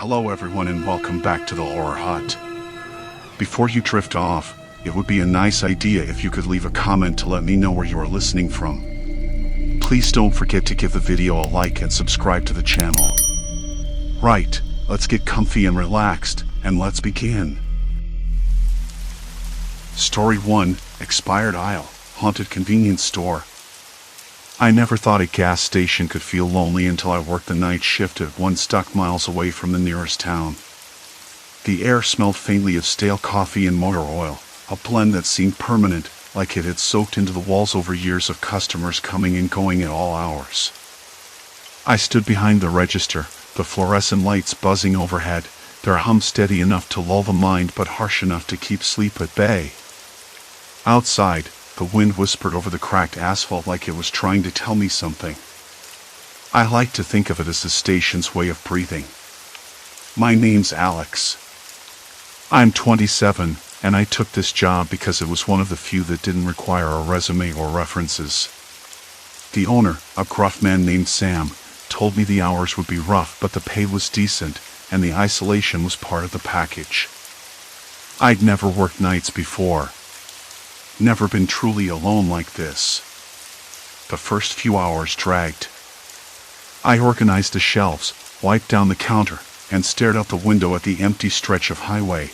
Hello everyone and welcome back to the Horror Hut. Before you drift off, it would be a nice idea if you could leave a comment to let me know where you are listening from. Please don't forget to give the video a like and subscribe to the channel. Right, let's get comfy and relaxed, and let's begin. Story 1, Expired Aisle, Haunted Convenience Store. I never thought a gas station could feel lonely until I worked the night shift at one stuck miles away from the nearest town. The air smelled faintly of stale coffee and motor oil, a blend that seemed permanent, like it had soaked into the walls over years of customers coming and going at all hours. I stood behind the register, the fluorescent lights buzzing overhead, their hum steady enough to lull the mind but harsh enough to keep sleep at bay. Outside, the wind whispered over the cracked asphalt like it was trying to tell me something. I like to think of it as the station's way of breathing. My name's Alex. I'm 27, and I took this job because it was one of the few that didn't require a resume or references. The owner, a gruff man named Sam, told me the hours would be rough but the pay was decent, and the isolation was part of the package. I'd never worked nights before. Never been truly alone like this. The first few hours dragged. I organized the shelves, wiped down the counter, and stared out the window at the empty stretch of highway.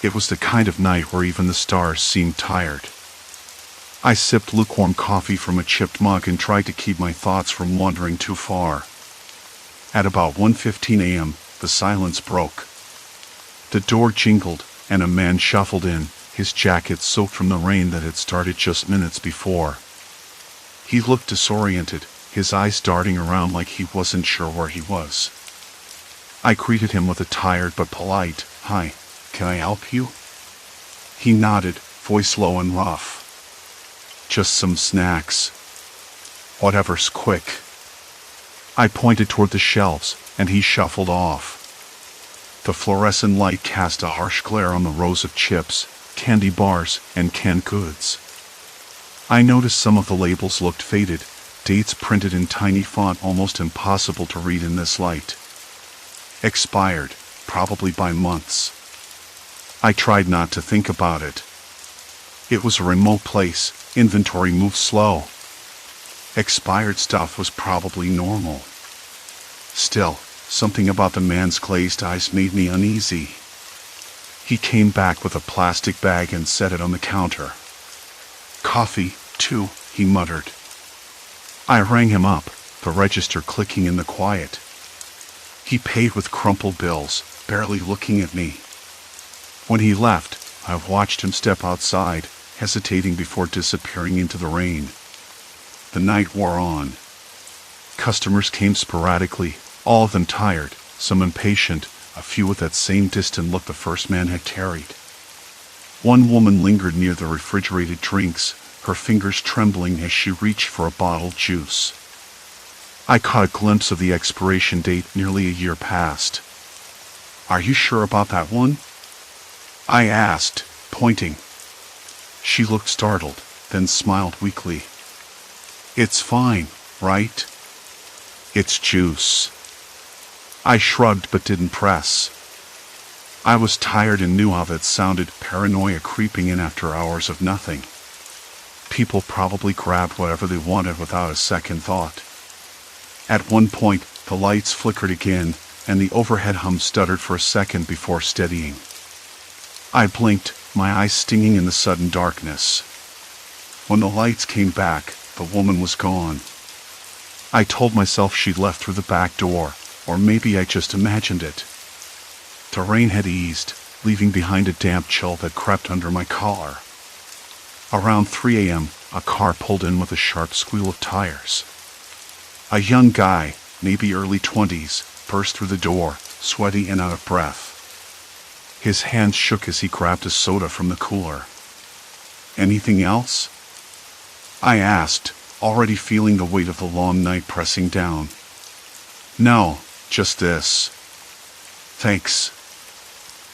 It was the kind of night where even the stars seemed tired. I sipped lukewarm coffee from a chipped mug and tried to keep my thoughts from wandering too far. At about 1:15 a.m., the silence broke. The door jingled, and a man shuffled in, his jacket soaked from the rain that had started just minutes before. He looked disoriented, his eyes darting around like he wasn't sure where he was. I greeted him with a tired but polite, "Hi, can I help you?" He nodded, voice low and rough. "Just some snacks. Whatever's quick." I pointed toward the shelves, and he shuffled off. The fluorescent light cast a harsh glare on the rows of chips, candy bars, and canned goods. I noticed some of the labels looked faded, dates printed in tiny font almost impossible to read in this light. Expired, probably by months. I tried not to think about it. It was a remote place, inventory moved slow. Expired stuff was probably normal. Still, something about the man's glazed eyes made me uneasy. He came back with a plastic bag and set it on the counter. "Coffee, too," he muttered. I rang him up, the register clicking in the quiet. He paid with crumpled bills, barely looking at me. When he left, I watched him step outside, hesitating before disappearing into the rain. The night wore on. Customers came sporadically, all of them tired, some impatient, a few with that same distant look the first man had carried. One woman lingered near the refrigerated drinks, her fingers trembling as she reached for a bottled juice. I caught a glimpse of the expiration date nearly a year past. "Are you sure about that one?" I asked, pointing. She looked startled, then smiled weakly. "It's fine, right? It's juice." I shrugged but didn't press. I was tired and knew how that sounded, paranoia creeping in after hours of nothing. People probably grabbed whatever they wanted without a second thought. At one point, the lights flickered again, and the overhead hum stuttered for a second before steadying. I blinked, my eyes stinging in the sudden darkness. When the lights came back, the woman was gone. I told myself she'd left through the back door, or maybe I just imagined it. The rain had eased, leaving behind a damp chill that crept under my collar. Around 3 a.m., a car pulled in with a sharp squeal of tires. A young guy, maybe early 20s, burst through the door, sweaty and out of breath. His hands shook as he grabbed a soda from the cooler. "Anything else?" I asked, already feeling the weight of the long night pressing down. "No, just this." "Thanks."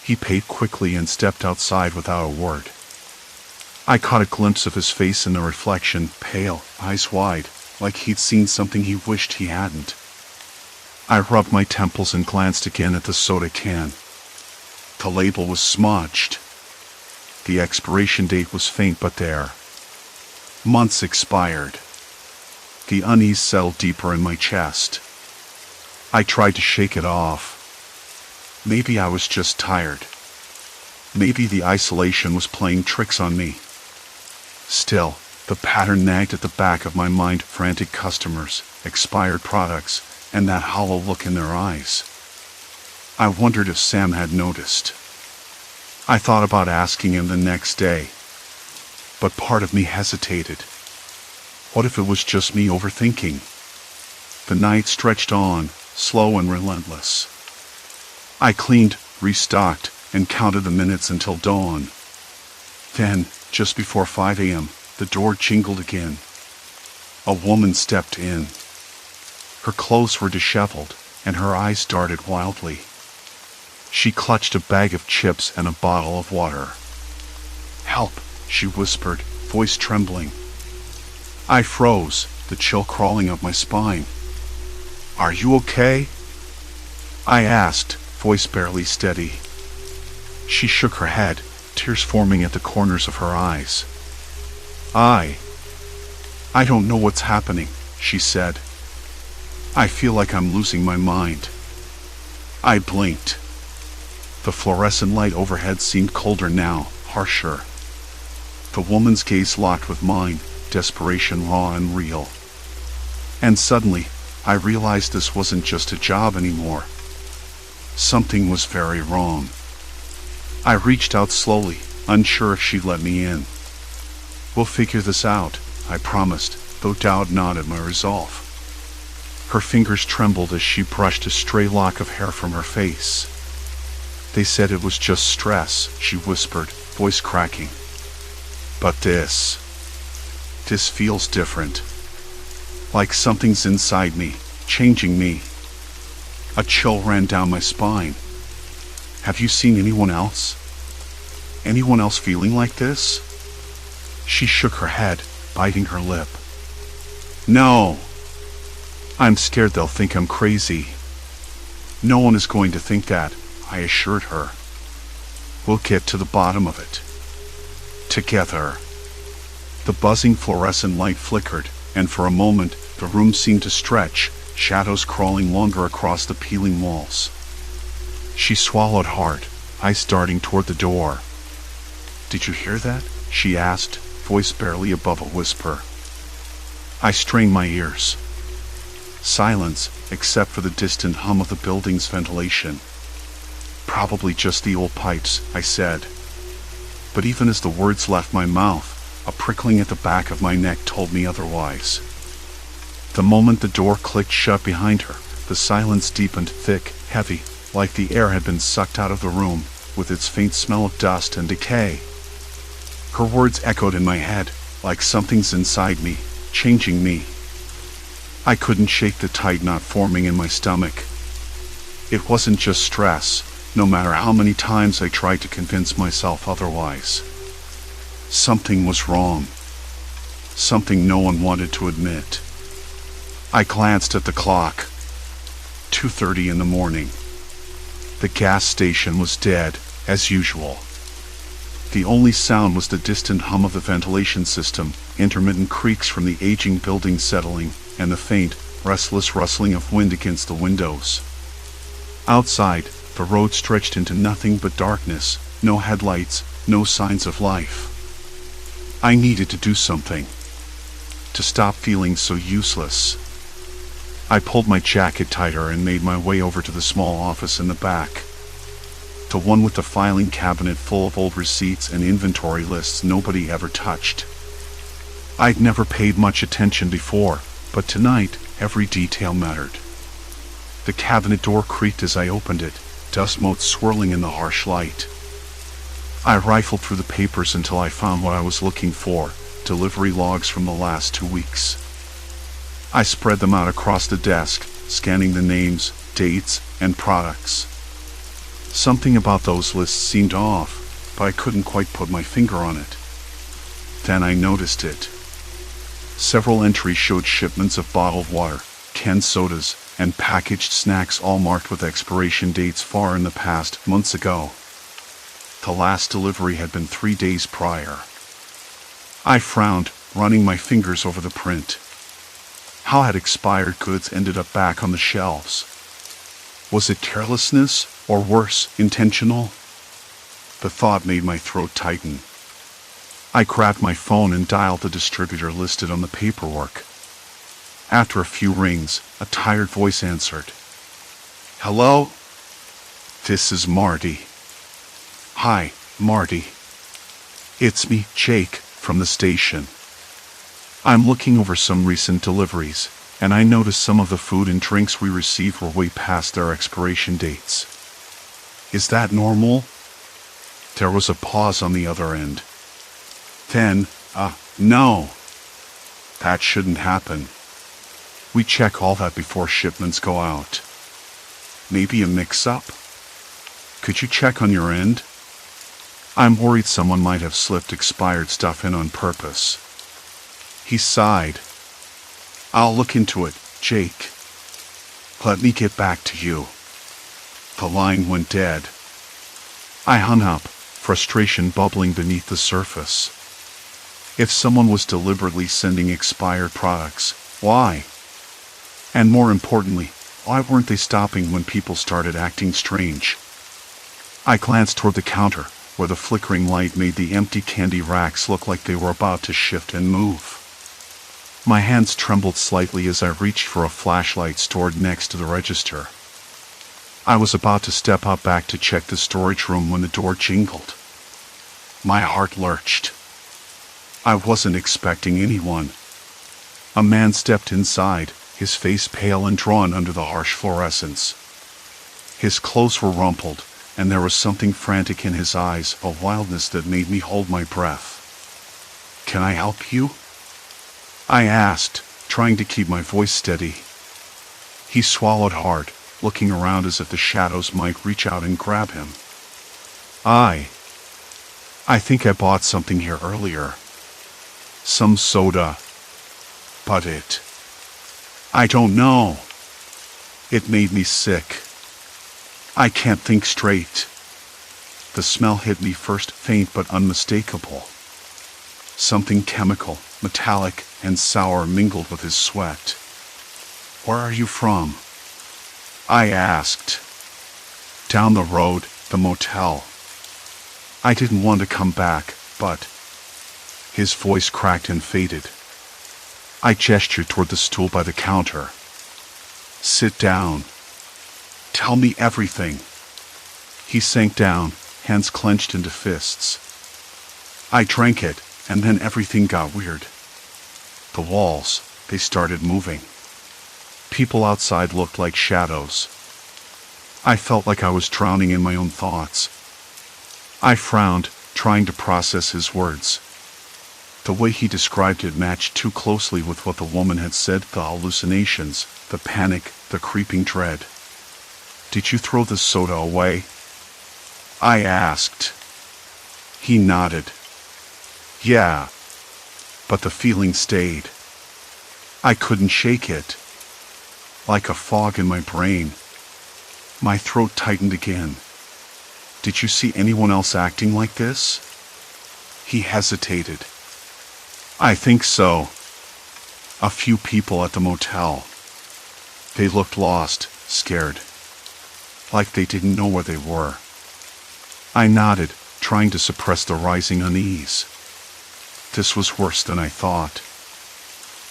He paid quickly and stepped outside without a word. I caught a glimpse of his face in the reflection, pale, eyes wide, like he'd seen something he wished he hadn't. I rubbed my temples and glanced again at the soda can. The label was smudged. The expiration date was faint but there. Months expired. The unease settled deeper in my chest. I tried to shake it off. Maybe I was just tired. Maybe the isolation was playing tricks on me. Still, the pattern nagged at the back of my mind: frantic customers, expired products, and that hollow look in their eyes. I wondered if Sam had noticed. I thought about asking him the next day, but part of me hesitated. What if it was just me overthinking? The night stretched on, slow and relentless. I cleaned, restocked, and counted the minutes until dawn. Then, just before 5 a.m., the door jingled again. A woman stepped in. Her clothes were disheveled, and her eyes darted wildly. She clutched a bag of chips and a bottle of water. "Help," she whispered, voice trembling. I froze, the chill crawling up my spine. "Are you okay?" I asked, voice barely steady. She shook her head, tears forming at the corners of her eyes. I don't know what's happening," she said. "I feel like I'm losing my mind." I blinked. The fluorescent light overhead seemed colder now, harsher. The woman's gaze locked with mine, desperation raw and real. And suddenly, I realized this wasn't just a job anymore. Something was very wrong. I reached out slowly, unsure if she'd let me in. "We'll figure this out," I promised, though doubt gnawed at my resolve. Her fingers trembled as she brushed a stray lock of hair from her face. "They said it was just stress," she whispered, voice cracking. "But this feels different. Like something's inside me, changing me." A chill ran down my spine. "Have you seen anyone else? Anyone else feeling like this?" She shook her head, biting her lip. "No. I'm scared they'll think I'm crazy." "No one is going to think that," I assured her. "We'll get to the bottom of it. Together." The buzzing fluorescent light flickered, and for a moment the room seemed to stretch, shadows crawling longer across the peeling walls. She swallowed hard, eyes darting toward the door. "Did you hear that?" she asked, voice barely above a whisper. I strained my ears. Silence, except for the distant hum of the building's ventilation. "Probably just the old pipes," I said. But even as the words left my mouth, a prickling at the back of my neck told me otherwise. The moment the door clicked shut behind her, the silence deepened thick, heavy, like the air had been sucked out of the room, with its faint smell of dust and decay. Her words echoed in my head, like something's inside me, changing me. I couldn't shake the tight knot forming in my stomach. It wasn't just stress, no matter how many times I tried to convince myself otherwise. Something was wrong. Something no one wanted to admit. I glanced at the clock. 2:30 in the morning. The gas station was dead, as usual. The only sound was the distant hum of the ventilation system, intermittent creaks from the aging building settling, and the faint, restless rustling of wind against the windows. Outside, the road stretched into nothing but darkness, no headlights, no signs of life. I needed to do something. To stop feeling so useless. I pulled my jacket tighter and made my way over to the small office in the back. The one with the filing cabinet full of old receipts and inventory lists nobody ever touched. I'd never paid much attention before, but tonight, every detail mattered. The cabinet door creaked as I opened it, dust motes swirling in the harsh light. I rifled through the papers until I found what I was looking for, delivery logs from the last 2 weeks. I spread them out across the desk, scanning the names, dates, and products. Something about those lists seemed off, but I couldn't quite put my finger on it. Then I noticed it. Several entries showed shipments of bottled water, canned sodas, and packaged snacks all marked with expiration dates far in the past, months ago. The last delivery had been 3 days prior. I frowned, running my fingers over the print. How had expired goods ended up back on the shelves? Was it carelessness, or worse, intentional? The thought made my throat tighten. I grabbed my phone and dialed the distributor listed on the paperwork. After a few rings, a tired voice answered. "Hello? This is Marty." "Hi, Marty. It's me, Jake, from the station. I'm looking over some recent deliveries, and I noticed some of the food and drinks we received were way past their expiration dates. Is that normal?" There was a pause on the other end. Then, no. That shouldn't happen. We check all that before shipments go out. Maybe a mix-up? Could you check on your end? I'm worried someone might have slipped expired stuff in on purpose. He sighed. "I'll look into it, Jake. Let me get back to you." The line went dead. I hung up, frustration bubbling beneath the surface. If someone was deliberately sending expired products, why? And more importantly, why weren't they stopping when people started acting strange? I glanced toward the counter, where the flickering light made the empty candy racks look like they were about to shift and move. My hands trembled slightly as I reached for a flashlight stored next to the register. I was about to step up back to check the storage room when the door jingled. My heart lurched. I wasn't expecting anyone. A man stepped inside, his face pale and drawn under the harsh fluorescence. His clothes were rumpled, and there was something frantic in his eyes, a wildness that made me hold my breath. "Can I help you?" I asked, trying to keep my voice steady. He swallowed hard, looking around as if the shadows might reach out and grab him. I think I bought something here earlier. Some soda. But I don't know. It made me sick. I can't think straight. The smell hit me first, faint but unmistakable. Something chemical, metallic, and sour mingled with his sweat. "Where are you from?" I asked. "Down the road, the motel." I didn't want to come back, but... His voice cracked and faded. I gestured toward the stool by the counter. "Sit down. Tell me everything." He sank down, hands clenched into fists. I drank it, and then everything got weird. The walls, they started moving. People outside looked like shadows. I felt like I was drowning in my own thoughts. I frowned, trying to process his words. The way he described it matched too closely with what the woman had said, the hallucinations, the panic, the creeping dread. "Did you throw the soda away?" I asked. He nodded. "Yeah." But the feeling stayed. I couldn't shake it. Like a fog in my brain. My throat tightened again. "Did you see anyone else acting like this?" He hesitated. "I think so. A few people at the motel. They looked lost, scared. Like they didn't know where they were." I nodded, trying to suppress the rising unease. This was worse than I thought.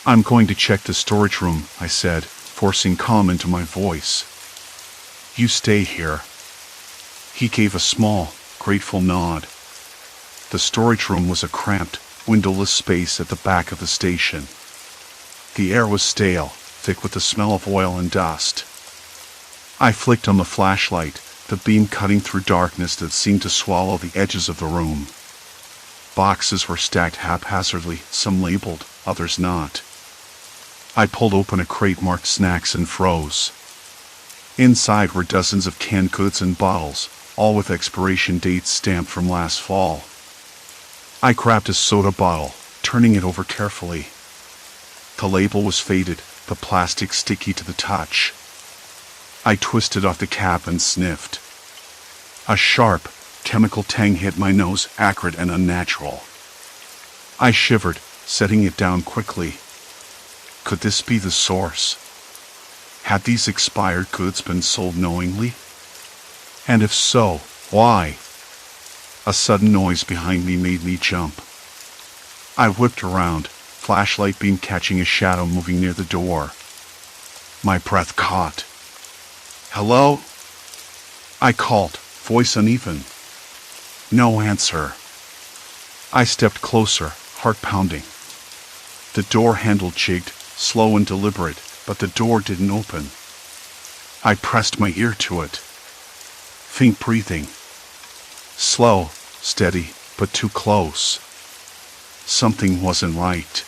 "I'm going to check the storage room," I said, forcing calm into my voice. "You stay here." He gave a small, grateful nod. The storage room was a cramped, windowless space at the back of the station. The air was stale, thick with the smell of oil and dust. I flicked on the flashlight, the beam cutting through darkness that seemed to swallow the edges of the room. Boxes were stacked haphazardly, some labeled, others not. I pulled open a crate marked snacks and froze. Inside were dozens of canned goods and bottles, all with expiration dates stamped from last fall. I grabbed a soda bottle, turning it over carefully. The label was faded, the plastic sticky to the touch. I twisted off the cap and sniffed. A sharp, chemical tang hit my nose, acrid and unnatural. I shivered, setting it down quickly. Could this be the source? Had these expired goods been sold knowingly? And if so, why? A sudden noise behind me made me jump. I whipped around, flashlight beam catching a shadow moving near the door. My breath caught. "Hello?" I called, voice uneven. No answer. I stepped closer, heart pounding. The door handle jigged, slow and deliberate, but the door didn't open. I pressed my ear to it. Faint breathing. Slow, steady, but too close. Something wasn't right.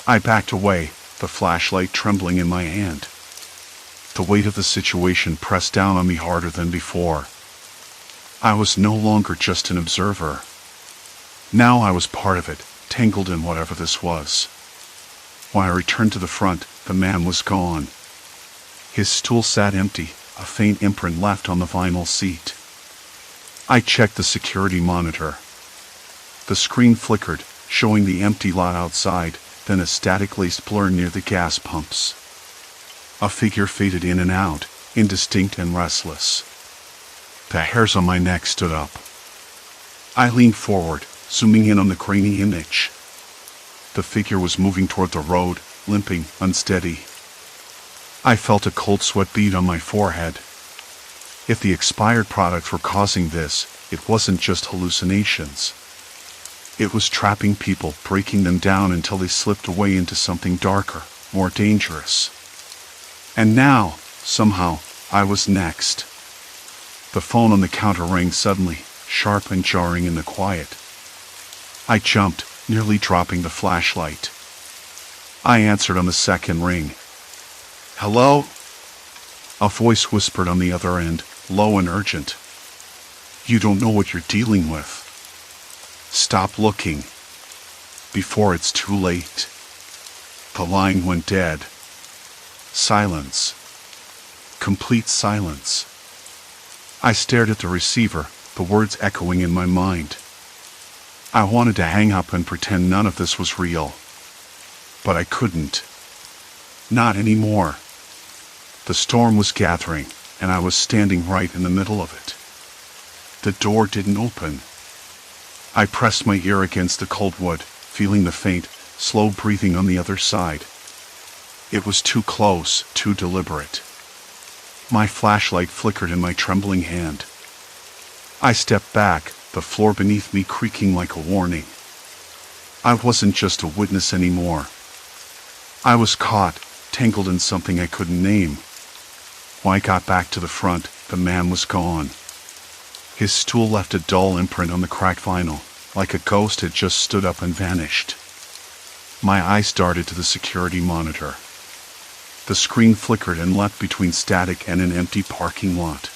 I backed away, the flashlight trembling in my hand. The weight of the situation pressed down on me harder than before. I was no longer just an observer. Now I was part of it, tangled in whatever this was. When I returned to the front, the man was gone. His stool sat empty, a faint imprint left on the vinyl seat. I checked the security monitor. The screen flickered, showing the empty lot outside, then a static-laced blur near the gas pumps. A figure faded in and out, indistinct and restless. The hairs on my neck stood up. I leaned forward, zooming in on the grainy image. The figure was moving toward the road, limping, unsteady. I felt a cold sweat bead on my forehead. If the expired products were causing this, it wasn't just hallucinations. It was trapping people, breaking them down until they slipped away into something darker, more dangerous. And now, somehow, I was next. The phone on the counter rang suddenly, sharp and jarring in the quiet. I jumped, nearly dropping the flashlight. I answered on the second ring. "Hello?" A voice whispered on the other end, low and urgent. "You don't know what you're dealing with. Stop looking before it's too late." The line went dead. Silence. Complete silence. I stared at the receiver, the words echoing in my mind. I wanted to hang up and pretend none of this was real. But I couldn't. Not anymore. The storm was gathering, and I was standing right in the middle of it. The door didn't open. I pressed my ear against the cold wood, feeling the faint, slow breathing on the other side. It was too close, too deliberate. My flashlight flickered in my trembling hand. I stepped back, the floor beneath me creaking like a warning. I wasn't just a witness anymore. I was caught, tangled in something I couldn't name. When I got back to the front, the man was gone. His stool left a dull imprint on the cracked vinyl, like a ghost had just stood up and vanished. My eyes darted to the security monitor. The screen flickered and leapt between static and an empty parking lot.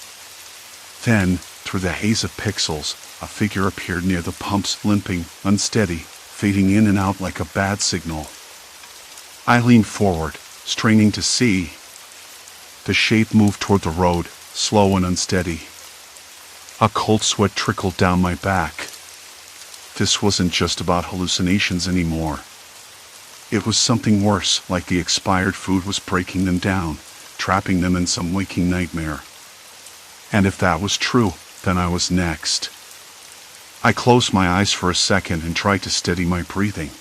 Then, through the haze of pixels, a figure appeared near the pumps, limping, unsteady, fading in and out like a bad signal. I leaned forward, straining to see. The shape moved toward the road, slow and unsteady. A cold sweat trickled down my back. This wasn't just about hallucinations anymore. It was something worse, like the expired food was breaking them down, trapping them in some waking nightmare. And if that was true, then I was next. I closed my eyes for a second and tried to steady my breathing.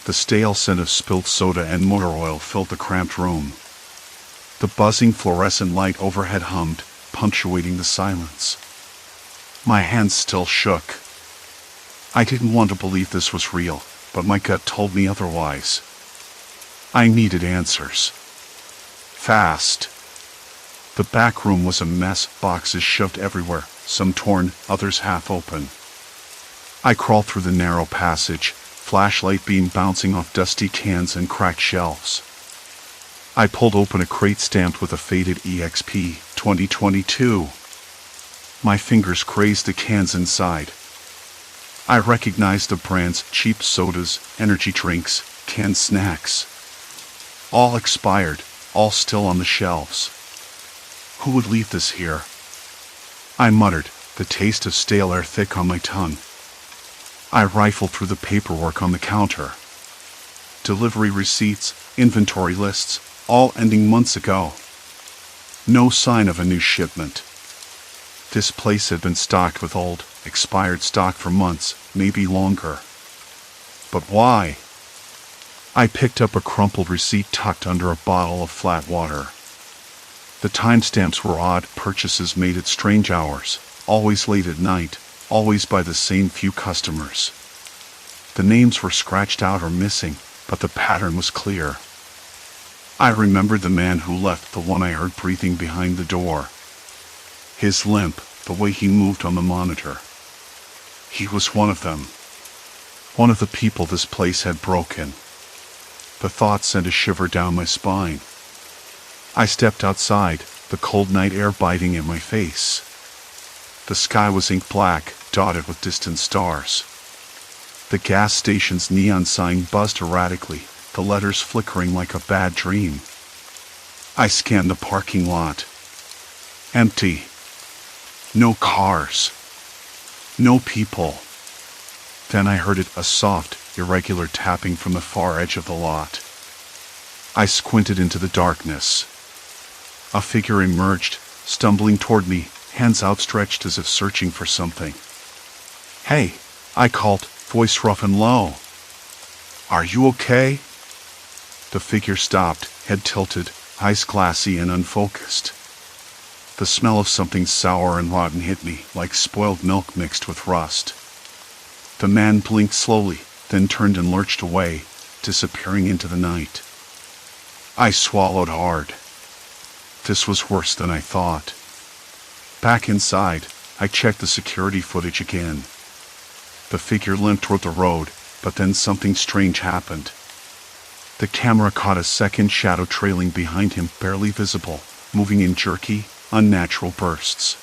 The stale scent of spilled soda and motor oil filled the cramped room. The buzzing fluorescent light overhead hummed, punctuating the silence. My hands still shook. I didn't want to believe this was real, but my gut told me otherwise. I needed answers. Fast. The back room was a mess, boxes shoved everywhere, some torn, others half open. I crawled through the narrow passage, flashlight beam bouncing off dusty cans and cracked shelves. I pulled open a crate stamped with a faded EXP 2022. My fingers grazed the cans inside. I recognized the brands: cheap sodas, energy drinks, canned snacks. All expired, all still on the shelves. Who would leave this here? I muttered, the taste of stale air thick on my tongue. I rifled through the paperwork on the counter. Delivery receipts, inventory lists, all ending months ago. No sign of a new shipment. This place had been stocked with old, expired stock for months, maybe longer. But why? I picked up a crumpled receipt tucked under a bottle of flat water. The timestamps were odd, purchases made at strange hours, always late at night, always by the same few customers. The names were scratched out or missing, but the pattern was clear. I remembered the man who left, the one I heard breathing behind the door. His limp, the way he moved on the monitor. He was one of them. One of the people this place had broken. The thought sent a shiver down my spine. I stepped outside, the cold night air biting at my face. The sky was ink black, dotted with distant stars. The gas station's neon sign buzzed erratically, the letters flickering like a bad dream. I scanned the parking lot. Empty. No cars. No people. Then I heard it, a soft, irregular tapping from the far edge of the lot. I squinted into the darkness. A figure emerged, stumbling toward me, hands outstretched as if searching for something. "Hey," I called, voice rough and low. "Are you okay?" The figure stopped, head tilted, eyes glassy and unfocused. The smell of something sour and rotten hit me, like spoiled milk mixed with rust. The man blinked slowly, then turned and lurched away, disappearing into the night. I swallowed hard. This was worse than I thought. Back inside, I checked the security footage again. The figure limped toward the road, but then something strange happened. The camera caught a second shadow trailing behind him, barely visible, moving in jerky, unnatural bursts.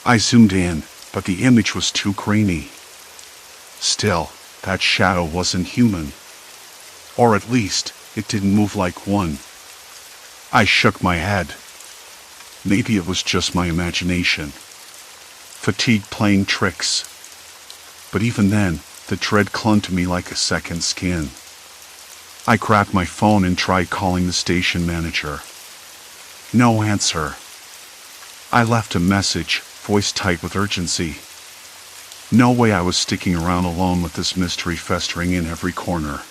I zoomed in, but the image was too grainy. Still, that shadow wasn't human. Or at least, it didn't move like one. I shook my head. Maybe it was just my imagination. Fatigue playing tricks. But even then, the dread clung to me like a second skin. I grabbed my phone and tried calling the station manager. No answer. I left a message, voice tight with urgency. No way I was sticking around alone with this mystery festering in every corner.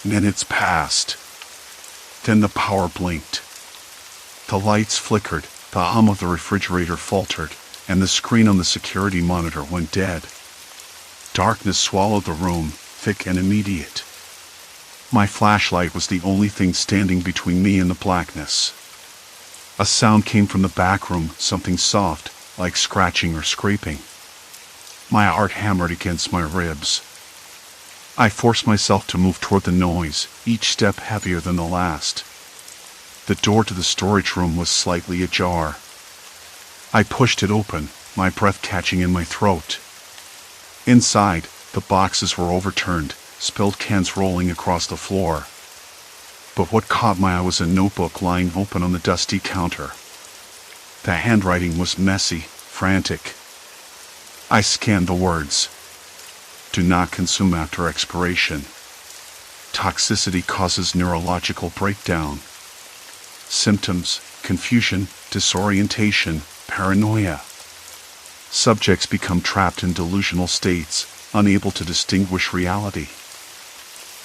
Minutes passed. Then the power blinked. The lights flickered, the hum of the refrigerator faltered, and the screen on the security monitor went dead. Darkness swallowed the room, thick and immediate. My flashlight was the only thing standing between me and the blackness. A sound came from the back room, something soft, like scratching or scraping. My heart hammered against my ribs. I forced myself to move toward the noise, each step heavier than the last. The door to the storage room was slightly ajar. I pushed it open, my breath catching in my throat. Inside, the boxes were overturned, spilled cans rolling across the floor. But what caught my eye was a notebook lying open on the dusty counter. The handwriting was messy, frantic. I scanned the words. Do not consume after expiration. Toxicity causes neurological breakdown. Symptoms: confusion, disorientation, paranoia. Subjects become trapped in delusional states, unable to distinguish reality.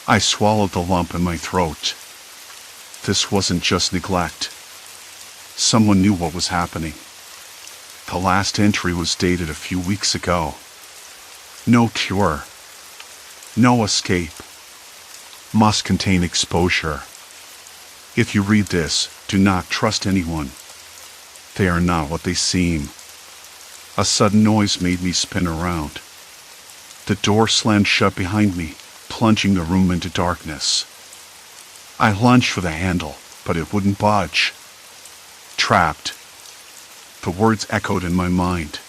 I swallowed the lump in my throat. This wasn't just neglect. Someone knew what was happening. The last entry was dated a few weeks ago. No cure. No escape. Must contain exposure. If you read this, do not trust anyone. They are not what they seem. A sudden noise made me spin around. The door slammed shut behind me, plunging the room into darkness. I lunged for the handle, but it wouldn't budge. Trapped. The words echoed in my mind.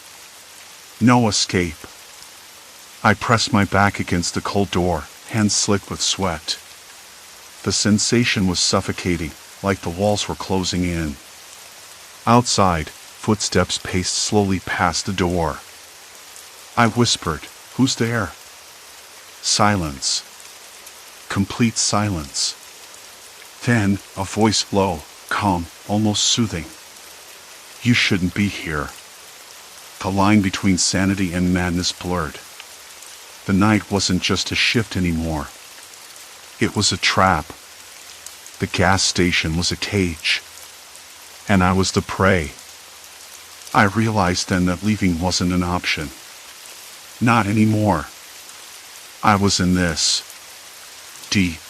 No escape. I pressed my back against the cold door, hands slick with sweat. The sensation was suffocating, like the walls were closing in. Outside, footsteps paced slowly past the door. I whispered, "Who's there?" Silence. Complete silence. Then, a voice low, calm, almost soothing. "You shouldn't be here." The line between sanity and madness blurred. The night wasn't just a shift anymore. It was a trap. The gas station was a cage. And I was the prey. I realized then that leaving wasn't an option. Not anymore. I was in this. Deep.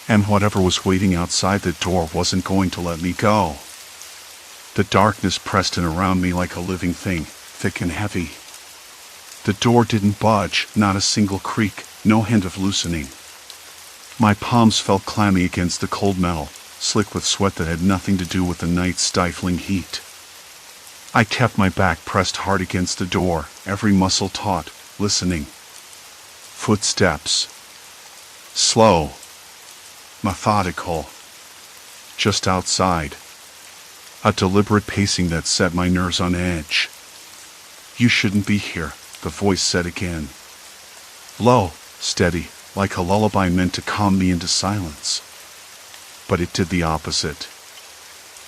And whatever was waiting outside the door wasn't going to let me go. The darkness pressed in around me like a living thing, thick and heavy. The door didn't budge, not a single creak, no hint of loosening. My palms felt clammy against the cold metal, slick with sweat that had nothing to do with the night's stifling heat. I kept my back pressed hard against the door, every muscle taut, listening. Footsteps. Slow. Methodical. Just outside. A deliberate pacing that set my nerves on edge. "You shouldn't be here," the voice said again. Low, steady, like a lullaby meant to calm me into silence. But it did the opposite.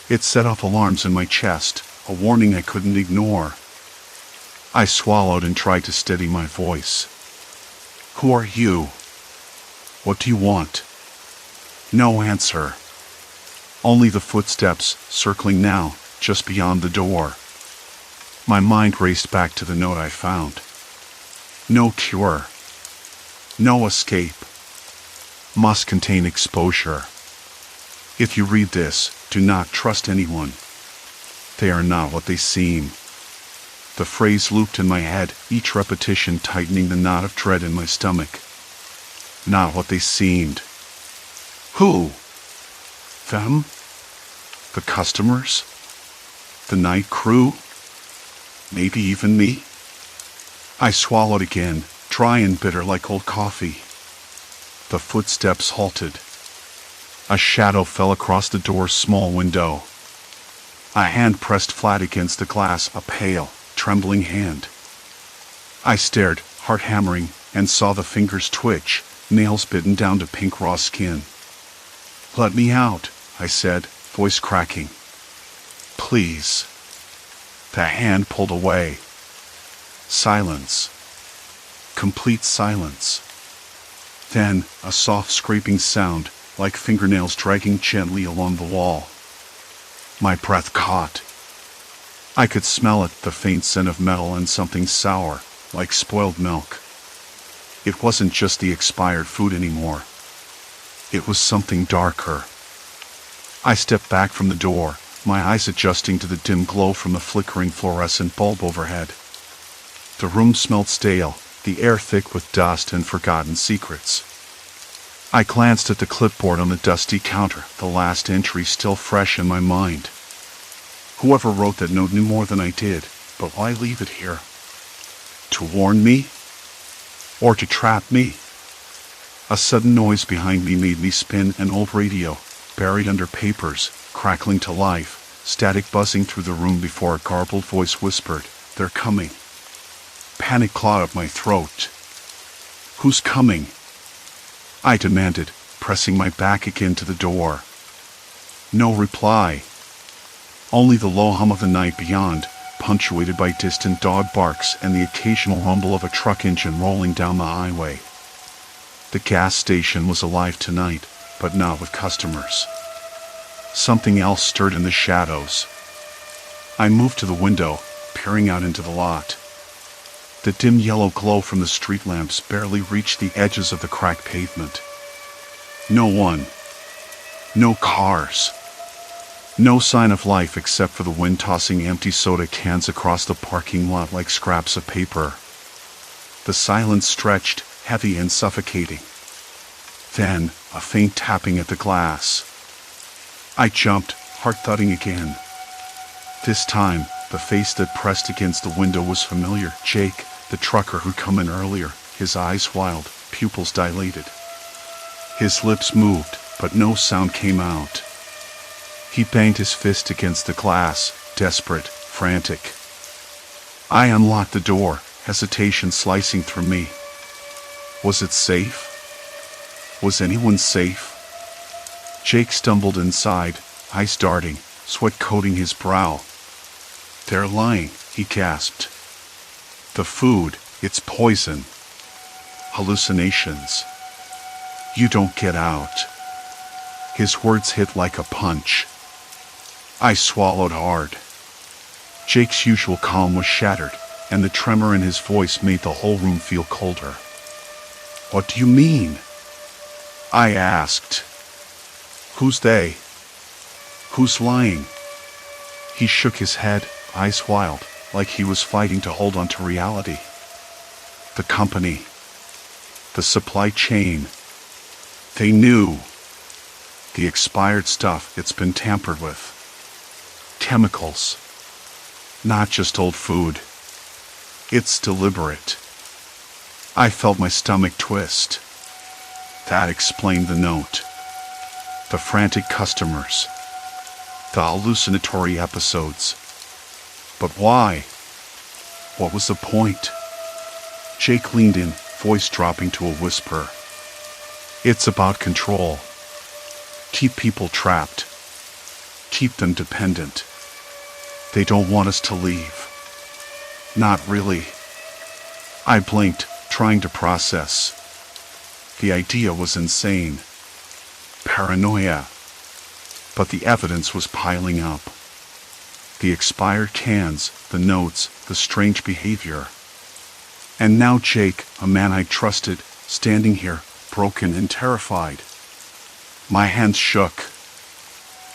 It set off alarms in my chest, a warning I couldn't ignore. I swallowed and tried to steady my voice. "Who are you? What do you want?" No answer. Only the footsteps, circling now, just beyond the door. My mind raced back to the note I found. No cure. No escape. Must contain exposure. If you read this, do not trust anyone. They are not what they seem. The phrase looped in my head, each repetition tightening the knot of dread in my stomach. Not what they seemed. Who? Them? The customers? The night crew? Maybe even me? I swallowed again, dry and bitter like old coffee. The footsteps halted. A shadow fell across the door's small window. A hand pressed flat against the glass, a pale, trembling hand. I stared, heart hammering, and saw the fingers twitch, nails bitten down to pink raw skin. "Let me out," I said, voice cracking. "Please." The hand pulled away. Silence. Complete silence. Then, a soft scraping sound, like fingernails dragging gently along the wall. My breath caught. I could smell it, the faint scent of metal and something sour, like spoiled milk. It wasn't just the expired food anymore. It was something darker. I stepped back from the door, my eyes adjusting to the dim glow from the flickering fluorescent bulb overhead. The room smelled stale, the air thick with dust and forgotten secrets. I glanced at the clipboard on the dusty counter, the last entry still fresh in my mind. Whoever wrote that note knew more than I did, but why leave it here? To warn me? Or to trap me? A sudden noise behind me made me spin, an old radio, buried under papers, crackling to life, static buzzing through the room before a garbled voice whispered, "They're coming." Panic clawed up my throat. "Who's coming?" I demanded, pressing my back again to the door. No reply. Only the low hum of the night beyond, punctuated by distant dog barks and the occasional rumble of a truck engine rolling down the highway. The gas station was alive tonight, but not with customers. Something else stirred in the shadows. I moved to the window, peering out into the lot. The dim yellow glow from the street lamps barely reached the edges of the cracked pavement. No one. No cars. No sign of life except for the wind tossing empty soda cans across the parking lot like scraps of paper. The silence stretched, heavy and suffocating. Then, a faint tapping at the glass. I jumped, heart thudding again. This time, the face that pressed against the window was familiar. Jake, the trucker who'd come in earlier, his eyes wild, pupils dilated. His lips moved, but no sound came out. He banged his fist against the glass, desperate, frantic. I unlocked the door, hesitation slicing through me. Was it safe? Was anyone safe? Jake stumbled inside, eyes darting, sweat coating his brow. They're lying, he gasped. The food, it's poison. Hallucinations. You don't get out. His words hit like a punch. I swallowed hard. Jake's usual calm was shattered, and the tremor in his voice made the whole room feel colder. What do you mean? I asked. Who's they? Who's lying? He shook his head, eyes wild, like he was fighting to hold on to reality. The company. The supply chain. They knew. The expired stuff, it's been tampered with. Chemicals. Not just old food. It's deliberate. I felt my stomach twist. That explained the note. The frantic customers. The hallucinatory episodes. But why? What was the point? Jake leaned in, voice dropping to a whisper. It's about control. Keep people trapped. Keep them dependent. They don't want us to leave. Not really. I blinked, trying to process. The idea was insane. Paranoia. But the evidence was piling up. The expired cans, the notes, the strange behavior. And now Jake, a man I trusted, standing here, broken and terrified. My hands shook.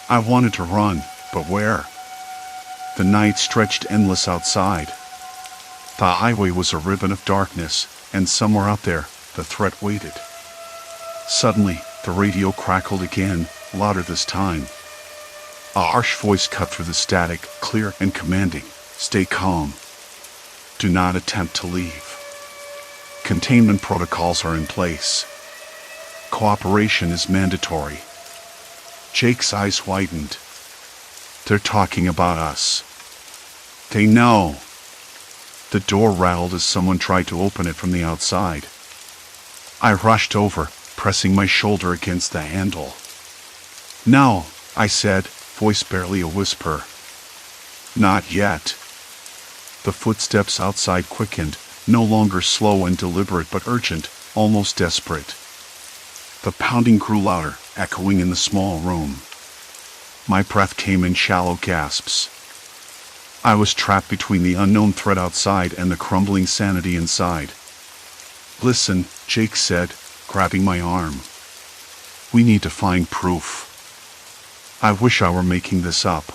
I wanted to run, but where? The night stretched endless outside. The highway was a ribbon of darkness, and somewhere out there, the threat waited. Suddenly, the radio crackled again, louder this time. A harsh voice cut through the static, clear and commanding. Stay calm. Do not attempt to leave. Containment protocols are in place. Cooperation is mandatory. Jake's eyes widened. They're talking about us. They know. The door rattled as someone tried to open it from the outside. I rushed over, pressing my shoulder against the handle. No, I said, voice barely a whisper. Not yet. The footsteps outside quickened, no longer slow and deliberate but urgent, almost desperate. The pounding grew louder, echoing in the small room. My breath came in shallow gasps. I was trapped between the unknown threat outside and the crumbling sanity inside. Listen, Jake said, grabbing my arm. We need to find proof. I wish I were making this up.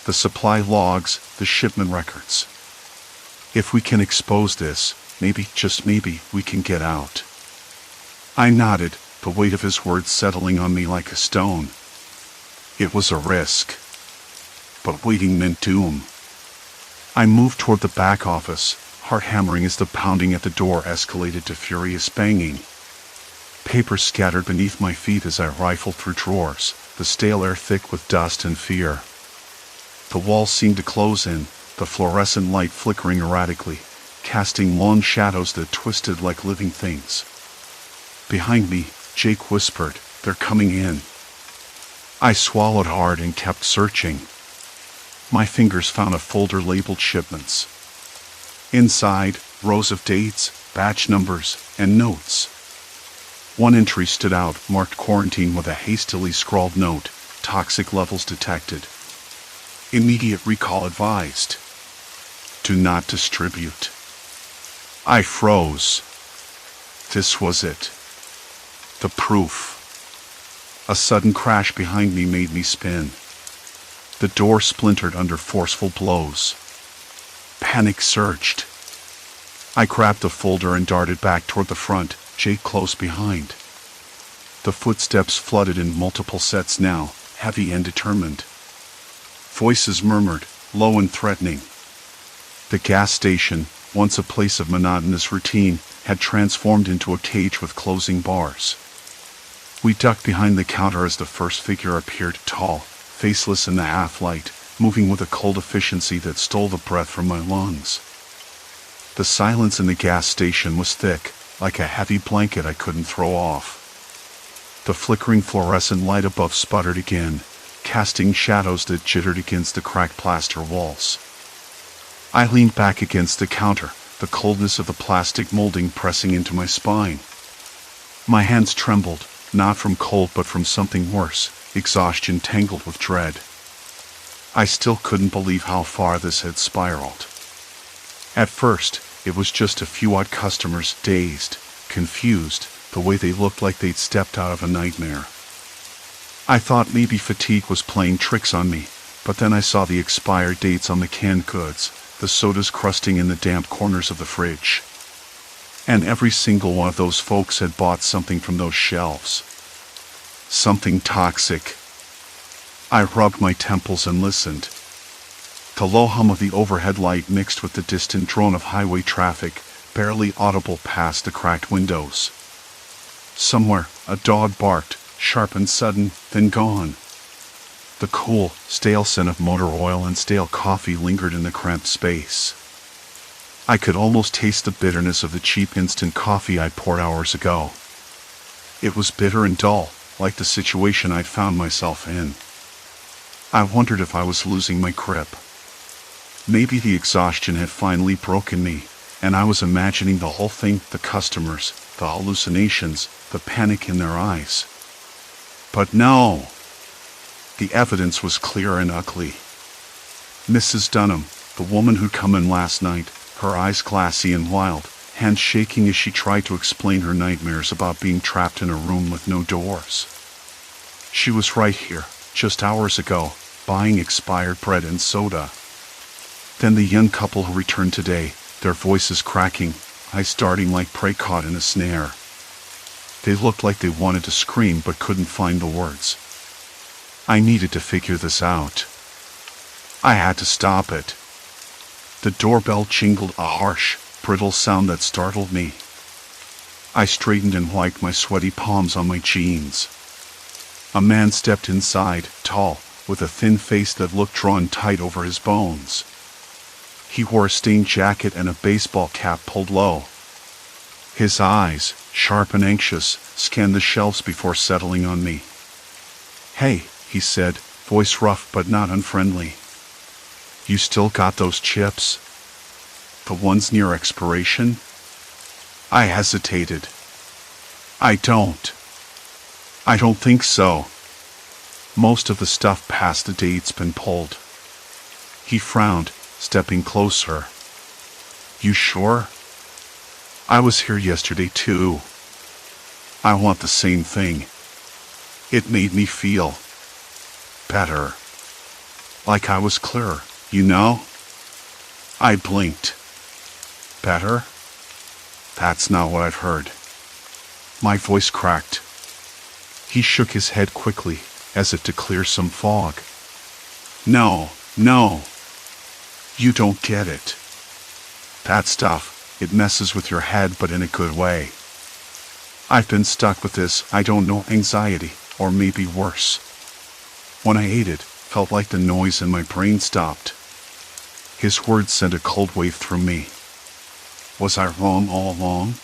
The supply logs, the shipment records. If we can expose this, maybe, just maybe, we can get out. I nodded, the weight of his words settling on me like a stone. It was a risk. But waiting meant doom. I moved toward the back office, heart hammering as the pounding at the door escalated to furious banging. Papers scattered beneath my feet as I rifled through drawers, the stale air thick with dust and fear. The walls seemed to close in, the fluorescent light flickering erratically, casting long shadows that twisted like living things. Behind me, Jake whispered, "They're coming in." I swallowed hard and kept searching. My fingers found a folder labeled shipments. Inside, rows of dates, batch numbers, and notes. One entry stood out, marked quarantine with a hastily scrawled note, toxic levels detected. Immediate recall advised. Do not distribute. I froze. This was it. The proof. A sudden crash behind me made me spin. The door splintered under forceful blows. Panic surged. I grabbed the folder and darted back toward the front, Jake close behind. The footsteps flooded in multiple sets now, heavy and determined. Voices murmured, low and threatening. The gas station, once a place of monotonous routine, had transformed into a cage with closing bars. We ducked behind the counter as the first figure appeared, tall, faceless in the half-light, moving with a cold efficiency that stole the breath from my lungs. The silence in the gas station was thick, like a heavy blanket I couldn't throw off. The flickering fluorescent light above sputtered again, casting shadows that jittered against the cracked plaster walls. I leaned back against the counter, the coldness of the plastic molding pressing into my spine. My hands trembled, not from cold but from something worse, exhaustion tangled with dread. I still couldn't believe how far this had spiraled. At first, it was just a few odd customers, dazed, confused, the way they looked like they'd stepped out of a nightmare. I thought maybe fatigue was playing tricks on me, but then I saw the expired dates on the canned goods, the sodas crusting in the damp corners of the fridge. And every single one of those folks had bought something from those shelves. Something toxic. I rubbed my temples and listened. The low hum of the overhead light mixed with the distant drone of highway traffic, barely audible past the cracked windows. Somewhere, a dog barked, sharp and sudden, then gone. The cool, stale scent of motor oil and stale coffee lingered in the cramped space. I could almost taste the bitterness of the cheap instant coffee I'd poured hours ago. It was bitter and dull, like the situation I'd found myself in. I wondered if I was losing my grip. Maybe the exhaustion had finally broken me, and I was imagining the whole thing, the customers, the hallucinations, the panic in their eyes. But no! The evidence was clear and ugly. Mrs. Dunham, the woman who'd come in last night, her eyes glassy and wild, hands shaking as she tried to explain her nightmares about being trapped in a room with no doors. She was right here, just hours ago, buying expired bread and soda. Then the young couple who returned today, their voices cracking, eyes darting like prey caught in a snare. They looked like they wanted to scream but couldn't find the words. I needed to figure this out. I had to stop it. The doorbell jingled, a harsh, brittle sound that startled me. I straightened and wiped my sweaty palms on my jeans. A man stepped inside, tall, with a thin face that looked drawn tight over his bones. He wore a stained jacket and a baseball cap pulled low. His eyes, sharp and anxious, scanned the shelves before settling on me. "Hey," he said, voice rough but not unfriendly. "You still got those chips? The ones near expiration?" I hesitated. I don't think so. Most of the stuff past the date's been pulled." He frowned, stepping closer. "You sure? I was here yesterday too. I want the same thing. It made me feel better. Like I was clearer, you know?" I blinked. "Better? That's not what I've heard." My voice cracked. He shook his head quickly, as if to clear some fog. No. You don't get it. That stuff, it messes with your head but in a good way. I've been stuck with this, I don't know, anxiety, or maybe worse. When I ate it, felt like the noise in my brain stopped. His words sent a cold wave through me. Was I wrong all along?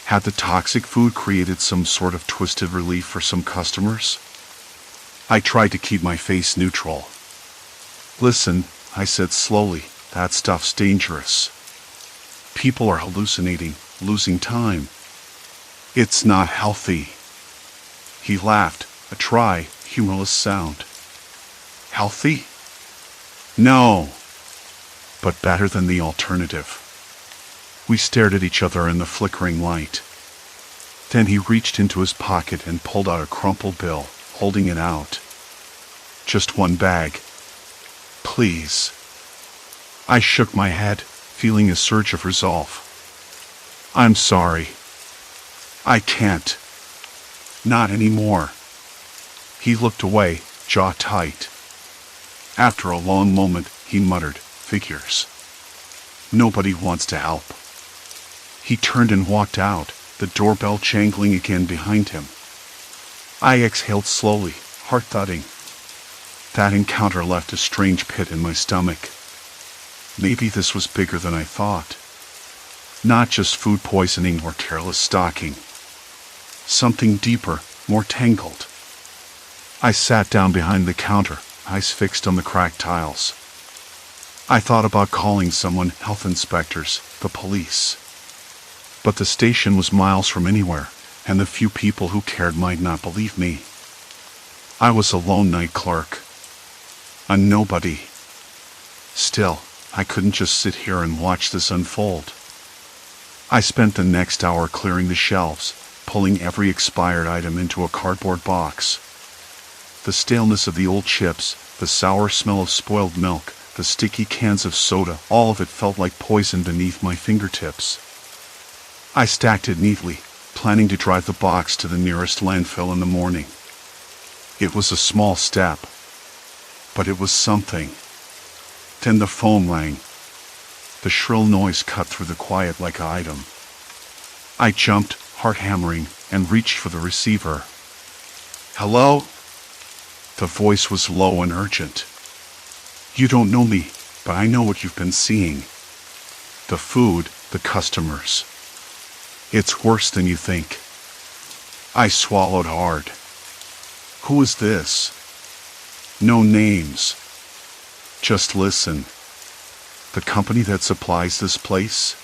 Had the toxic food created some sort of twisted relief for some customers? I tried to keep my face neutral. "Listen," I said slowly, "that stuff's dangerous. People are hallucinating, losing time. It's not healthy." He laughed, a dry, humorless sound. "Healthy? No. But better than the alternative." We stared at each other in the flickering light. Then he reached into his pocket and pulled out a crumpled bill, holding it out. "Just one bag. Please." I shook my head, feeling a surge of resolve. "I'm sorry. I can't. Not anymore." He looked away, jaw tight. After a long moment, he muttered, "Figures. Nobody wants to help." He turned and walked out, the doorbell jangling again behind him. I exhaled slowly, heart thudding. That encounter left a strange pit in my stomach. Maybe this was bigger than I thought. Not just food poisoning or careless stalking. Something deeper, more tangled. I sat down behind the counter, eyes fixed on the cracked tiles. I thought about calling someone, health inspectors, the police. But the station was miles from anywhere, and the few people who cared might not believe me. I was a lone night clerk. A nobody. Still, I couldn't just sit here and watch this unfold. I spent the next hour clearing the shelves, pulling every expired item into a cardboard box. The staleness of the old chips, the sour smell of spoiled milk, the sticky cans of soda, all of it felt like poison beneath my fingertips. I stacked it neatly, planning to drive the box to the nearest landfill in the morning. It was a small step, but it was something. Then the phone rang. The shrill noise cut through the quiet like an item. I jumped, heart hammering, and reached for the receiver. "Hello?" The voice was low and urgent. "You don't know me, but I know what you've been seeing. The food, the customers. It's worse than you think." I swallowed hard. "Who is this?" "No names. Just listen. The company that supplies this place?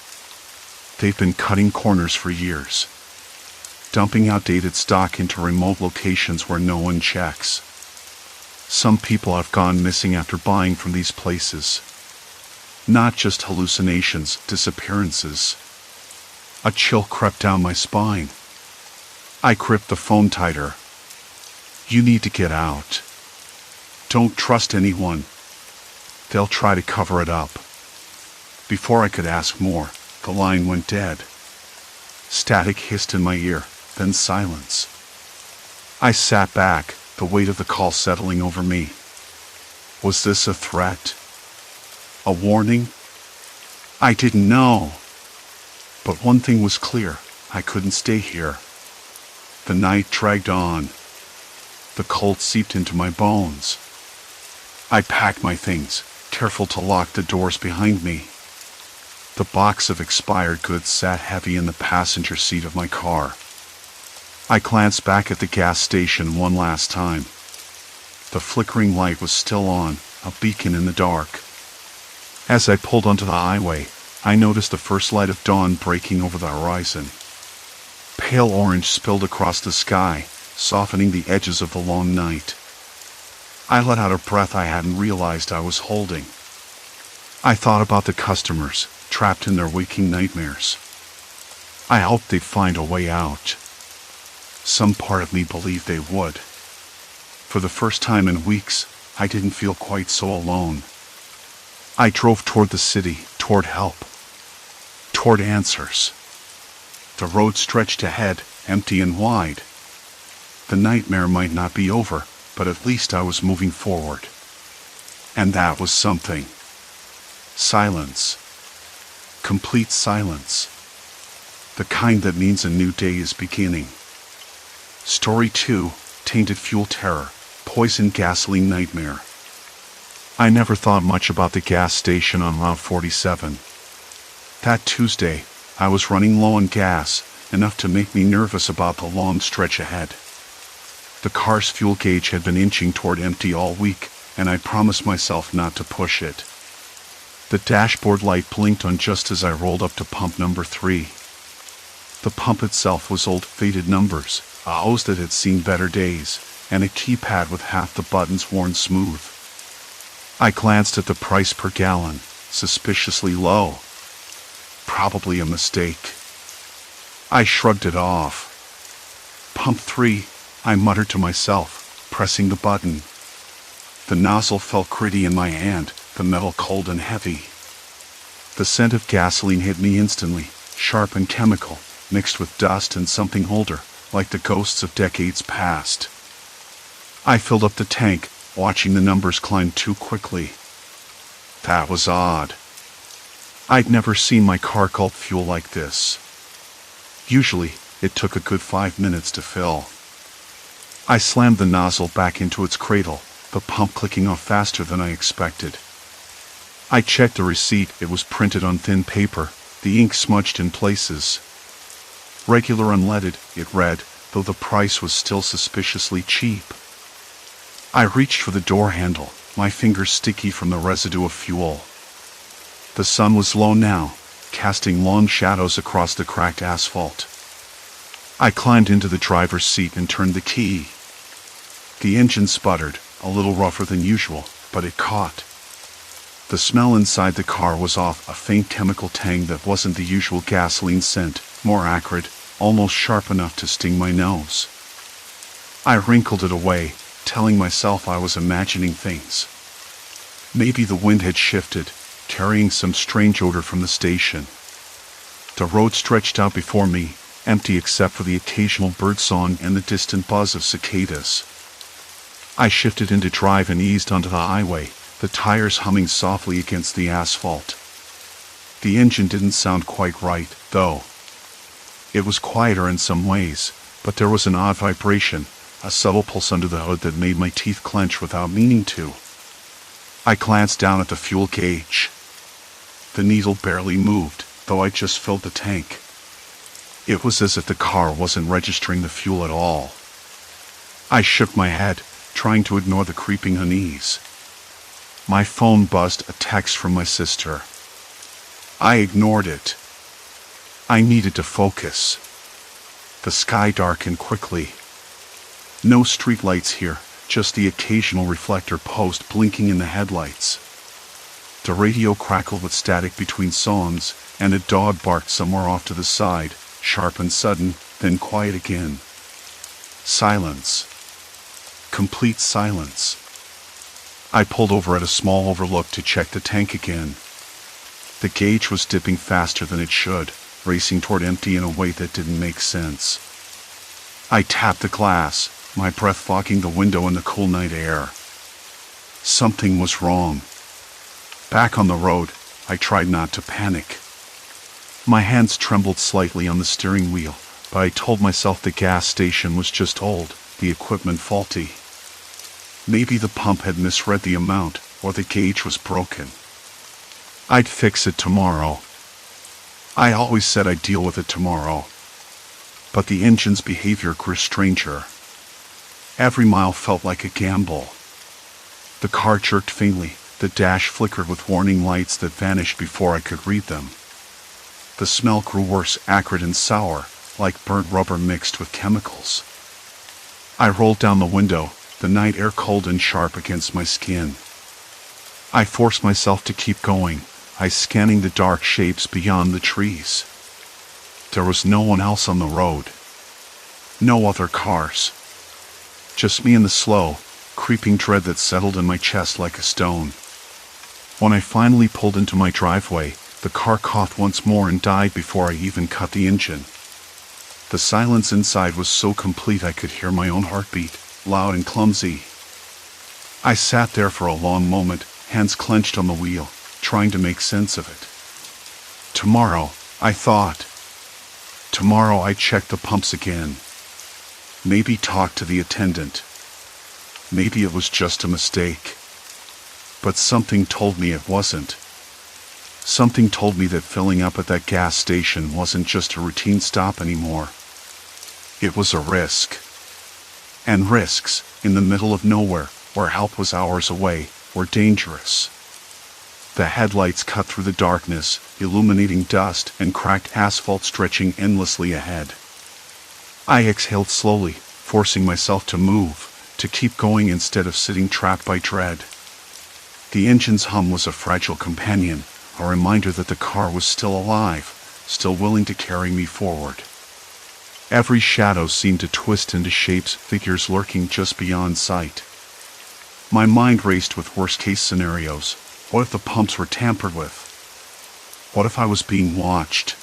They've been cutting corners for years. Dumping outdated stock into remote locations where no one checks. Some people have gone missing after buying from these places. Not just hallucinations, disappearances." A chill crept down my spine. I gripped the phone tighter. "You need to get out. Don't trust anyone. They'll try to cover it up." Before I could ask more, the line went dead. Static hissed in my ear, then silence. I sat back, the weight of the call settling over me. Was this a threat? A warning? I didn't know. But one thing was clear, I couldn't stay here. The night dragged on. The cold seeped into my bones. I packed my things, careful to lock the doors behind me. The box of expired goods sat heavy in the passenger seat of my car. I glanced back at the gas station one last time. The flickering light was still on, a beacon in the dark. As I pulled onto the highway, I noticed the first light of dawn breaking over the horizon. Pale orange spilled across the sky, softening the edges of the long night. I let out a breath I hadn't realized I was holding. I thought about the customers, trapped in their waking nightmares. I hoped they'd find a way out. Some part of me believed they would. For the first time in weeks, I didn't feel quite so alone. I drove toward the city, toward help, toward answers. The road stretched ahead, empty and wide. The nightmare might not be over, but at least I was moving forward. And that was something. Silence. Complete silence. The kind that means a new day is beginning. Story 2, Tainted Fuel Terror, Poison Gasoline Nightmare. I never thought much about the gas station on Route 47. That Tuesday, I was running low on gas, enough to make me nervous about the long stretch ahead. The car's fuel gauge had been inching toward empty all week, and I promised myself not to push it. The dashboard light blinked on just as I rolled up to pump number 3. The pump itself was old, faded numbers, a hose that had seen better days, and a keypad with half the buttons worn smooth. I glanced at the price per gallon, suspiciously low. Probably a mistake. I shrugged it off. Pump 3, I muttered to myself, pressing the button. The nozzle felt gritty in my hand, the metal cold and heavy. The scent of gasoline hit me instantly, sharp and chemical, mixed with dust and something older, like the ghosts of decades past. I filled up the tank, watching the numbers climb too quickly. That was odd. I'd never seen my car gulp fuel like this. Usually, it took a good 5 minutes to fill. I slammed the nozzle back into its cradle, the pump clicking off faster than I expected. I checked the receipt. It was printed on thin paper, the ink smudged in places. Regular unleaded, it read, though the price was still suspiciously cheap. I reached for the door handle, my fingers sticky from the residue of fuel. The sun was low now, casting long shadows across the cracked asphalt. I climbed into the driver's seat and turned the key. The engine sputtered, a little rougher than usual, but it caught. The smell inside the car was off, a faint chemical tang that wasn't the usual gasoline scent, more acrid, almost sharp enough to sting my nose. I wrinkled it away, telling myself I was imagining things. Maybe the wind had shifted, carrying some strange odor from the station. The road stretched out before me, empty except for the occasional birdsong and the distant buzz of cicadas. I shifted into drive and eased onto the highway, the tires humming softly against the asphalt. The engine didn't sound quite right, though. It was quieter in some ways, but there was an odd vibration, a subtle pulse under the hood that made my teeth clench without meaning to. I glanced down at the fuel gauge. The needle barely moved, though I just filled the tank. It was as if the car wasn't registering the fuel at all. I shook my head, trying to ignore the creeping unease. My phone buzzed, a text from my sister. I ignored it. I needed to focus. The sky darkened quickly. No streetlights here, just the occasional reflector post blinking in the headlights. The radio crackled with static between songs, and a dog barked somewhere off to the side, sharp and sudden, then quiet again. Silence. Complete silence. I pulled over at a small overlook to check the tank again. The gauge was dipping faster than it should, racing toward empty in a way that didn't make sense. I tapped the glass, my breath fogging the window in the cool night air. Something was wrong. Back on the road, I tried not to panic. My hands trembled slightly on the steering wheel, but I told myself the gas station was just old, the equipment faulty. Maybe the pump had misread the amount, or the gauge was broken. I'd fix it tomorrow. I always said I'd deal with it tomorrow. But the engine's behavior grew stranger. Every mile felt like a gamble. The car jerked faintly, the dash flickered with warning lights that vanished before I could read them. The smell grew worse, acrid and sour, like burnt rubber mixed with chemicals. I rolled down the window, the night air cold and sharp against my skin. I forced myself to keep going, eyes scanning the dark shapes beyond the trees. There was no one else on the road. No other cars. Just me and the slow, creeping dread that settled in my chest like a stone. When I finally pulled into my driveway, the car coughed once more and died before I even cut the engine. The silence inside was so complete I could hear my own heartbeat, loud and clumsy. I sat there for a long moment, hands clenched on the wheel, trying to make sense of it. Tomorrow, I thought. Tomorrow I'd check the pumps again. Maybe talk to the attendant. Maybe it was just a mistake. But something told me it wasn't. Something told me that filling up at that gas station wasn't just a routine stop anymore. It was a risk. And risks, in the middle of nowhere, where help was hours away, were dangerous. The headlights cut through the darkness, illuminating dust and cracked asphalt stretching endlessly ahead. I exhaled slowly, forcing myself to move, to keep going instead of sitting trapped by dread. The engine's hum was a fragile companion, a reminder that the car was still alive, still willing to carry me forward. Every shadow seemed to twist into shapes, figures lurking just beyond sight. My mind raced with worst-case scenarios. What if the pumps were tampered with? What if I was being watched?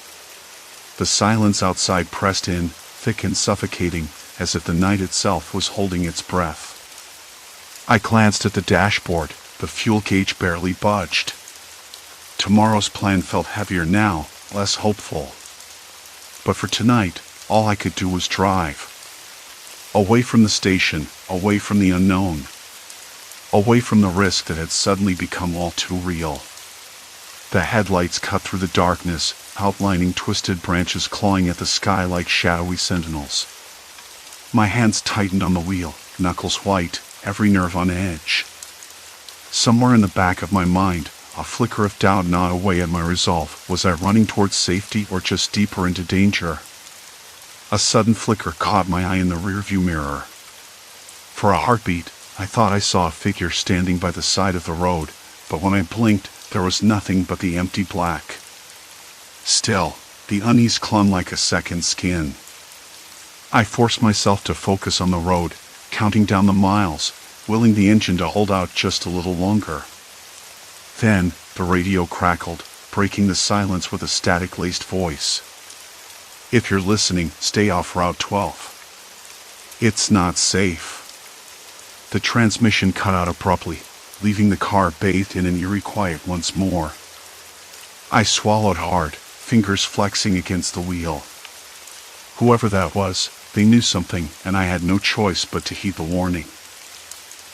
The silence outside pressed in, thick and suffocating, as if the night itself was holding its breath. I glanced at the dashboard. The fuel gauge barely budged. Tomorrow's plan felt heavier now, less hopeful. But for tonight, all I could do was drive. Away from the station, away from the unknown. away from the risk that had suddenly become all too real. The headlights cut through the darkness, outlining twisted branches clawing at the sky like shadowy sentinels. My hands tightened on the wheel, knuckles white, every nerve on edge. Somewhere in the back of my mind, a flicker of doubt gnawed away at my resolve. Was I running towards safety or just deeper into danger? A sudden flicker caught my eye in the rearview mirror. For a heartbeat, I thought I saw a figure standing by the side of the road, but when I blinked, there was nothing but the empty black. Still, the unease clung like a second skin. I forced myself to focus on the road, counting down the miles, willing the engine to hold out just a little longer. Then, the radio crackled, breaking the silence with a static-laced voice. If you're listening, stay off Route 12. It's not safe. The transmission cut out abruptly, leaving the car bathed in an eerie quiet once more. I swallowed hard, fingers flexing against the wheel. Whoever that was, they knew something, and I had no choice but to heed the warning.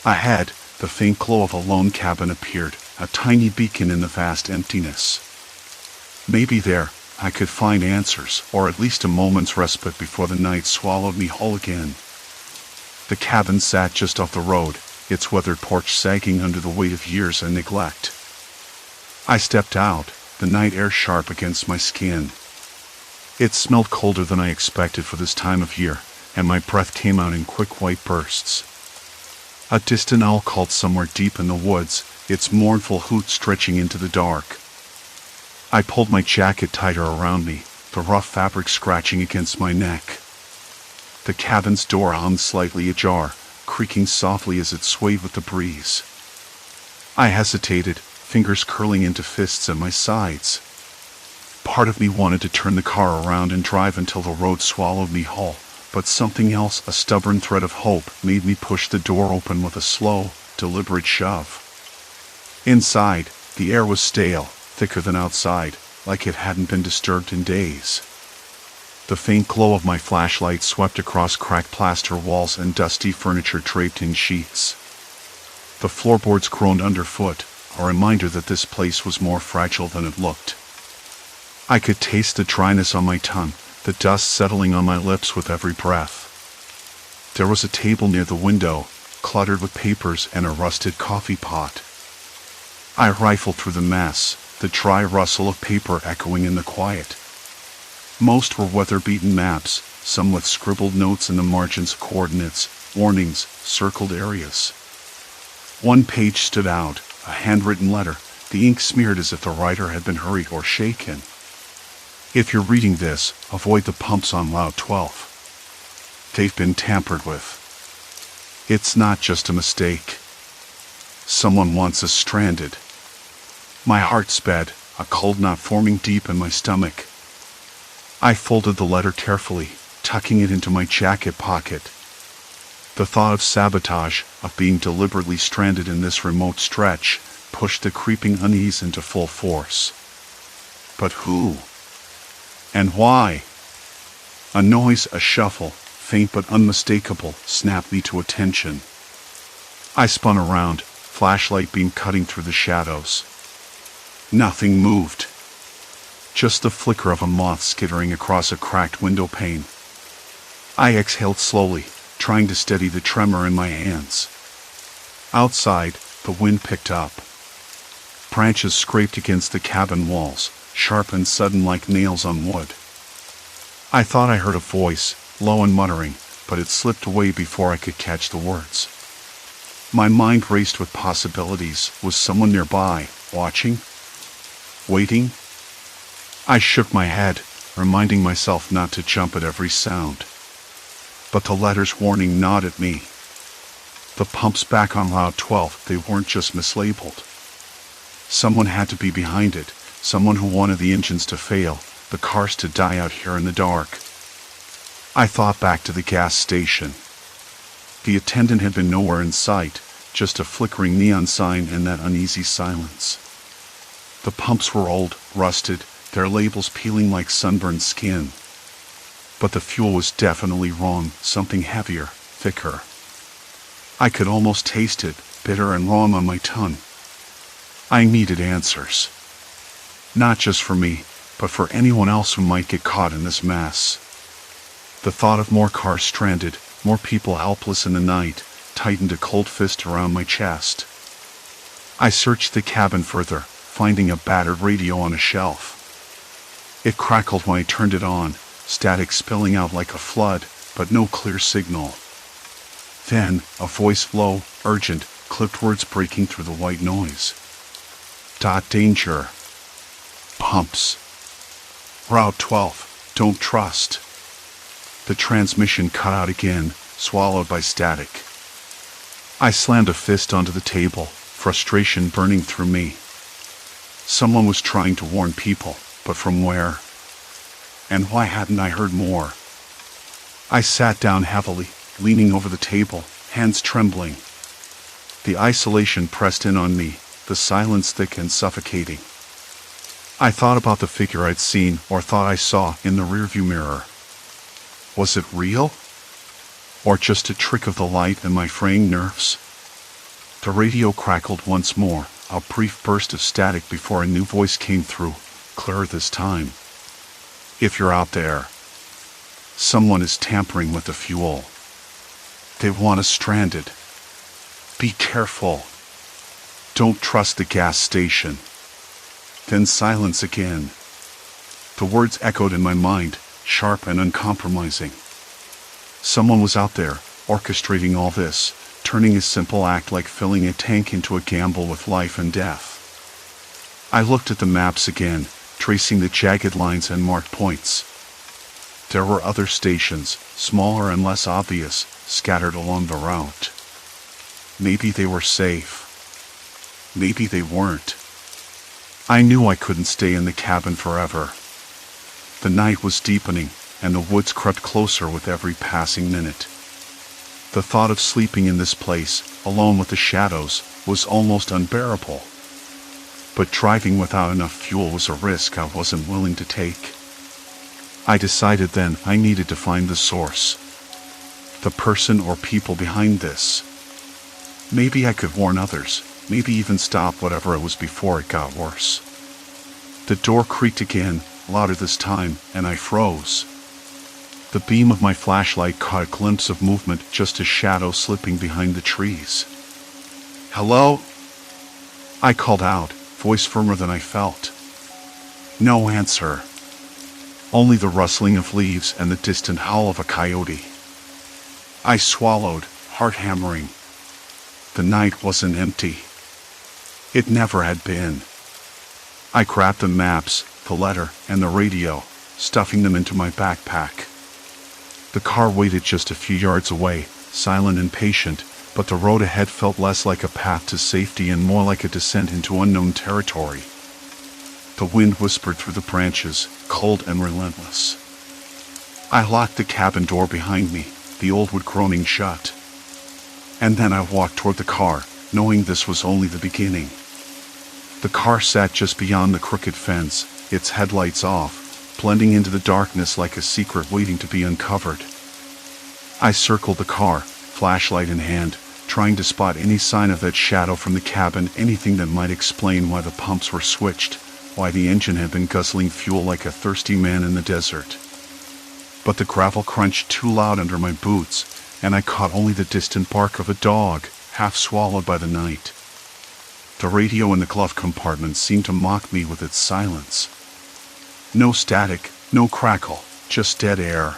Ahead, the faint glow of a lone cabin appeared, a tiny beacon in the vast emptiness. Maybe there, I could find answers, or at least a moment's respite before the night swallowed me whole again. The cabin sat just off the road, its weathered porch sagging under the weight of years and neglect. I stepped out, the night air sharp against my skin. It smelled colder than I expected for this time of year, and my breath came out in quick white bursts. A distant owl called somewhere deep in the woods, its mournful hoot stretching into the dark. I pulled my jacket tighter around me, the rough fabric scratching against my neck. The cabin's door hummed slightly ajar, creaking softly as it swayed with the breeze. I hesitated, fingers curling into fists at my sides. Part of me wanted to turn the car around and drive until the road swallowed me whole, but something else, a stubborn thread of hope, made me push the door open with a slow, deliberate shove. Inside, the air was stale, thicker than outside, like it hadn't been disturbed in days. The faint glow of my flashlight swept across cracked plaster walls and dusty furniture draped in sheets. The floorboards groaned underfoot, a reminder that this place was more fragile than it looked. I could taste the dryness on my tongue, the dust settling on my lips with every breath. There was a table near the window, cluttered with papers and a rusted coffee pot. I rifled through the mess, the dry rustle of paper echoing in the quiet. Most were weather-beaten maps, some with scribbled notes in the margins of coordinates, warnings, circled areas. One page stood out, a handwritten letter, the ink smeared as if the writer had been hurried or shaken. If you're reading this, avoid the pumps on Route 12. They've been tampered with. It's not just a mistake. Someone wants us stranded. My heart sped, a cold knot forming deep in my stomach. I folded the letter carefully, tucking it into my jacket pocket. The thought of sabotage, of being deliberately stranded in this remote stretch, pushed the creeping unease into full force. But who? And why? A noise, a shuffle, faint but unmistakable, snapped me to attention. I spun around, flashlight beam cutting through the shadows. Nothing moved. Just the flicker of a moth skittering across a cracked window pane. I exhaled slowly, trying to steady the tremor in my hands. Outside, the wind picked up. Branches scraped against the cabin walls, sharp and sudden like nails on wood. I thought I heard a voice, low and muttering, but it slipped away before I could catch the words. My mind raced with possibilities. Was someone nearby, watching? Waiting? I shook my head, reminding myself not to jump at every sound. But the letter's warning gnawed at me. The pumps back on Route 12, they weren't just mislabeled. Someone had to be behind it, someone who wanted the engines to fail, the cars to die out here in the dark. I thought back to the gas station. The attendant had been nowhere in sight, just a flickering neon sign and that uneasy silence. The pumps were old, rusted, their labels peeling like sunburned skin. But the fuel was definitely wrong, something heavier, thicker. I could almost taste it, bitter and raw on my tongue. I needed answers. Not just for me, but for anyone else who might get caught in this mess. The thought of more cars stranded, more people helpless in the night, tightened a cold fist around my chest. I searched the cabin further, finding a battered radio on a shelf. It crackled when I turned it on, static spilling out like a flood, but no clear signal. Then, a voice, low, urgent, clipped words breaking through the white noise. Danger. Pumps. Route 12, don't trust. The transmission cut out again, swallowed by static. I slammed a fist onto the table, frustration burning through me. Someone was trying to warn people, but from where? And why hadn't I heard more? I sat down heavily, leaning over the table, hands trembling. The isolation pressed in on me, the silence thick and suffocating. I thought about the figure I'd seen or thought I saw in the rearview mirror. Was it real? Or just a trick of the light and my fraying nerves? The radio crackled once more, a brief burst of static before a new voice came through, clearer this time. If you're out there, someone is tampering with the fuel. They want us stranded. Be careful. Don't trust the gas station. Then silence again. The words echoed in my mind, sharp and uncompromising. Someone was out there, orchestrating all this, turning a simple act like filling a tank into a gamble with life and death. I looked at the maps again, tracing the jagged lines and marked points. There were other stations, smaller and less obvious, scattered along the route. Maybe they were safe. Maybe they weren't. I knew I couldn't stay in the cabin forever. The night was deepening, and the woods crept closer with every passing minute. The thought of sleeping in this place, alone with the shadows, was almost unbearable. But driving without enough fuel was a risk I wasn't willing to take. I decided then I needed to find the source. The person or people behind this. Maybe I could warn others, maybe even stop whatever it was before it got worse. The door creaked again, louder this time, and I froze. The beam of my flashlight caught a glimpse of movement, just a shadow slipping behind the trees. Hello? I called out, voice firmer than I felt. No answer. Only the rustling of leaves and the distant howl of a coyote. I swallowed, heart hammering. The night wasn't empty. It never had been. I grabbed the maps, the letter, and the radio, stuffing them into my backpack. The car waited just a few yards away, silent and patient, but the road ahead felt less like a path to safety and more like a descent into unknown territory. The wind whispered through the branches, cold and relentless. I locked the cabin door behind me, the old wood groaning shut. And then I walked toward the car, knowing this was only the beginning. The car sat just beyond the crooked fence, its headlights off, blending into the darkness like a secret waiting to be uncovered. I circled the car, flashlight in hand, trying to spot any sign of that shadow from the cabin, anything that might explain why the pumps were switched, why the engine had been guzzling fuel like a thirsty man in the desert. But the gravel crunched too loud under my boots, and I caught only the distant bark of a dog, half swallowed by the night. The radio in the glove compartment seemed to mock me with its silence. No static, no crackle, just dead air.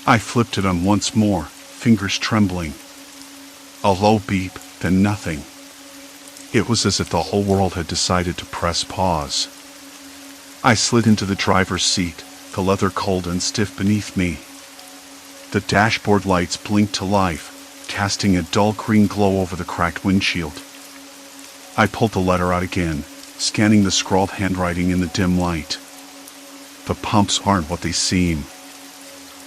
I flipped it on once more, fingers trembling. A low beep, then nothing. It was as if the whole world had decided to press pause. I slid into the driver's seat, the leather cold and stiff beneath me. The dashboard lights blinked to life, casting a dull green glow over the cracked windshield. I pulled the letter out again, scanning the scrawled handwriting in the dim light. The pumps aren't what they seem.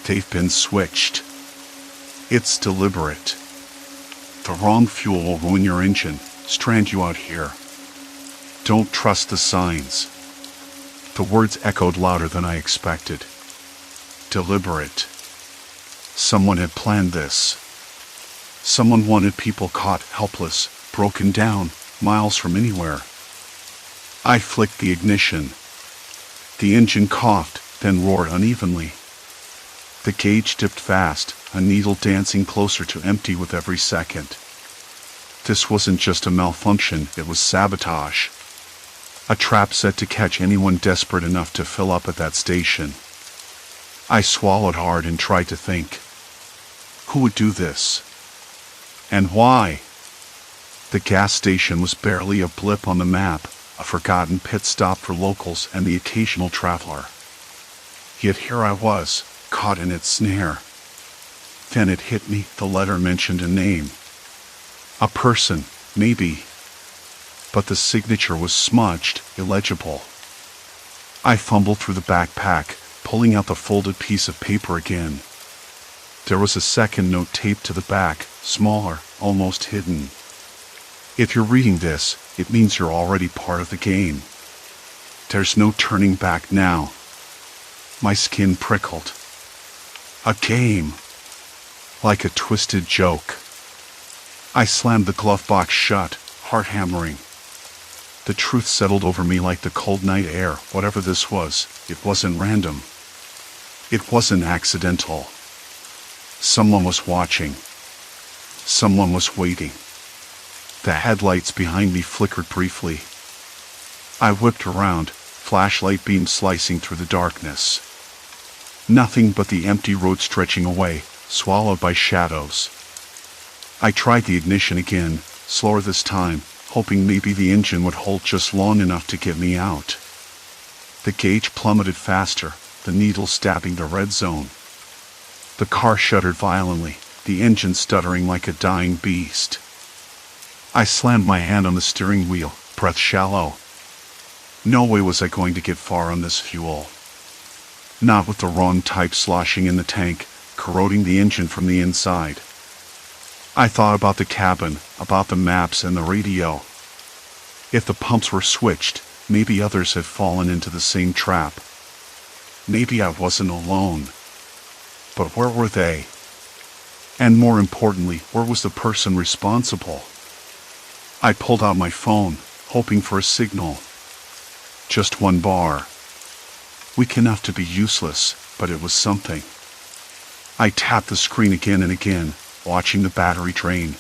They've been switched. It's deliberate. The wrong fuel will ruin your engine, strand you out here. Don't trust the signs. The words echoed louder than I expected. Deliberate. Someone had planned this. Someone wanted people caught helpless, broken down, miles from anywhere. I flicked the ignition. The engine coughed, then roared unevenly. The gauge dipped fast, a needle dancing closer to empty with every second. This wasn't just a malfunction, it was sabotage. A trap set to catch anyone desperate enough to fill up at that station. I swallowed hard and tried to think. Who would do this? And why? The gas station was barely a blip on the map, a forgotten pit stop for locals and the occasional traveler. Yet here I was, caught in its snare. Then it hit me, the letter mentioned a name. A person, maybe. But the signature was smudged, illegible. I fumbled through the backpack, pulling out the folded piece of paper again. There was a second note taped to the back, smaller, almost hidden. If you're reading this, it means you're already part of the game. There's no turning back now. My skin prickled. A game. Like a twisted joke. I slammed the glove box shut, heart hammering. The truth settled over me like the cold night air. Whatever this was, it wasn't random. It wasn't accidental. Someone was watching. Someone was waiting. The headlights behind me flickered briefly. I whipped around, flashlight beam slicing through the darkness. Nothing but the empty road stretching away, swallowed by shadows. I tried the ignition again, slower this time, hoping maybe the engine would hold just long enough to get me out. The gauge plummeted faster, the needle stabbing the red zone. The car shuddered violently, the engine stuttering like a dying beast. I slammed my hand on the steering wheel, breath shallow. No way was I going to get far on this fuel. Not with the wrong type sloshing in the tank, corroding the engine from the inside. I thought about the cabin, about the maps and the radio. If the pumps were switched, maybe others had fallen into the same trap. Maybe I wasn't alone. But where were they? And more importantly, where was the person responsible? I pulled out my phone, hoping for a signal. Just one bar. Weak enough to be useless, but it was something. I tapped the screen again and again, watching the battery drain.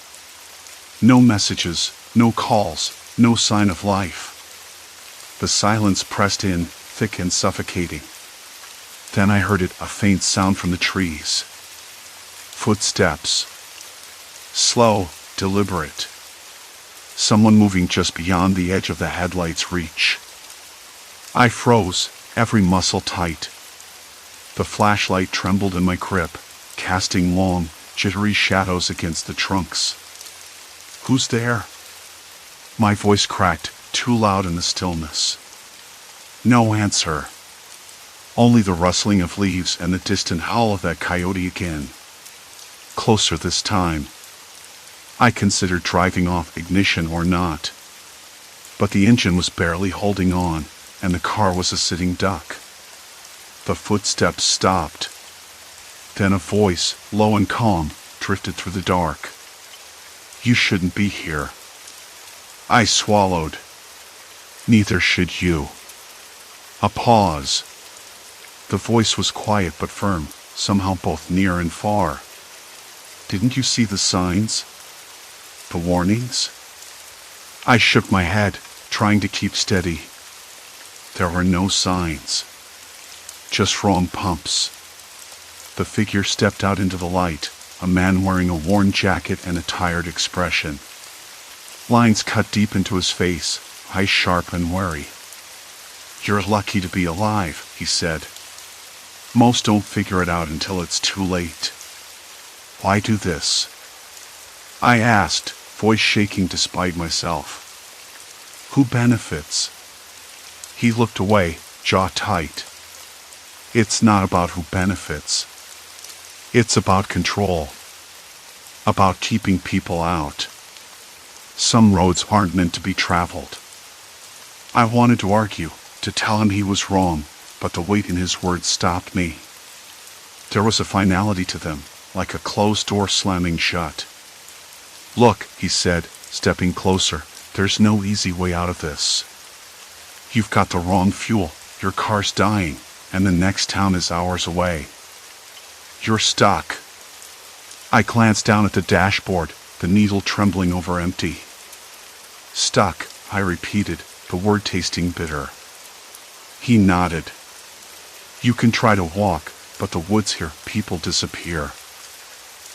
No messages, no calls, no sign of life. The silence pressed in, thick and suffocating. Then I heard it, a faint sound from the trees. Footsteps. Slow, deliberate. Someone moving just beyond the edge of the headlight's reach. I froze, every muscle tight. The flashlight trembled in my grip, casting long, jittery shadows against the trunks. Who's there? My voice cracked, too loud in the stillness. No answer. Only the rustling of leaves and the distant howl of that coyote again. Closer this time. I considered driving off, ignition or not. But the engine was barely holding on, and the car was a sitting duck. The footsteps stopped. Then a voice, low and calm, drifted through the dark. You shouldn't be here. I swallowed. Neither should you. A pause. The voice was quiet but firm, somehow both near and far. Didn't you see the signs? The warnings? I shook my head, trying to keep steady. There were no signs. Just wrong pumps. The figure stepped out into the light, a man wearing a worn jacket and a tired expression. Lines cut deep into his face, eyes sharp and wary. You're lucky to be alive, he said. Most don't figure it out until it's too late. Why do this? I asked, voice shaking despite myself. Who benefits? He looked away, jaw tight. It's not about who benefits. It's about control. About keeping people out. Some roads aren't meant to be traveled. I wanted to argue, to tell him he was wrong, but the weight in his words stopped me. There was a finality to them, like a closed door slamming shut. Look, he said, stepping closer, there's no easy way out of this. You've got the wrong fuel, your car's dying, and the next town is hours away. You're stuck. I glanced down at the dashboard, the needle trembling over empty. Stuck, I repeated, the word tasting bitter. He nodded. You can try to walk, but the woods here, people disappear.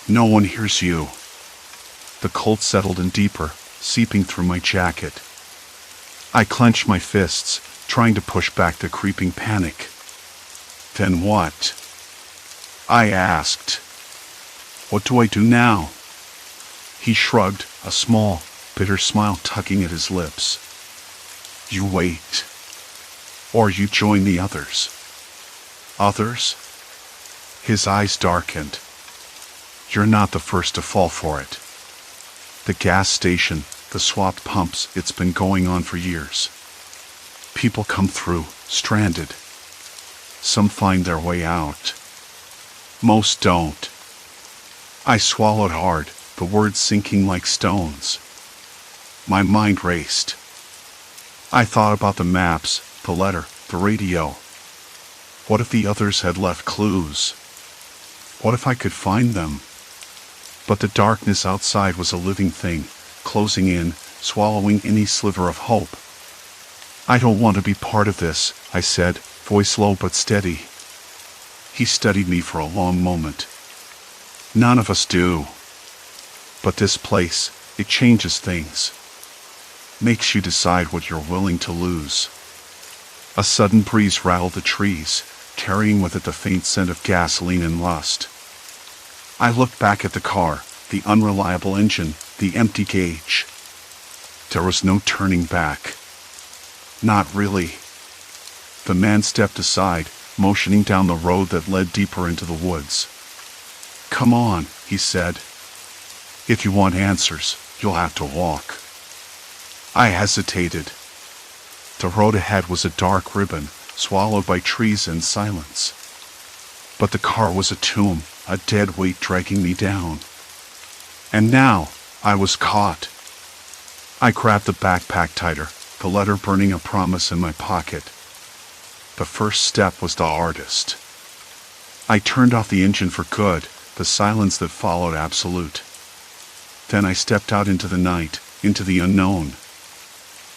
No one hears you. The cold settled in deeper, seeping through my jacket. I clenched my fists, trying to push back the creeping panic. Then what? I asked. What do I do now? He shrugged, a small, bitter smile tugging at his lips. You wait. Or you join the others. Others? His eyes darkened. You're not the first to fall for it. The gas station, the swapped pumps, it's been going on for years. People come through, stranded. Some find their way out. Most don't. I swallowed hard, the words sinking like stones. My mind raced. I thought about the maps, the letter, the radio. What if the others had left clues? What if I could find them? But the darkness outside was a living thing, closing in, swallowing any sliver of hope. I don't want to be part of this, I said, voice low but steady. He studied me for a long moment. None of us do. But this place, it changes things. Makes you decide what you're willing to lose. A sudden breeze rattled the trees, carrying with it the faint scent of gasoline and rust. I looked back at the car, the unreliable engine, the empty gauge. There was no turning back. Not really. The man stepped aside, motioning down the road that led deeper into the woods. Come on, he said. If you want answers, you'll have to walk. I hesitated. The road ahead was a dark ribbon, swallowed by trees and silence. But the car was a tomb, a dead weight dragging me down. And now, I was caught. I grabbed the backpack tighter, the letter burning a promise in my pocket. The first step was the hardest. I turned off the engine for good, the silence that followed absolute. Then I stepped out into the night, into the unknown.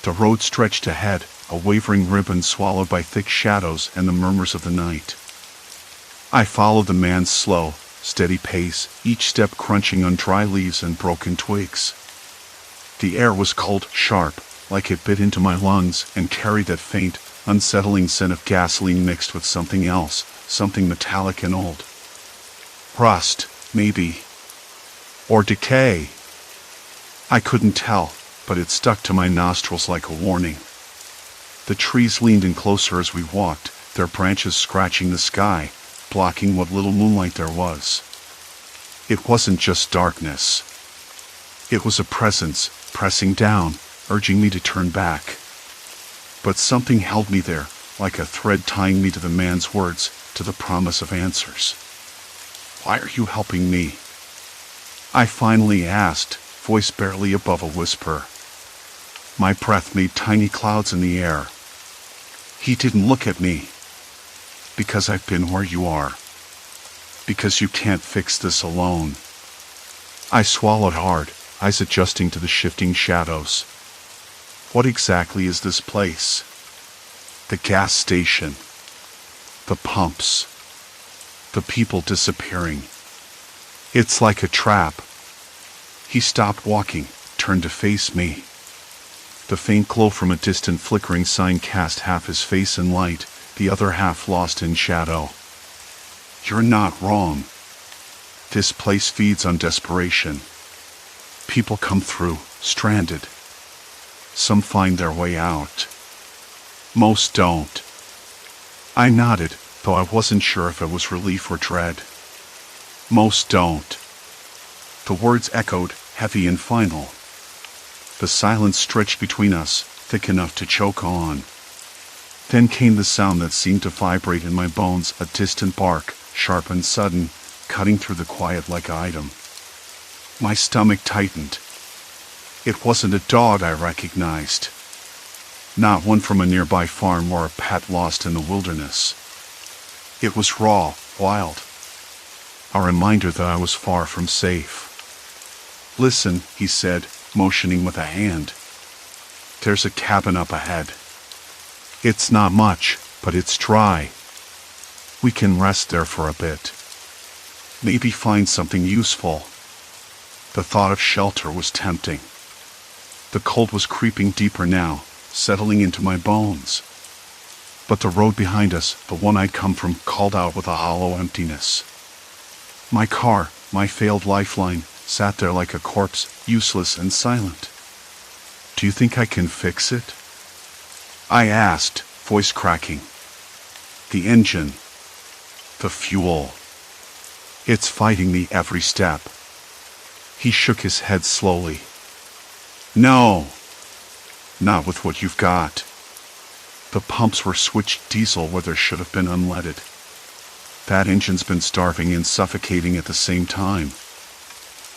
The road stretched ahead, a wavering ribbon swallowed by thick shadows and the murmurs of the night. I followed the man's slow, steady pace, each step crunching on dry leaves and broken twigs. The air was cold, sharp, like it bit into my lungs and carried that faint, unsettling scent of gasoline mixed with something else, something metallic and old. Rust, maybe. Or decay. I couldn't tell, but it stuck to my nostrils like a warning. The trees leaned in closer as we walked, their branches scratching the sky, blocking what little moonlight there was. It wasn't just darkness. It was a presence, pressing down, urging me to turn back. But something held me there, like a thread tying me to the man's words, to the promise of answers. Why are you helping me? I finally asked, voice barely above a whisper. My breath made tiny clouds in the air. He didn't look at me. Because I've been where you are. Because you can't fix this alone. I swallowed hard, eyes adjusting to the shifting shadows. What exactly is this place? The gas station. The pumps. The people disappearing. It's like a trap. He stopped walking, turned to face me. The faint glow from a distant flickering sign cast half his face in light, the other half lost in shadow. You're not wrong. This place feeds on desperation. People come through, stranded. Some find their way out. Most don't. I nodded, though I wasn't sure if it was relief or dread. Most don't. The words echoed, heavy and final. The silence stretched between us, thick enough to choke on. Then came the sound that seemed to vibrate in my bones, a distant bark, sharp and sudden, cutting through the quiet like an item. My stomach tightened, It wasn't a dog I recognized. Not one from a nearby farm or a pet lost in the wilderness. It was raw, wild. A reminder that I was far from safe. "Listen," he said, motioning with a hand. "There's a cabin up ahead. It's not much, but it's dry. We can rest there for a bit. Maybe find something useful." The thought of shelter was tempting. The cold was creeping deeper now, settling into my bones. But the road behind us, the one I'd come from, called out with a hollow emptiness. My car, my failed lifeline, sat there like a corpse, useless and silent. "Do you think I can fix it?" I asked, voice cracking. "The engine. The fuel. It's fighting me every step." He shook his head slowly. "No. Not with what you've got. The pumps were switched diesel where there should have been unleaded. That engine's been starving and suffocating at the same time.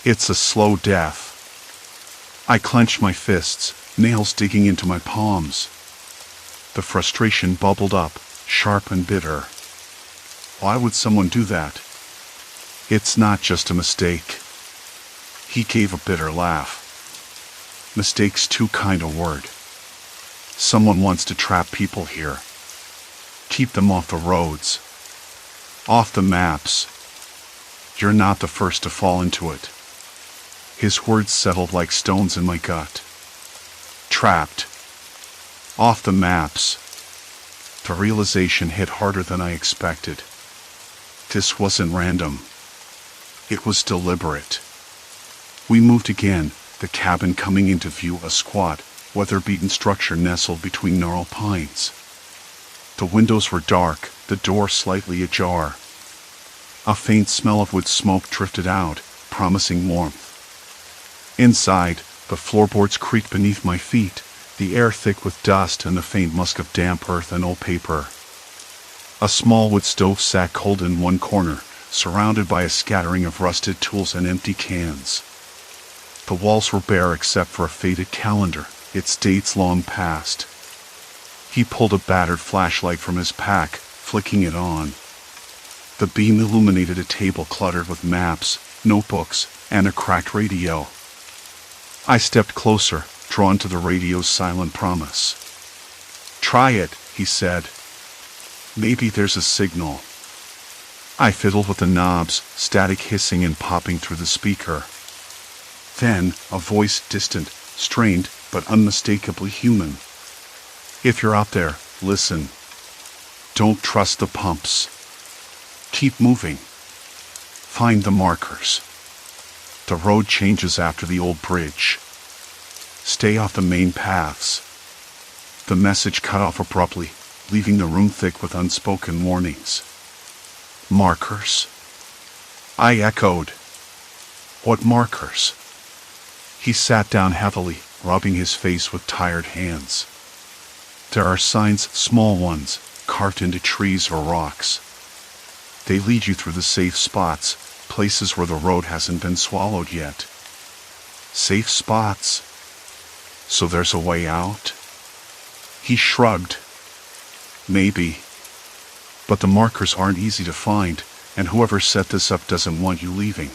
It's a slow death." I clenched my fists, nails digging into my palms. The frustration bubbled up, sharp and bitter. Why would someone do that? It's not just a mistake. He gave a bitter laugh. Mistake's too kind a word. Someone wants to trap people here. Keep them off the roads. Off the maps. You're not the first to fall into it. His words settled like stones in my gut. Trapped. Off the maps. The realization hit harder than I expected. This wasn't random. It was deliberate. We moved again, the cabin coming into view, a squat, weather-beaten structure nestled between gnarled pines. The windows were dark, the door slightly ajar. A faint smell of wood smoke drifted out, promising warmth. Inside, the floorboards creaked beneath my feet, the air thick with dust and the faint musk of damp earth and old paper. A small wood stove sat cold in one corner, surrounded by a scattering of rusted tools and empty cans. The walls were bare except for a faded calendar, its dates long past. He pulled a battered flashlight from his pack, flicking it on. The beam illuminated a table cluttered with maps, notebooks, and a cracked radio. I stepped closer, drawn to the radio's silent promise. "Try it," he said. "Maybe there's a signal." I fiddled with the knobs, static hissing and popping through the speaker. Then, a voice, distant, strained, but unmistakably human. "If you're out there, listen. Don't trust the pumps. Keep moving. Find the markers. The road changes after the old bridge. Stay off the main paths." The message cut off abruptly, leaving the room thick with unspoken warnings. "Markers?" I echoed. "What markers?" He sat down heavily, rubbing his face with tired hands. "There are signs, small ones, carved into trees or rocks. They lead you through the safe spots, places where the road hasn't been swallowed yet." "Safe spots? So there's a way out?" He shrugged. "Maybe. But the markers aren't easy to find, and whoever set this up doesn't want you leaving."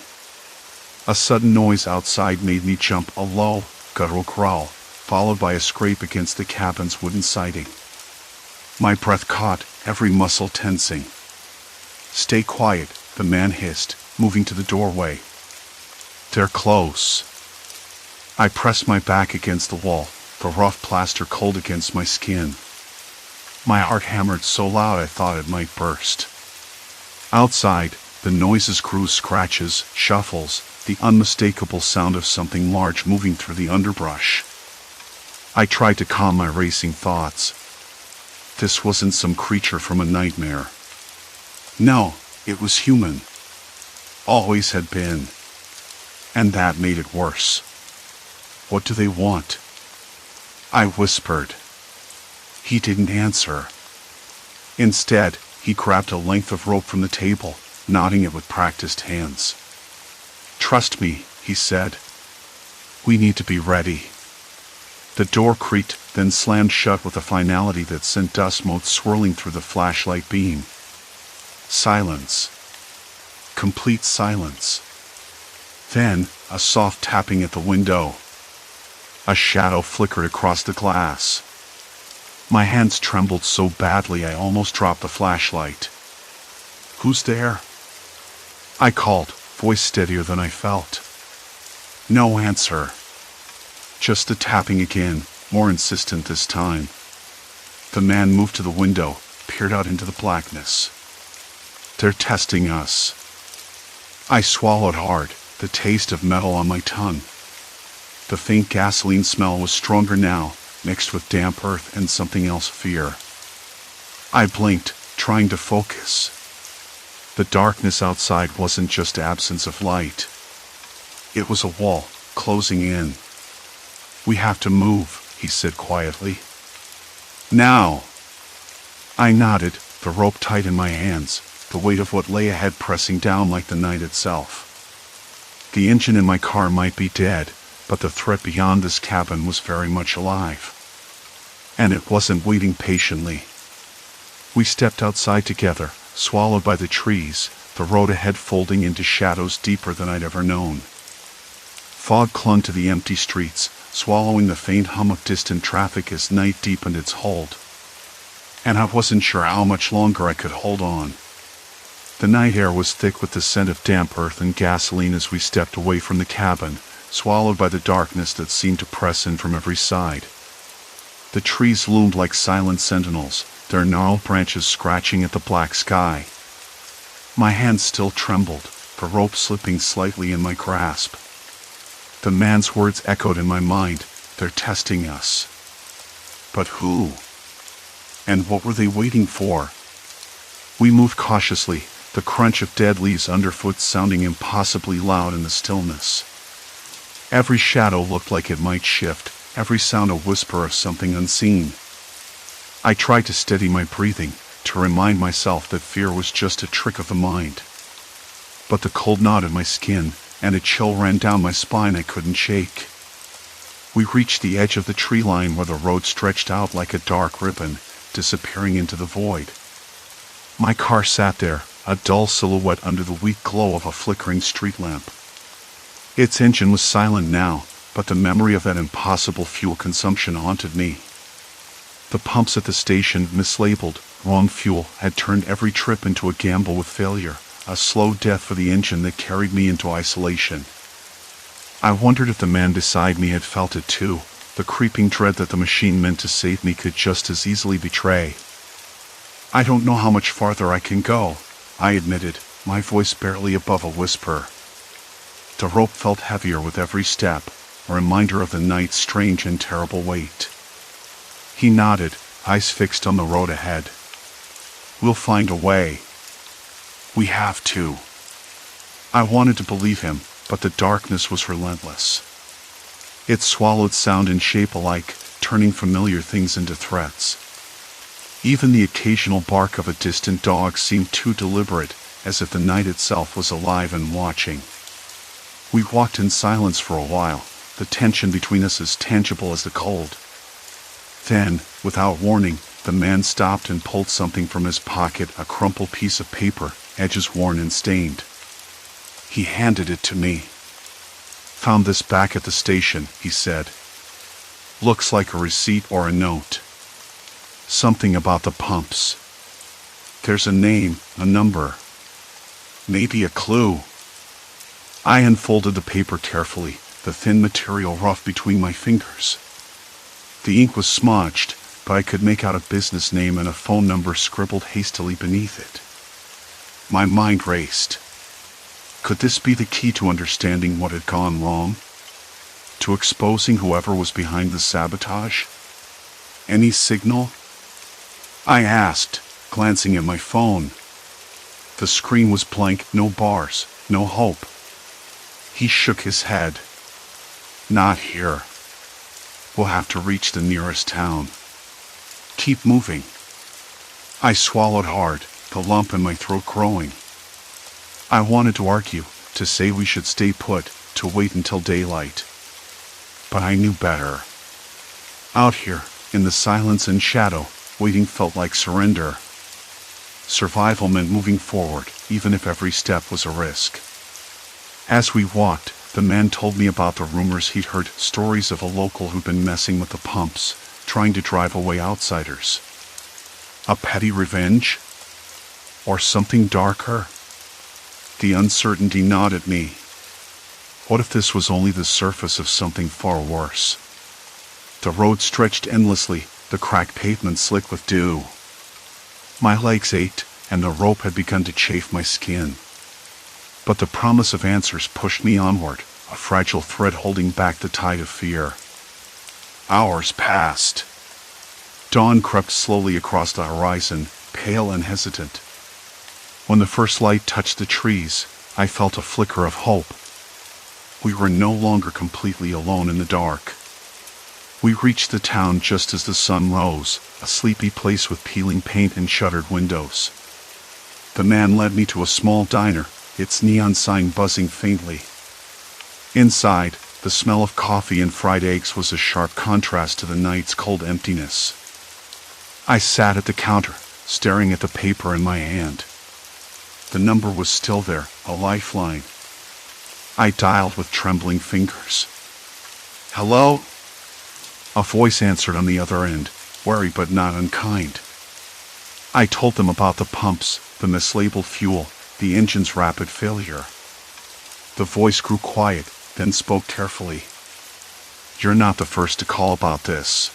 A sudden noise outside made me jump, a low, guttural growl, followed by a scrape against the cabin's wooden siding. My breath caught, every muscle tensing. "Stay quiet," the man hissed, moving to the doorway. "They're close." I pressed my back against the wall, the rough plaster cold against my skin. My heart hammered so loud I thought it might burst. Outside, the noises grew, scratches, shuffles, the unmistakable sound of something large moving through the underbrush. I tried to calm my racing thoughts. This wasn't some creature from a nightmare. No, it was human. Always had been. And that made it worse. "What do they want?" I whispered. He didn't answer. Instead, he grabbed a length of rope from the table, knotting it with practiced hands. "Trust me," he said. We need to be ready. The door creaked, then slammed shut with a finality that sent dust motes swirling through the flashlight beam. Silence. Complete silence. Then, a soft tapping at the window. A shadow flickered across the glass. My hands trembled so badly I almost dropped the flashlight. "Who's there?" I called, voice steadier than I felt. No answer. Just the tapping again, more insistent this time. The man moved to the window, peered out into the blackness. "They're testing us." I swallowed hard, the taste of metal on my tongue. The faint gasoline smell was stronger now, mixed with damp earth and something else, fear. I blinked, trying to focus. The darkness outside wasn't just absence of light. It was a wall, closing in. "We have to move," he said quietly. "Now." I nodded, the rope tight in my hands, the weight of what lay ahead pressing down like the night itself. The engine in my car might be dead, but the threat beyond this cabin was very much alive. And it wasn't waiting patiently. We stepped outside together, swallowed by the trees, the road ahead folding into shadows deeper than I'd ever known. Fog clung to the empty streets, swallowing the faint hum of distant traffic as night deepened its hold. And I wasn't sure how much longer I could hold on. The night air was thick with the scent of damp earth and gasoline as we stepped away from the cabin, swallowed by the darkness that seemed to press in from every side. The trees loomed like silent sentinels, their gnarled branches scratching at the black sky. My hands still trembled, the rope slipping slightly in my grasp. The man's words echoed in my mind, "They're testing us." But who? And what were they waiting for? We moved cautiously, the crunch of dead leaves underfoot sounding impossibly loud in the stillness. Every shadow looked like it might shift, every sound a whisper of something unseen. I tried to steady my breathing, to remind myself that fear was just a trick of the mind. But the cold knotted my skin, and a chill ran down my spine I couldn't shake. We reached the edge of the tree line where the road stretched out like a dark ribbon, disappearing into the void. My car sat there, a dull silhouette under the weak glow of a flickering street lamp. Its engine was silent now, but the memory of that impossible fuel consumption haunted me. The pumps at the station, mislabeled, wrong fuel, had turned every trip into a gamble with failure, a slow death for the engine that carried me into isolation. I wondered if the man beside me had felt it too, the creeping dread that the machine meant to save me could just as easily betray. "I don't know how much farther I can go," I admitted, my voice barely above a whisper. The rope felt heavier with every step, a reminder of the night's strange and terrible weight. He nodded, eyes fixed on the road ahead. "We'll find a way. We have to." I wanted to believe him, but the darkness was relentless. It swallowed sound and shape alike, turning familiar things into threats. Even the occasional bark of a distant dog seemed too deliberate, as if the night itself was alive and watching. We walked in silence for a while, the tension between us as tangible as the cold. Then, without warning, the man stopped and pulled something from his pocket, a crumpled piece of paper, edges worn and stained. He handed it to me. "Found this back at the station," he said. "Looks like a receipt or a note. Something about the pumps. There's a name, a number. Maybe a clue." I unfolded the paper carefully, the thin material rough between my fingers. The ink was smudged, but I could make out a business name and a phone number scribbled hastily beneath it. My mind raced. Could this be the key to understanding what had gone wrong? To exposing whoever was behind the sabotage? Any signal? I asked, glancing at my phone. The screen was blank, no bars, no hope. He shook his head. "Not here. We'll have to reach the nearest town. Keep moving." I swallowed hard, the lump in my throat growing. I wanted to argue, to say we should stay put, to wait until daylight. but I knew better. Out here, in the silence and shadow, waiting felt like surrender. Survival meant moving forward, even if every step was a risk. As we walked, the man told me about the rumors he'd heard, stories of a local who'd been messing with the pumps, trying to drive away outsiders. A petty revenge? Or something darker? The uncertainty gnawed at me. What if this was only the surface of something far worse? The road stretched endlessly, the cracked pavement slick with dew. My legs ached, and the rope had begun to chafe my skin. But the promise of answers pushed me onward, a fragile thread holding back the tide of fear. Hours passed. Dawn crept slowly across the horizon, pale and hesitant. When the first light touched the trees, I felt a flicker of hope. We were no longer completely alone in the dark. We reached the town just as the sun rose, a sleepy place with peeling paint and shuttered windows. The man led me to a small diner, its neon sign buzzing faintly. Inside, the smell of coffee and fried eggs was a sharp contrast to the night's cold emptiness. I sat at the counter, staring at the paper in my hand. The number was still there, a lifeline. I dialed with trembling fingers. "Hello?" A voice answered on the other end, wary but not unkind. I told them about the pumps, the mislabeled fuel, the engine's rapid failure. The voice grew quiet, then spoke carefully. "You're not the first to call about this.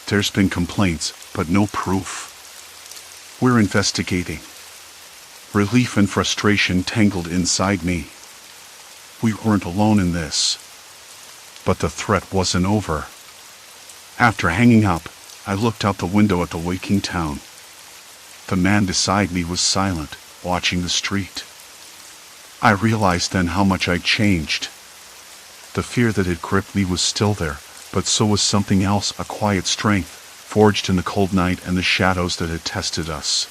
There's been complaints, but no proof. We're investigating." Relief and frustration tangled inside me. We weren't alone in this. But the threat wasn't over. After hanging up, I looked out the window at the waking town. The man beside me was silent, watching the street. I realized then how much I'd changed. The fear that had gripped me was still there, but so was something else, a quiet strength, forged in the cold night and the shadows that had tested us.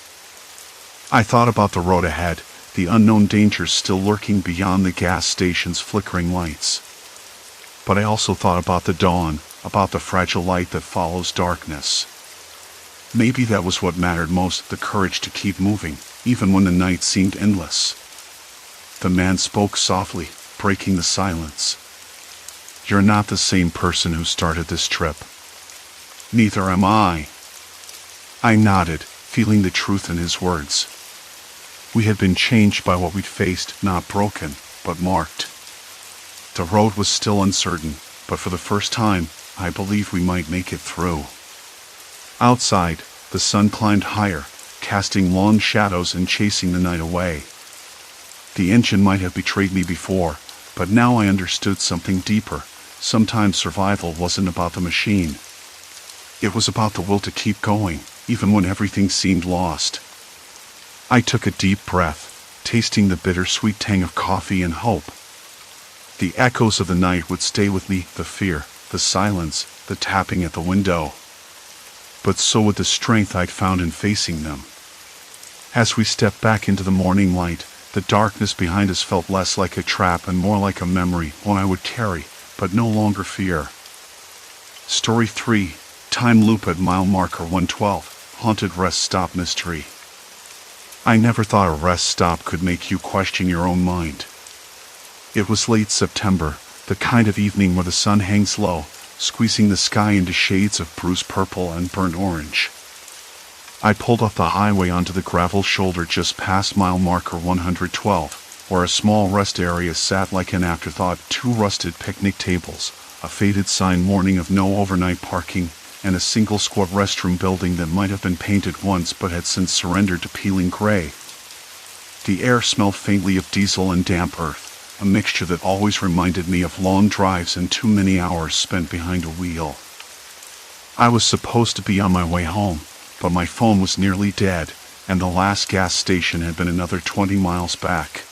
I thought about the road ahead, the unknown dangers still lurking beyond the gas station's flickering lights. But I also thought about the dawn, about the fragile light that follows darkness. Maybe that was what mattered most, the courage to keep moving, even when the night seemed endless. The man spoke softly, breaking the silence. "You're not the same person who started this trip." "Neither am I." I nodded, feeling the truth in his words. We had been changed by what we'd faced, not broken, but marked. The road was still uncertain, but for the first time, I believed we might make it through. Outside, the sun climbed higher, casting long shadows and chasing the night away. The engine might have betrayed me before, but now I understood something deeper. Sometimes survival wasn't about the machine. It was about the will to keep going, even when everything seemed lost. I took a deep breath, tasting the bittersweet tang of coffee and hope. The echoes of the night would stay with me, the fear, the silence, the tapping at the window. But so would the strength I'd found in facing them. As we stepped back into the morning light, the darkness behind us felt less like a trap and more like a memory, one I would carry, but no longer fear. Story 3, Time Loop at mile marker 112, Haunted Rest Stop Mystery. I never thought a rest stop could make you question your own mind. It was late September, the kind of evening where the sun hangs low, squeezing the sky into shades of bruised purple and burnt orange. I pulled off the highway onto the gravel shoulder just past mile marker 112, where a small rest area sat like an afterthought, 2 rusted picnic tables, a faded sign warning of no overnight parking, and a single squat restroom building that might have been painted once but had since surrendered to peeling gray. The air smelled faintly of diesel and damp earth, a mixture that always reminded me of long drives and too many hours spent behind a wheel. I was supposed to be on my way home, but my phone was nearly dead, and the last gas station had been another 20 miles back.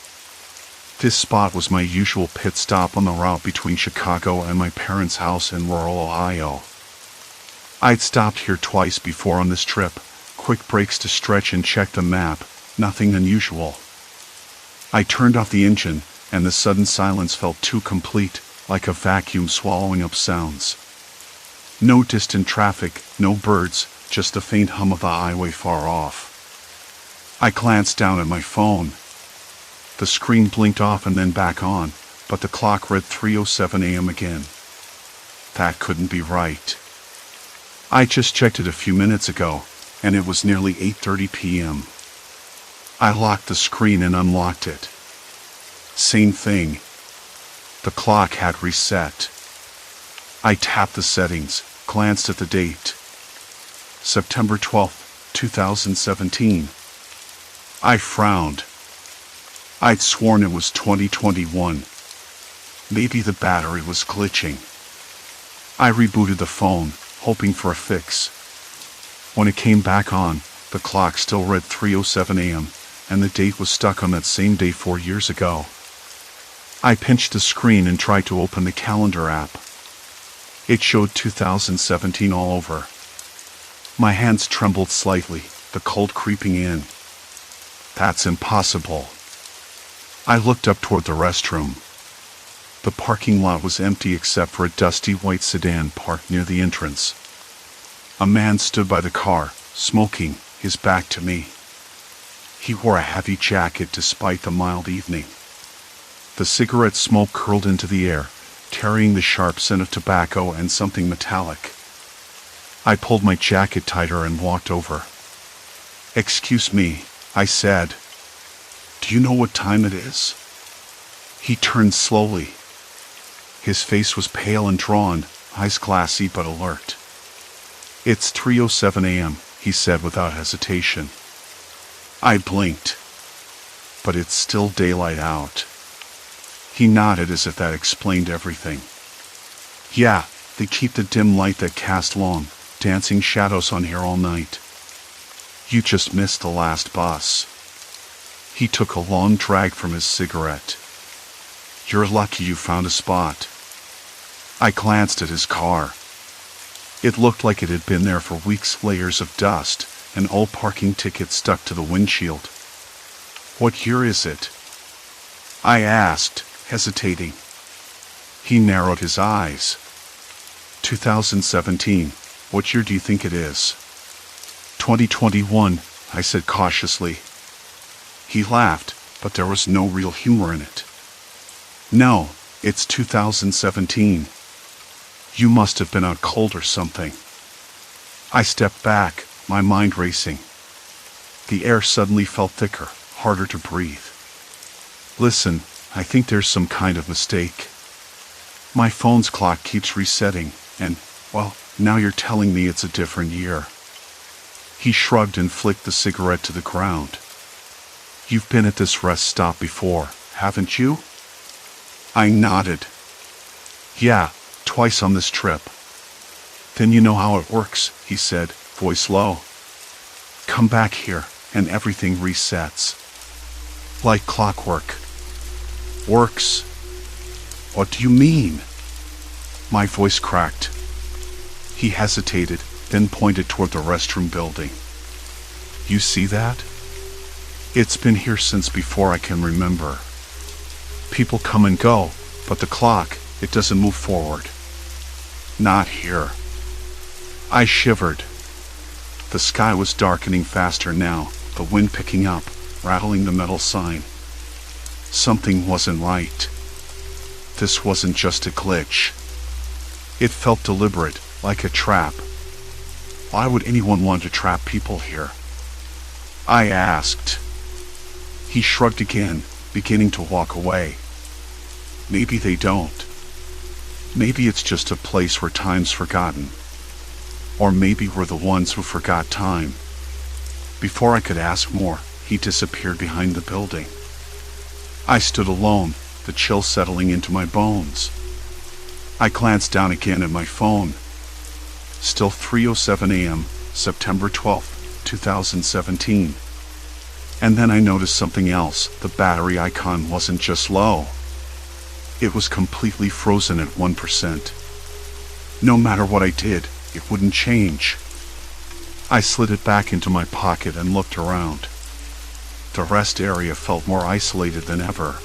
This spot was my usual pit stop on the route between Chicago and my parents' house in rural Ohio. I'd stopped here twice before on this trip, quick breaks to stretch and check the map, nothing unusual. I turned off the engine, and the sudden silence felt too complete, like a vacuum swallowing up sounds. No distant traffic, no birds, just the faint hum of the highway far off. I glanced down at my phone. The screen blinked off and then back on, but the clock read 3:07 a.m. again. That couldn't be right. I just checked it a few minutes ago, and it was nearly 8:30 p.m. I locked the screen and unlocked it. Same thing. The clock had reset. I tapped the settings, glanced at the date. September 12th, 2017. I frowned. I'd sworn it was 2021. Maybe the battery was glitching. I rebooted the phone, hoping for a fix. When it came back on, the clock still read 3:07 a.m., and the date was stuck on that same day 4 years ago. I pinched the screen and tried to open the calendar app. It showed 2017 all over. My hands trembled slightly, the cold creeping in. That's impossible. I looked up toward the restroom. The parking lot was empty except for a dusty white sedan parked near the entrance. A man stood by the car, smoking, his back to me. He wore a heavy jacket despite the mild evening. The cigarette smoke curled into the air, carrying the sharp scent of tobacco and something metallic. I pulled my jacket tighter and walked over. "Excuse me," I said. "Do you know what time it is?" He turned slowly. His face was pale and drawn, eyes glassy but alert. "It's 3:07 a.m., he said without hesitation. I blinked. "But it's still daylight out." He nodded as if that explained everything. "Yeah, they keep the dim light that cast long, dancing shadows on here all night. You just missed the last bus." He took a long drag from his cigarette. "You're lucky you found a spot." I glanced at his car. It looked like it had been there for weeks, layers of dust, an old parking ticket stuck to the windshield. "What year is it?" I asked, hesitating. He narrowed his eyes. 2017. What year do you think it is?" 2021, I said cautiously. He laughed, but there was no real humor in it. "No, it's 2017. You must have been out cold or something." I stepped back, my mind racing. The air suddenly felt thicker, harder to breathe. "Listen, I think there's some kind of mistake. My phone's clock keeps resetting, and, well, now you're telling me it's a different year." He shrugged and flicked the cigarette to the ground. "You've been at this rest stop before, haven't you?" I nodded. "Yeah, twice on this trip." "Then you know how it works," he said, voice low. "Come back here, and everything resets. Like clockwork." "Works? What do you mean?" My voice cracked. He hesitated, then pointed toward the restroom building. "You see that? It's been here since before I can remember. People come and go, but the clock, it doesn't move forward. Not here." I shivered. The sky was darkening faster now, the wind picking up, rattling the metal sign. Something wasn't right. This wasn't just a glitch. It felt deliberate, like a trap. Why would anyone want to trap people here? I asked. He shrugged again, beginning to walk away. Maybe they don't. Maybe it's just a place where time's forgotten. Or maybe we're the ones who forgot time. Before I could ask more, he disappeared behind the building. I stood alone, the chill settling into my bones. I glanced down again at my phone. Still 3:07 a.m., September 12th, 2017. And then I noticed something else. The battery icon wasn't just low. It was completely frozen at 1%. No matter what I did, it wouldn't change. I slid it back into my pocket and looked around. The rest area felt more isolated than ever.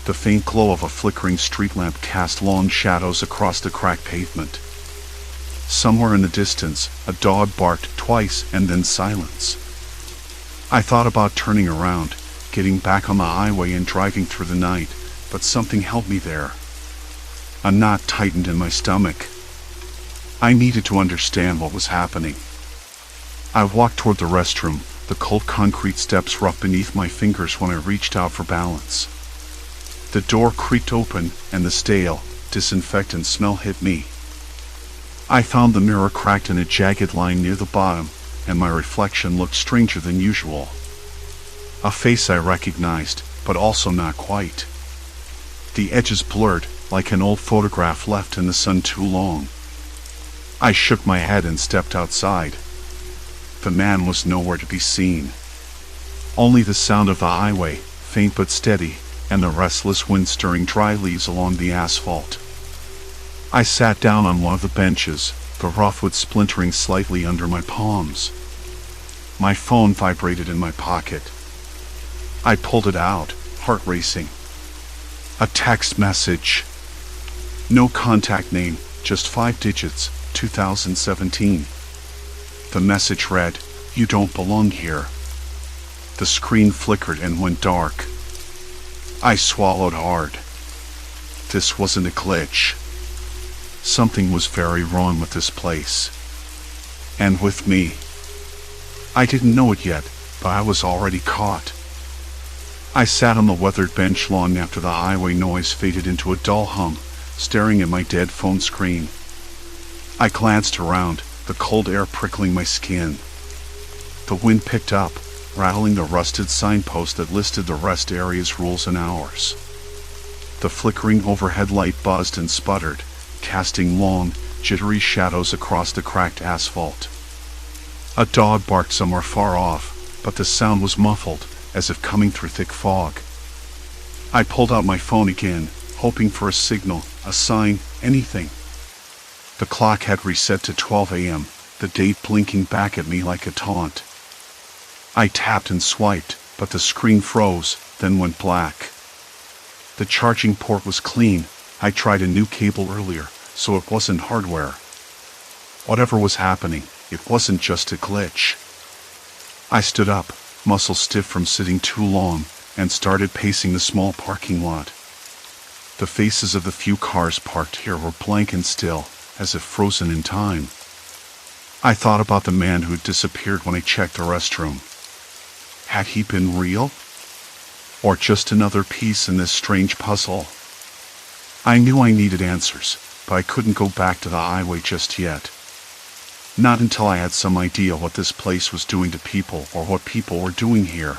The faint glow of a flickering street lamp cast long shadows across the cracked pavement. Somewhere in the distance, a dog barked twice and then silence. I thought about turning around, getting back on the highway and driving through the night, but something held me there. A knot tightened in my stomach. I needed to understand what was happening. I walked toward the restroom, the cold concrete steps rough beneath my fingers when I reached out for balance. The door creaked open, and the stale, disinfectant smell hit me. I found the mirror cracked in a jagged line near the bottom, and my reflection looked stranger than usual. A face I recognized, but also not quite. The edges blurred, like an old photograph left in the sun too long. I shook my head and stepped outside. The man was nowhere to be seen. Only the sound of the highway, faint but steady, and the restless wind stirring dry leaves along the asphalt. I sat down on one of the benches, the rough wood splintering slightly under my palms. My phone vibrated in my pocket. I pulled it out, heart racing. A text message. No contact name, just 5 digits, 2017. The message read, "You don't belong here." The screen flickered and went dark. I swallowed hard. This wasn't a glitch. Something was very wrong with this place. And with me. I didn't know it yet, but I was already caught. I sat on the weathered bench long after the highway noise faded into a dull hum, staring at my dead phone screen. I glanced around, the cold air prickling my skin. The wind picked up, rattling the rusted signpost that listed the rest area's rules and hours. The flickering overhead light buzzed and sputtered, casting long, jittery shadows across the cracked asphalt. A dog barked somewhere far off, but the sound was muffled, as if coming through thick fog. I pulled out my phone again, hoping for a signal, a sign, anything. The clock had reset to 12 a.m., the date blinking back at me like a taunt. I tapped and swiped, but the screen froze, then went black. The charging port was clean. I tried a new cable earlier, so it wasn't hardware. Whatever was happening, it wasn't just a glitch. I stood up, muscles stiff from sitting too long, and started pacing the small parking lot. The faces of the few cars parked here were blank and still, as if frozen in time. I thought about the man who had disappeared when I checked the restroom. Had he been real? Or just another piece in this strange puzzle? I knew I needed answers, but I couldn't go back to the highway just yet. Not until I had some idea what this place was doing to people or what people were doing here.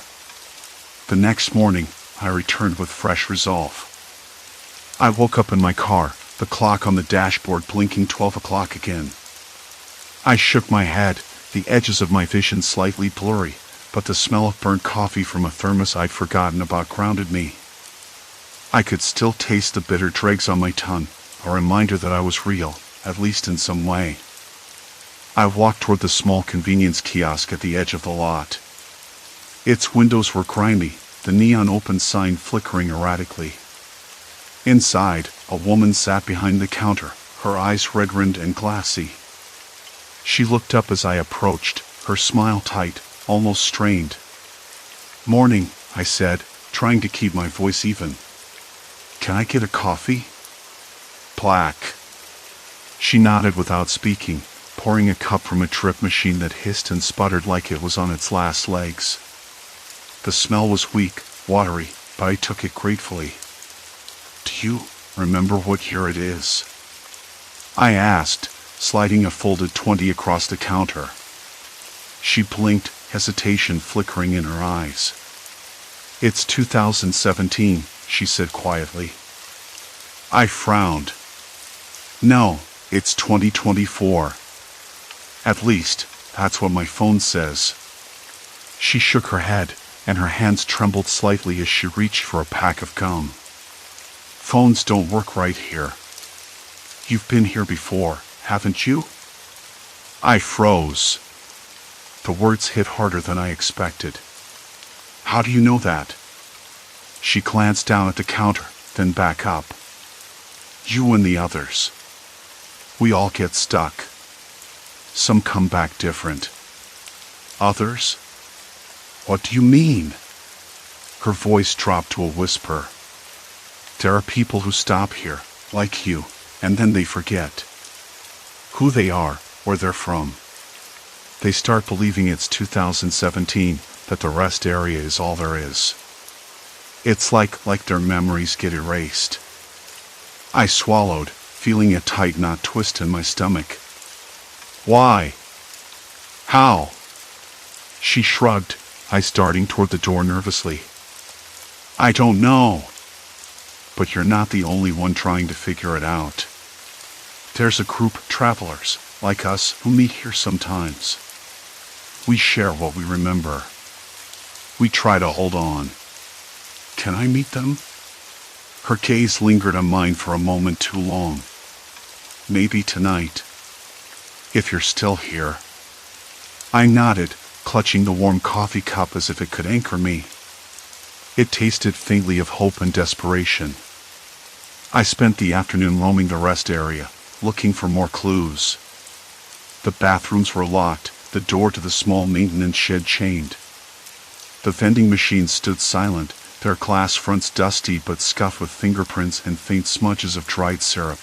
The next morning, I returned with fresh resolve. I woke up in my car, the clock on the dashboard blinking 12 o'clock again. I shook my head, the edges of my vision slightly blurry, but the smell of burnt coffee from a thermos I'd forgotten about grounded me. I could still taste the bitter dregs on my tongue, a reminder that I was real, at least in some way. I walked toward the small convenience kiosk at the edge of the lot. Its windows were grimy, the neon open sign flickering erratically. Inside, a woman sat behind the counter, her eyes red-rimmed and glassy. She looked up as I approached, her smile tight, almost strained. "Morning," I said, trying to keep my voice even. "Can I get a coffee?" "Black." She nodded without speaking, pouring a cup from a drip machine that hissed and sputtered like it was on its last legs. The smell was weak, watery, but I took it gratefully. "Do you remember what year it is?" I asked, sliding a folded 20 across the counter. She blinked, hesitation flickering in her eyes. "It's 2017, she said quietly. I frowned. "No, it's 2024. At least, that's what my phone says." She shook her head, and her hands trembled slightly as she reached for a pack of gum. "Phones don't work right here. You've been here before, haven't you?" I froze. The words hit harder than I expected. "How do you know that?" She glanced down at the counter, then back up. You and the others. We all get stuck. Some come back different. Others? What do you mean? Her voice dropped to a whisper. There are people who stop here, like you, and then they forget who they are, where they're from. They start believing it's 2017, that the rest area is all there is. It's like their memories get erased. I swallowed, feeling a tight knot twist in my stomach. Why? How? She shrugged, eyes darting toward the door nervously. I don't know. But you're not the only one trying to figure it out. There's a group of travelers, like us, who meet here sometimes. We share what we remember. We try to hold on. Can I meet them? Her gaze lingered on mine for a moment too long. Maybe tonight. If you're still here. I nodded, clutching the warm coffee cup as if it could anchor me. It tasted faintly of hope and desperation. I spent the afternoon roaming the rest area, looking for more clues. The bathrooms were locked, the door to the small maintenance shed chained. The vending machines stood silent, their glass fronts dusty but scuffed with fingerprints and faint smudges of dried syrup.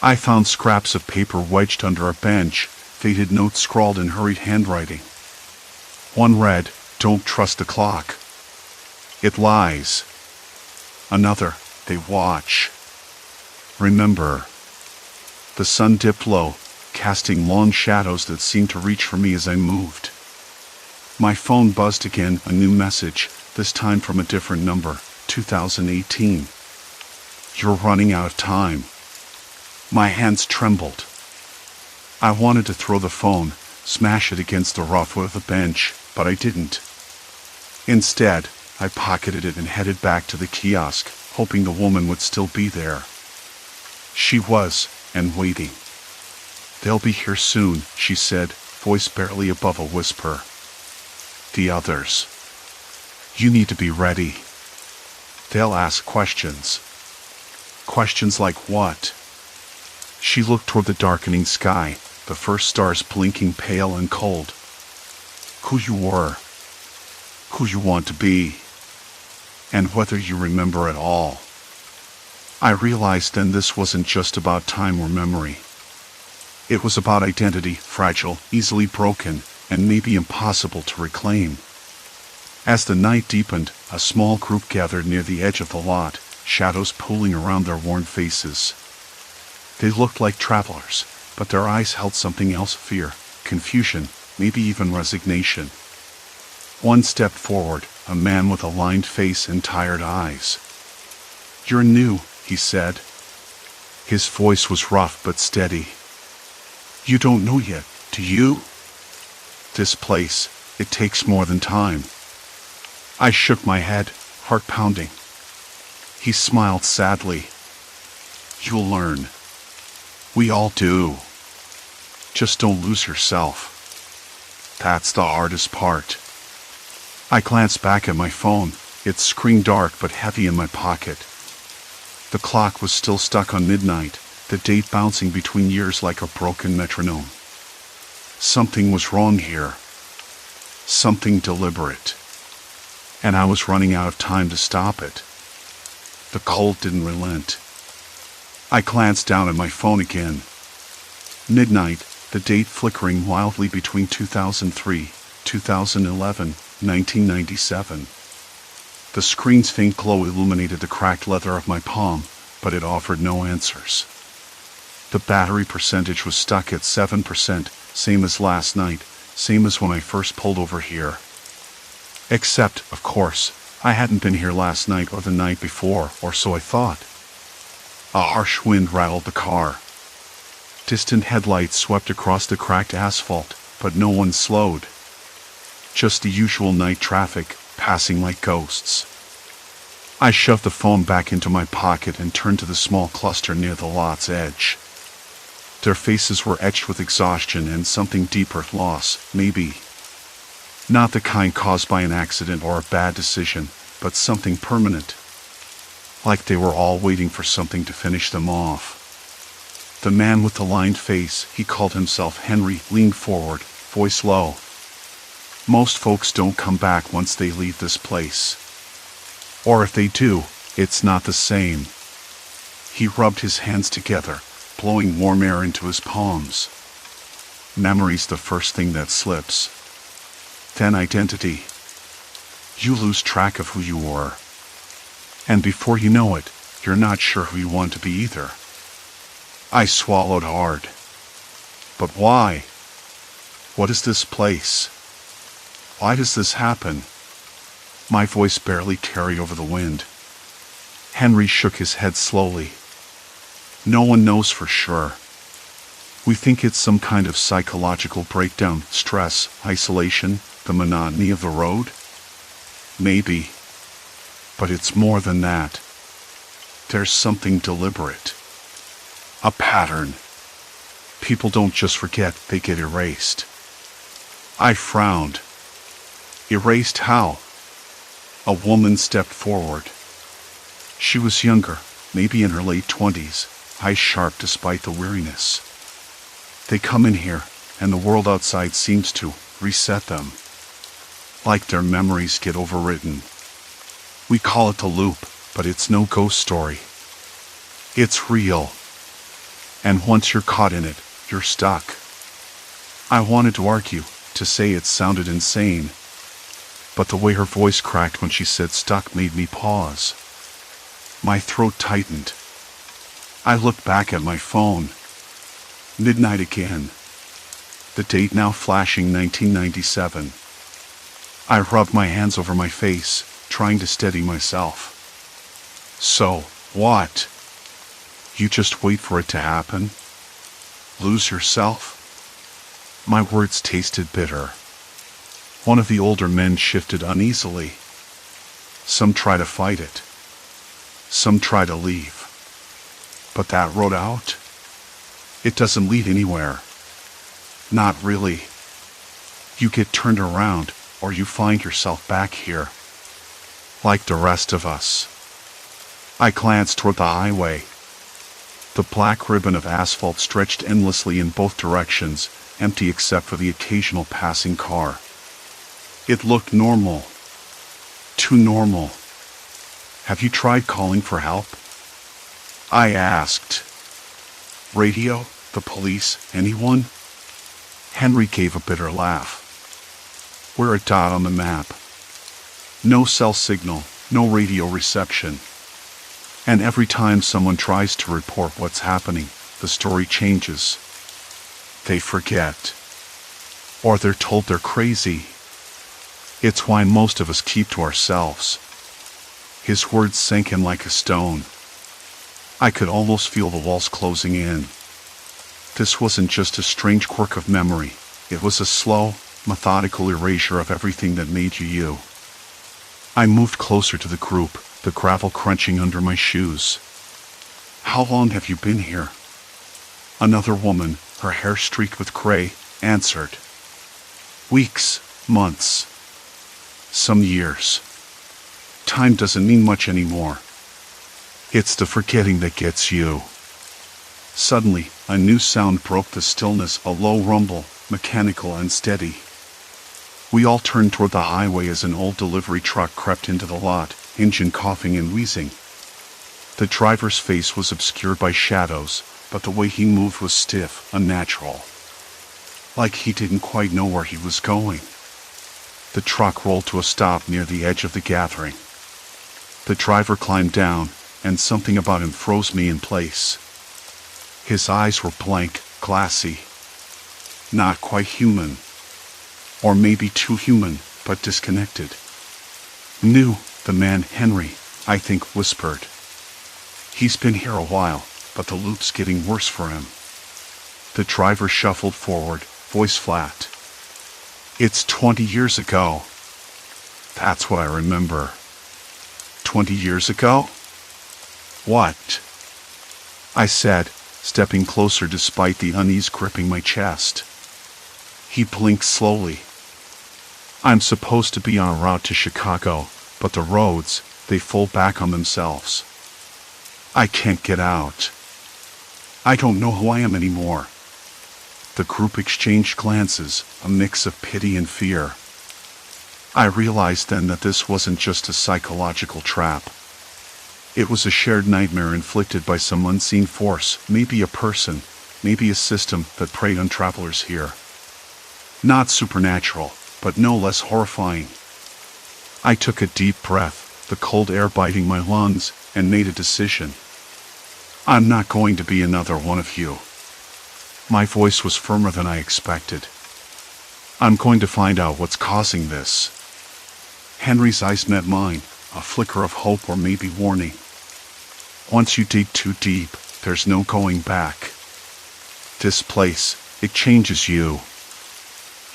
I found scraps of paper wedged under a bench, faded notes scrawled in hurried handwriting. One read, "Don't trust the clock. It lies." Another, "They watch. Remember." The sun dipped low, casting long shadows that seemed to reach for me as I moved. My phone buzzed again, a new message, this time from a different number, 2018. You're running out of time. My hands trembled. I wanted to throw the phone, smash it against the rough wood of the bench, but I didn't. Instead, I pocketed it and headed back to the kiosk, hoping the woman would still be there. She was, and waiting. They'll be here soon, she said, voice barely above a whisper. The others. You need to be ready. They'll ask questions. Questions like what? She looked toward the darkening sky, the first stars blinking pale and cold. Who you were. Who you want to be. And whether you remember at all. I realized then this wasn't just about time or memory. It was about identity, fragile, easily broken, and maybe impossible to reclaim. As the night deepened, a small group gathered near the edge of the lot, shadows pooling around their worn faces. They looked like travelers, but their eyes held something else: fear, confusion, maybe even resignation. One stepped forward, a man with a lined face and tired eyes. You're new, he said. His voice was rough but steady. You don't know yet, do you? This place, it takes more than time. I shook my head, heart pounding. He smiled sadly. You'll learn. We all do. Just don't lose yourself. That's the hardest part. I glanced back at my phone, its screen dark but heavy in my pocket. The clock was still stuck on midnight, the date bouncing between years like a broken metronome. Something was wrong here. Something deliberate. And I was running out of time to stop it. The cold didn't relent. I glanced down at my phone again. Midnight, the date flickering wildly between 2003, 2011, 1997. The screen's faint glow illuminated the cracked leather of my palm, but it offered no answers. The battery percentage was stuck at 7%, same as last night, same as when I first pulled over here. Except, of course, I hadn't been here last night or the night before, or so I thought. A harsh wind rattled the car. Distant headlights swept across the cracked asphalt, but no one slowed. Just the usual night traffic, passing like ghosts. I shoved the phone back into my pocket and turned to the small cluster near the lot's edge. Their faces were etched with exhaustion and something deeper: loss, maybe. Not the kind caused by an accident or a bad decision, but something permanent. like they were all waiting for something to finish them off. The man with the lined face, he called himself Henry, leaned forward, voice low. Most folks don't come back once they leave this place. Or if they do, it's not the same. He rubbed his hands together, blowing warm air into his palms. Memory's the first thing that slips. Then identity. You lose track of who you were. And before you know it, you're not sure who you want to be either. I swallowed hard. But why? What is this place? Why does this happen? My voice barely carried over the wind. Henry shook his head slowly. No one knows for sure. We think it's some kind of psychological breakdown, stress, isolation, the monotony of the road. Maybe. But it's more than that. There's something deliberate. A pattern. People don't just forget, they get erased. I frowned. Erased how? A woman stepped forward. She was younger, maybe in her late 20s, eyes sharp despite the weariness. They come in here, and the world outside seems to reset them. Like their memories get overwritten. We call it the loop, but it's no ghost story. It's real. And once you're caught in it, you're stuck. I wanted to argue, to say it sounded insane. But the way her voice cracked when she said stuck made me pause. My throat tightened. I looked back at my phone. Midnight again. The date now flashing 1997. I rubbed my hands over my face, trying to steady myself. So, what? You just wait for it to happen? Lose yourself? My words tasted bitter. One of the older men shifted uneasily. Some try to fight it. Some try to leave. But that road out? It doesn't lead anywhere. Not really. You get turned around, or you find yourself back here. Like the rest of us. I glanced toward the highway. The black ribbon of asphalt stretched endlessly in both directions, empty except for the occasional passing car. It looked normal. Too normal. Have you tried calling for help? I asked. Radio? The police? Anyone? Henry gave a bitter laugh. We're a dot on the map. No cell signal, no radio reception. And every time someone tries to report what's happening, the story changes. They forget. Or they're told they're crazy. It's why most of us keep to ourselves. His words sank in like a stone. I could almost feel the walls closing in. This wasn't just a strange quirk of memory. It was a slow, methodical erasure of everything that made you you. I moved closer to the group, the gravel crunching under my shoes. How long have you been here? Another woman, her hair streaked with gray, answered. Weeks, months, some years. Time doesn't mean much anymore. It's the forgetting that gets you. Suddenly, a new sound broke the stillness, a low rumble, mechanical and steady. We all turned toward the highway as an old delivery truck crept into the lot, engine coughing and wheezing. The driver's face was obscured by shadows, but the way he moved was stiff, unnatural. Like he didn't quite know where he was going. The truck rolled to a stop near the edge of the gathering. The driver climbed down, and something about him froze me in place. His eyes were blank, glassy. Not quite human. Or maybe too human, but disconnected. New, the man Henry, I think, whispered. He's been here a while, but the loop's getting worse for him. The driver shuffled forward, voice flat. It's 20 years ago. That's what I remember. 20 years ago? What? I said, stepping closer despite the unease gripping my chest. He blinked slowly. I'm supposed to be en route to Chicago, but the roads, they fold back on themselves. I can't get out. I don't know who I am anymore. The group exchanged glances, a mix of pity and fear. I realized then that this wasn't just a psychological trap. It was a shared nightmare inflicted by some unseen force, maybe a person, maybe a system that preyed on travelers here. Not supernatural, but no less horrifying. I took a deep breath, the cold air biting my lungs, and made a decision. I'm not going to be another one of you. My voice was firmer than I expected. I'm going to find out what's causing this. Henry's eyes met mine, a flicker of hope or maybe warning. Once you dig too deep, there's no going back. This place, it changes you.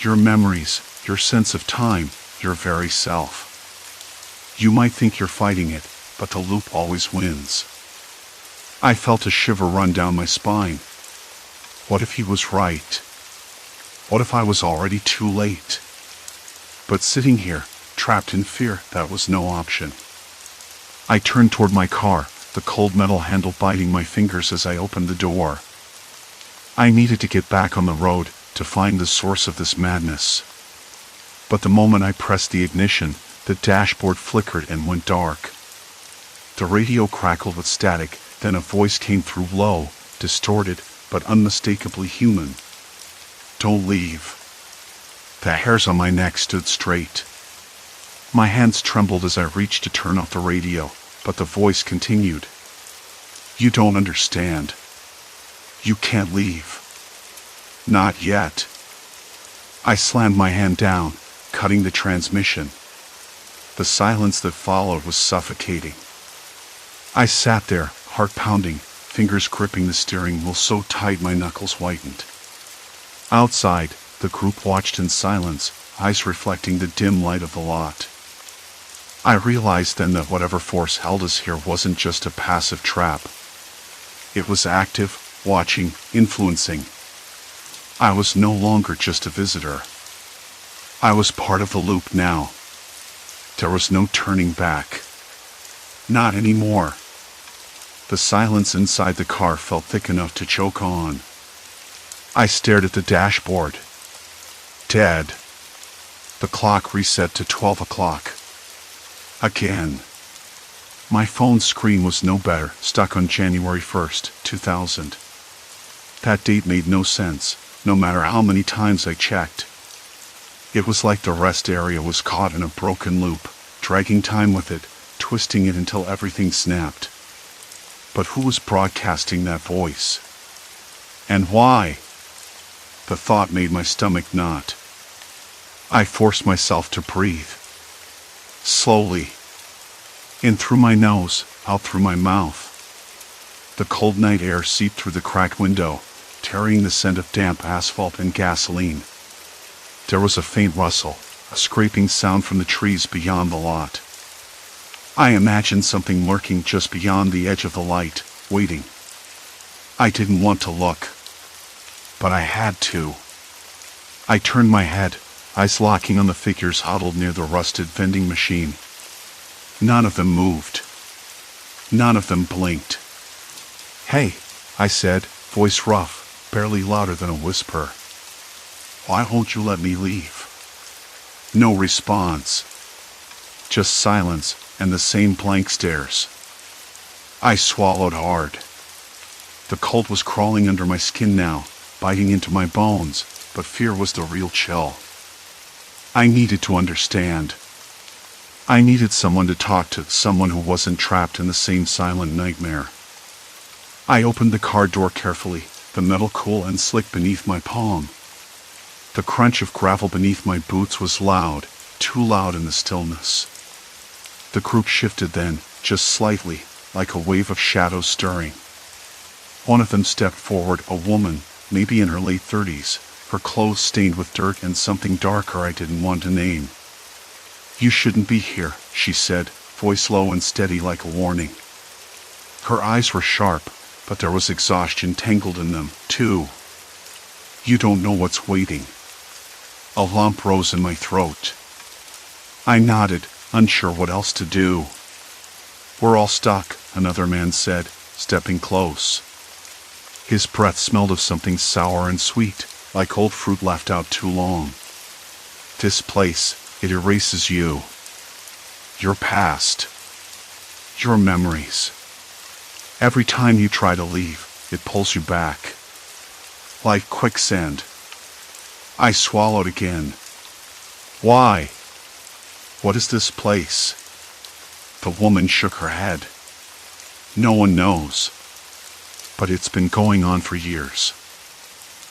Your memories, your sense of time, your very self. You might think you're fighting it, but the loop always wins. I felt a shiver run down my spine. What if he was right? What if I was already too late? But sitting here, trapped in fear, that was no option. I turned toward my car, the cold metal handle biting my fingers as I opened the door. I needed to get back on the road to find the source of this madness. But the moment I pressed the ignition, the dashboard flickered and went dark. The radio crackled with static, then a voice came through low, distorted, but unmistakably human. Don't leave. The hairs on my neck stood straight. My hands trembled as I reached to turn off the radio, but the voice continued. You don't understand. You can't leave. Not yet. I slammed my hand down, cutting the transmission. The silence that followed was suffocating. I sat there, heart pounding, fingers gripping the steering wheel so tight my knuckles whitened. Outside, the group watched in silence, eyes reflecting the dim light of the lot. I realized then that whatever force held us here wasn't just a passive trap. It was active, watching, influencing. I was no longer just a visitor. I was part of the loop now. There was no turning back. Not anymore. The silence inside the car felt thick enough to choke on. I stared at the dashboard. Dead. The clock reset to 12 o'clock. Again. My phone screen was no better, stuck on January 1st, 2000. That date made no sense, no matter how many times I checked. It was like the rest area was caught in a broken loop, dragging time with it, twisting it until everything snapped. But who was broadcasting that voice? And why? The thought made my stomach knot. I forced myself to breathe. Slowly. In through my nose, out through my mouth. The cold night air seeped through the cracked window, carrying the scent of damp asphalt and gasoline. There was a faint rustle, a scraping sound from the trees beyond the lot. I imagined something lurking just beyond the edge of the light, waiting. I didn't want to look, but I had to. I turned my head, eyes locking on the figures huddled near the rusted vending machine. None of them moved. None of them blinked. Hey, I said, voice rough, barely louder than a whisper. Why won't you let me leave? No response. Just silence and the same blank stares. I swallowed hard. The cold was crawling under my skin now, biting into my bones, but fear was the real chill. I needed to understand. I needed someone to talk to, someone who wasn't trapped in the same silent nightmare. I opened the car door carefully, the metal cool and slick beneath my palm. The crunch of gravel beneath my boots was loud, too loud in the stillness. The group shifted then, just slightly, like a wave of shadows stirring. One of them stepped forward, a woman, maybe in her late 30s, her clothes stained with dirt and something darker I didn't want to name. You shouldn't be here, she said, voice low and steady like a warning. Her eyes were sharp, but there was exhaustion tangled in them, too. You don't know what's waiting. A lump rose in my throat. I nodded, unsure what else to do. We're all stuck, another man said, stepping close. His breath smelled of something sour and sweet, like old fruit left out too long. This place, it erases you. Your past. Your memories. Every time you try to leave, it pulls you back. Like quicksand. I swallowed again. Why? What is this place? The woman shook her head. No one knows. But it's been going on for years.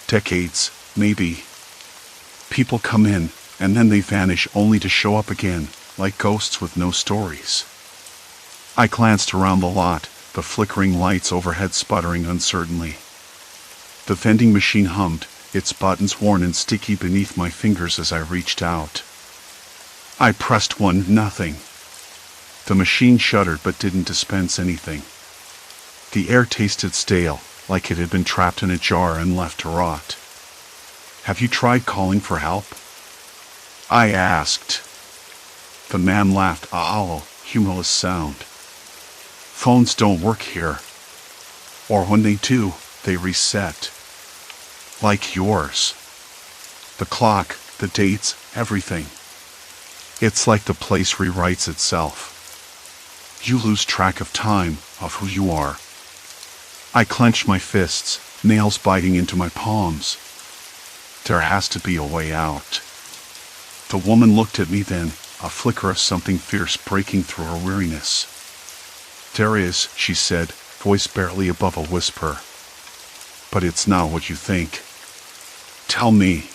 Decades, maybe. People come in, and then they vanish only to show up again, like ghosts with no stories. I glanced around the lot, the flickering lights overhead sputtering uncertainly. The vending machine hummed, its buttons worn and sticky beneath my fingers as I reached out. I pressed one, nothing. The machine shuddered but didn't dispense anything. The air tasted stale, like it had been trapped in a jar and left to rot. Have you tried calling for help? I asked. The man laughed, a hollow, humorless sound. Phones don't work here. Or when they do, they reset. Like yours. The clock, the dates, everything. It's like the place rewrites itself. You lose track of time, of who you are. I clenched my fists, nails biting into my palms. There has to be a way out. The woman looked at me then, a flicker of something fierce breaking through her weariness. There is, she said, voice barely above a whisper. But it's not what you think. Tell me.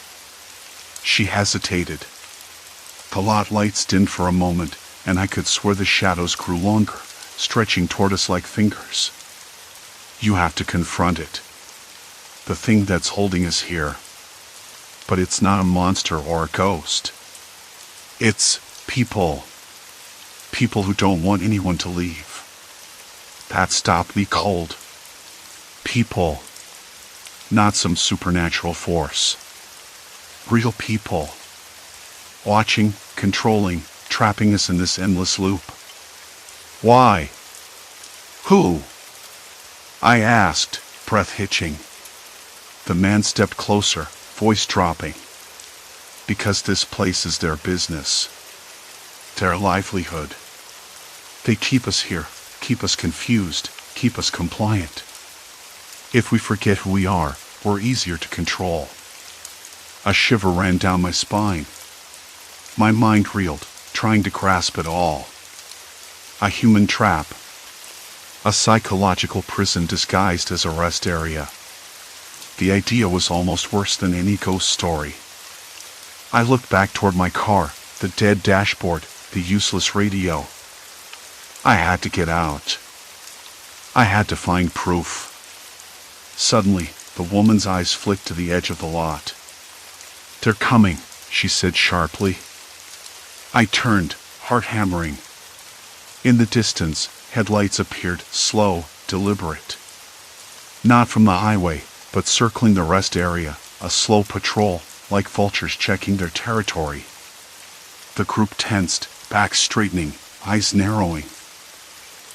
She hesitated. The lot lights dimmed for a moment, and I could swear the shadows grew longer, stretching toward us like fingers. You have to confront it. The thing that's holding us here. But it's not a monster or a ghost. It's people. People who don't want anyone to leave. That stopped me cold. People. Not some supernatural force. Real people. Watching, controlling, trapping us in this endless loop. Why? Who? I asked, breath hitching. The man stepped closer, voice dropping. Because this place is their business. Their livelihood. They keep us here, keep us confused, keep us compliant. If we forget who we are, we're easier to control. A shiver ran down my spine. My mind reeled, trying to grasp it all. A human trap. A psychological prison disguised as a rest area. The idea was almost worse than any ghost story. I looked back toward my car, the dead dashboard, the useless radio. I had to get out. I had to find proof. Suddenly, the woman's eyes flicked to the edge of the lot. They're coming, she said sharply. I turned, heart hammering. In the distance, headlights appeared, slow, deliberate. Not from the highway, but circling the rest area, a slow patrol, like vultures checking their territory. The group tensed, backs straightening, eyes narrowing.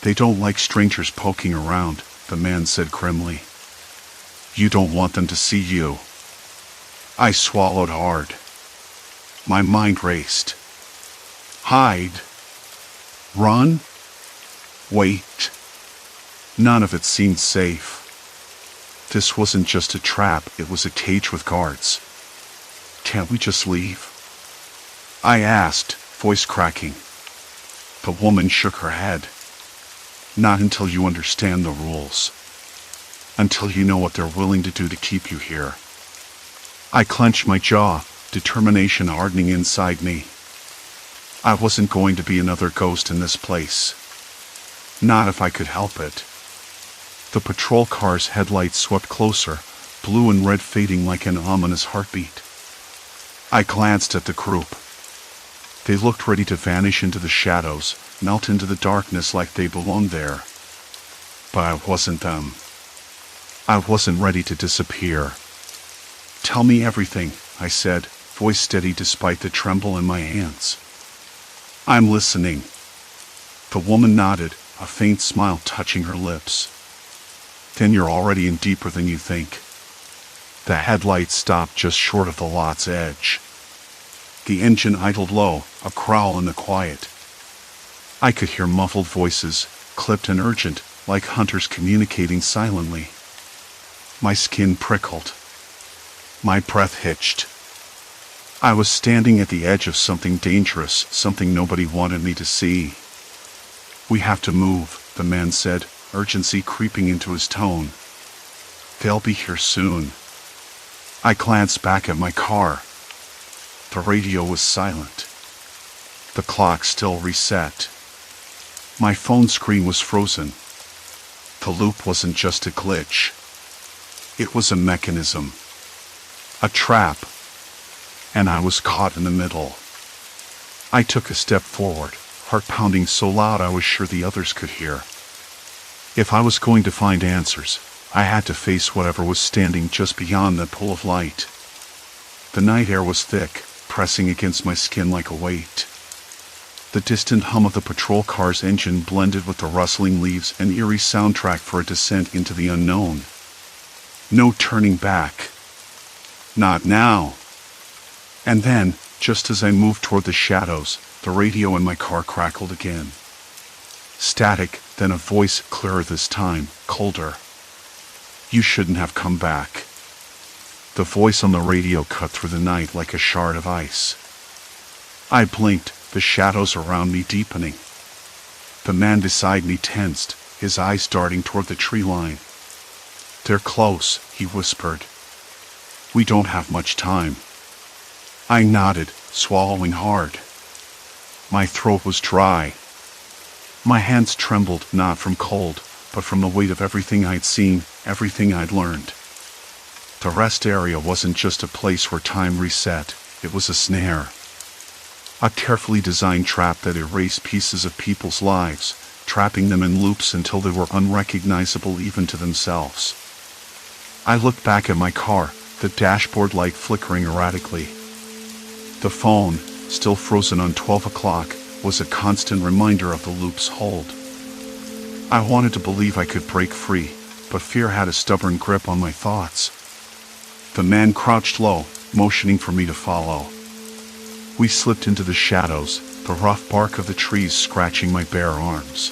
They don't like strangers poking around, the man said grimly. You don't want them to see you. I swallowed hard. My mind raced. Hide. Run. Wait. None of it seemed safe. This wasn't just a trap, it was a cage with guards. Can't we just leave? I asked, voice cracking. The woman shook her head. Not until you understand the rules. Until you know what they're willing to do to keep you here. I clenched my jaw, determination hardening inside me. I wasn't going to be another ghost in this place. Not if I could help it. The patrol car's headlights swept closer, blue and red fading like an ominous heartbeat. I glanced at the group. They looked ready to vanish into the shadows, melt into the darkness like they belonged there. But I wasn't them. I wasn't ready to disappear. Tell me everything, I said, voice steady despite the tremble in my hands. I'm listening. The woman nodded, a faint smile touching her lips. then you're already in deeper than you think. The headlights stopped just short of the lot's edge. The engine idled low, a growl in the quiet. I could hear muffled voices, clipped and urgent, like hunters communicating silently. My skin prickled. My breath hitched. I was standing at the edge of something dangerous, something nobody wanted me to see. "We have to move," the man said, urgency creeping into his tone. "They'll be here soon." I glanced back at my car. The radio was silent. The clock still reset. My phone screen was frozen. The loop wasn't just a glitch. It was a mechanism. A trap. And I was caught in the middle. I took a step forward, heart pounding so loud I was sure the others could hear. If I was going to find answers, I had to face whatever was standing just beyond that pool of light. The night air was thick, pressing against my skin like a weight. The distant hum of the patrol car's engine blended with the rustling leaves, an eerie soundtrack for a descent into the unknown. No turning back. Not now. And then, just as I moved toward the shadows, the radio in my car crackled again. Static, then a voice, clearer this time, colder. "You shouldn't have come back." The voice on the radio cut through the night like a shard of ice. I blinked, the shadows around me deepening. The man beside me tensed, his eyes darting toward the tree line. "They're close," he whispered. "We don't have much time." I nodded, swallowing hard. My throat was dry. My hands trembled, not from cold, but from the weight of everything I'd seen, everything I'd learned. The rest area wasn't just a place where time reset, it was a snare. A carefully designed trap that erased pieces of people's lives, trapping them in loops until they were unrecognizable even to themselves. I looked back at my car, the dashboard light flickering erratically. The phone, still frozen on 12 o'clock, was a constant reminder of the loop's hold. I wanted to believe I could break free, but fear had a stubborn grip on my thoughts. The man crouched low, motioning for me to follow. We slipped into the shadows, the rough bark of the trees scratching my bare arms.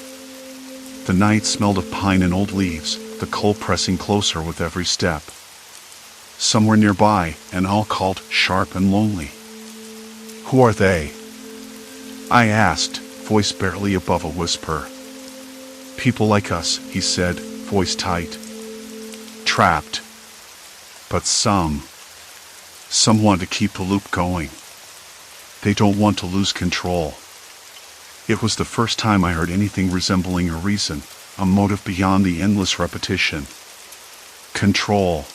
The night smelled of pine and old leaves, the cold pressing closer with every step. Somewhere nearby, an owl called, sharp and lonely. "Who are they?" I asked, voice barely above a whisper. "People like us," he said, voice tight. "Trapped. But some want to keep the loop going. They don't want to lose control." It was the first time I heard anything resembling a reason, a motive beyond the endless repetition. Control.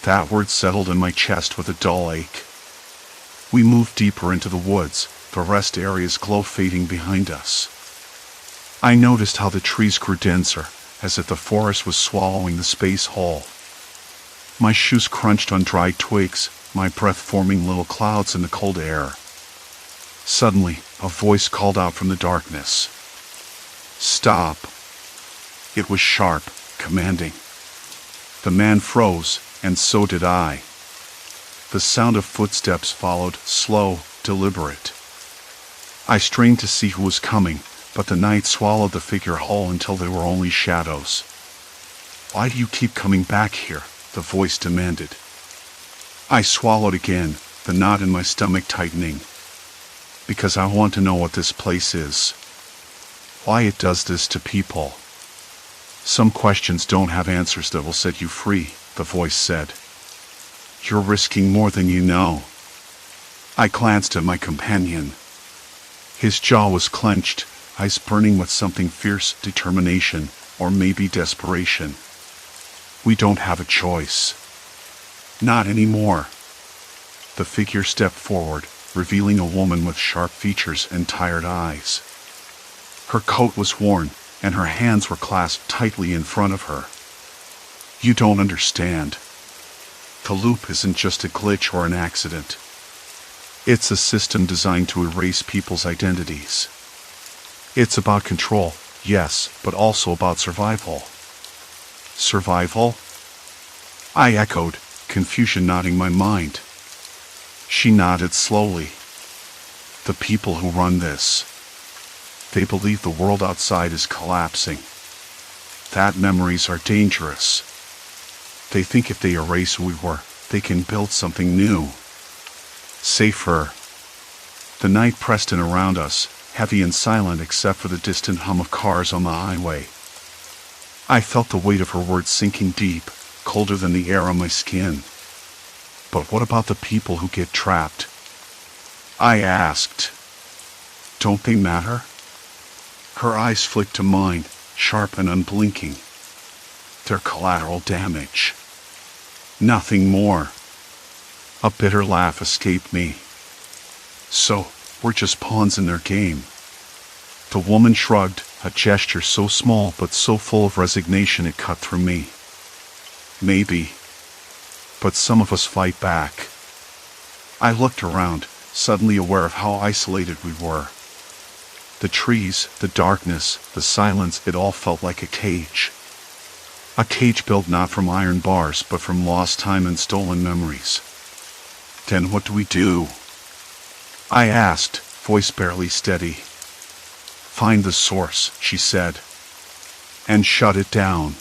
That word settled in my chest with a dull ache. We moved deeper into the woods, the rest area's glow fading behind us. I noticed how the trees grew denser, as if the forest was swallowing the space whole. My shoes crunched on dry twigs, my breath forming little clouds in the cold air. Suddenly, a voice called out from the darkness. "Stop." It was sharp, commanding. The man froze, and so did I. The sound of footsteps followed, slow, deliberate. I strained to see who was coming, but the night swallowed the figure whole until they were only shadows. "Why do you keep coming back here?" the voice demanded. I swallowed again, the knot in my stomach tightening. "Because I want to know what this place is. Why it does this to people. Some questions don't have answers that will set you free," the voice said. "You're risking more than you know." I glanced at my companion. His jaw was clenched, eyes burning with something fierce, determination, or maybe desperation. "We don't have a choice." "Not anymore." The figure stepped forward, revealing a woman with sharp features and tired eyes. Her coat was worn, and her hands were clasped tightly in front of her. "You don't understand. The loop isn't just a glitch or an accident. It's a system designed to erase people's identities. It's about control, yes, but also about survival. Survival? I echoed, confusion knotting my mind. She nodded slowly. The people who run this, they believe the world outside is collapsing. That memories are dangerous. They think if they erase who we were, they can build something new. Safer. The night pressed in around us, heavy and silent except for the distant hum of cars on the highway. I felt the weight of her words sinking deep, colder than the air on my skin. But what about the people who get trapped? I asked. Don't they matter? Her eyes flicked to mine, sharp and unblinking. They're collateral damage. Nothing more. A bitter laugh escaped me. So, we're just pawns in their game. The woman shrugged, a gesture so small but so full of resignation it cut through me. Maybe. But some of us fight back. I looked around, suddenly aware of how isolated we were. The trees, the darkness, the silence, it all felt like a cage. A cage built not from iron bars but from lost time and stolen memories. Then what do we do? I asked, voice barely steady. Find the source, she said. And shut it down.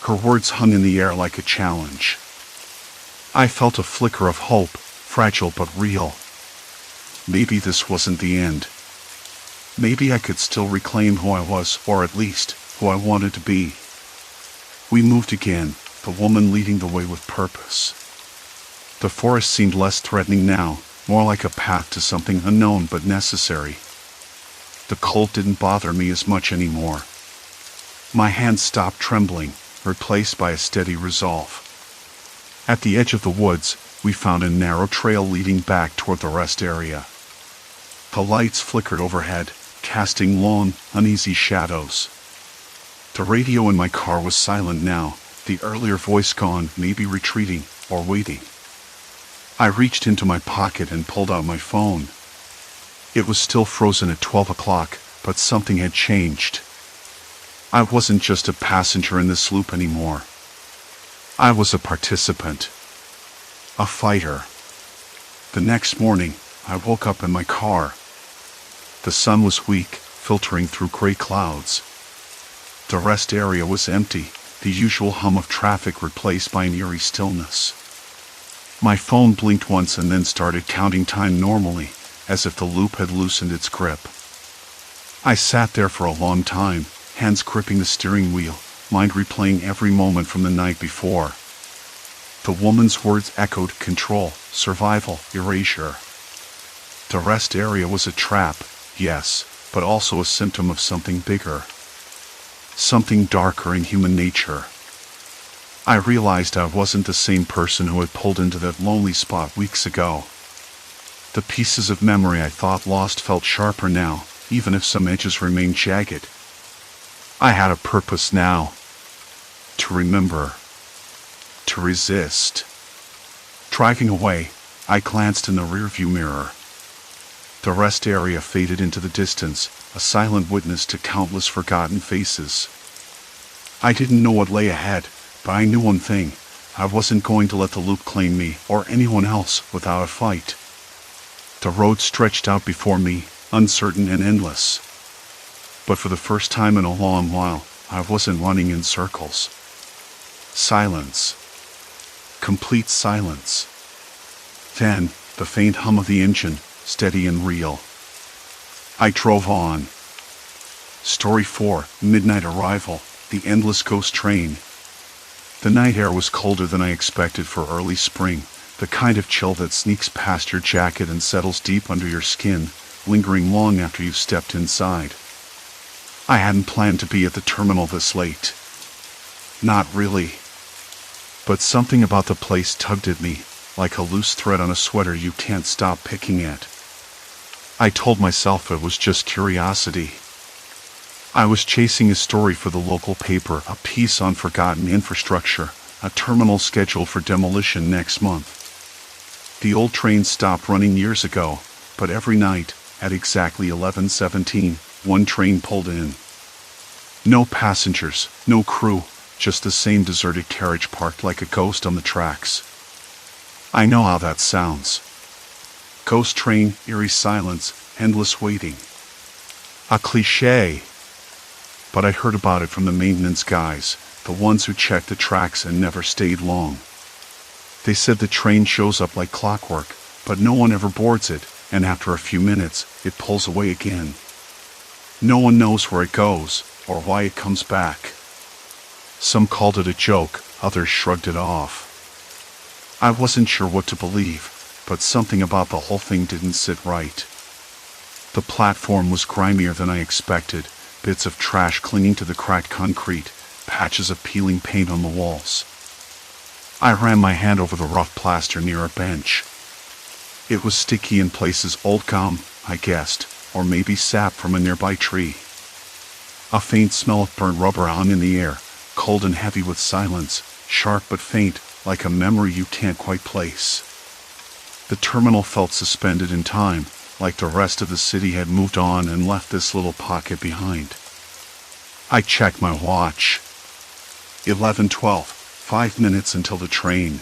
Her words hung in the air like a challenge. I felt a flicker of hope, fragile but real. Maybe this wasn't the end. Maybe I could still reclaim who I was, or at least, who I wanted to be. We moved again, the woman leading the way with purpose. The forest seemed less threatening now, more like a path to something unknown but necessary. The cold didn't bother me as much anymore. My hands stopped trembling, replaced by a steady resolve. At the edge of the woods, we found a narrow trail leading back toward the rest area. The lights flickered overhead, casting long, uneasy shadows. The radio in my car was silent now, the earlier voice gone, maybe retreating, or waiting. I reached into my pocket and pulled out my phone. It was still frozen at 12 o'clock, but something had changed. I wasn't just a passenger in this loop anymore. I was a participant. A fighter. The next morning, I woke up in my car. The sun was weak, filtering through gray clouds. The rest area was empty, the usual hum of traffic replaced by an eerie stillness. My phone blinked once and then started counting time normally, as if the loop had loosened its grip. I sat there for a long time, hands gripping the steering wheel, mind replaying every moment from the night before. The woman's words echoed control, survival, erasure. The rest area was a trap, yes, but also a symptom of something bigger. Something darker in human nature. I realized I wasn't the same person who had pulled into that lonely spot weeks ago. The pieces of memory I thought lost felt sharper now, even if some edges remained jagged. I had a purpose now. To remember. To resist. Driving away, I glanced in the rearview mirror. The rest area faded into the distance, a silent witness to countless forgotten faces. I didn't know what lay ahead, but I knew one thing. I wasn't going to let the loop claim me, or anyone else, without a fight. The road stretched out before me, uncertain and endless. But for the first time in a long while, I wasn't running in circles. Silence. Complete silence. Then, the faint hum of the engine, steady and real. I drove on. Story 4, Midnight Arrival, the endless ghost train. The night air was colder than I expected for early spring, the kind of chill that sneaks past your jacket and settles deep under your skin, lingering long after you've stepped inside. I hadn't planned to be at the terminal this late. Not really. But something about the place tugged at me, like a loose thread on a sweater you can't stop picking at. I told myself it was just curiosity. I was chasing a story for the local paper, a piece on forgotten infrastructure, a terminal scheduled for demolition next month. The old train stopped running years ago, but every night, at exactly 11:17, one train pulled in. No passengers, no crew, just the same deserted carriage parked like a ghost on the tracks. I know how that sounds. Ghost train, eerie silence, endless waiting. A cliché. But I heard about it from the maintenance guys, the ones who checked the tracks and never stayed long. They said the train shows up like clockwork, but no one ever boards it, and after a few minutes, it pulls away again. No one knows where it goes, or why it comes back. Some called it a joke, others shrugged it off. I wasn't sure what to believe, but something about the whole thing didn't sit right. The platform was grimier than I expected, bits of trash clinging to the cracked concrete, patches of peeling paint on the walls. I ran my hand over the rough plaster near a bench. It was sticky in places, old gum, I guessed, or maybe sap from a nearby tree. A faint smell of burnt rubber hung in the air, cold and heavy with silence, sharp but faint, like a memory you can't quite place. The terminal felt suspended in time, like the rest of the city had moved on and left this little pocket behind. I checked my watch. 11:12, 5 minutes until the train.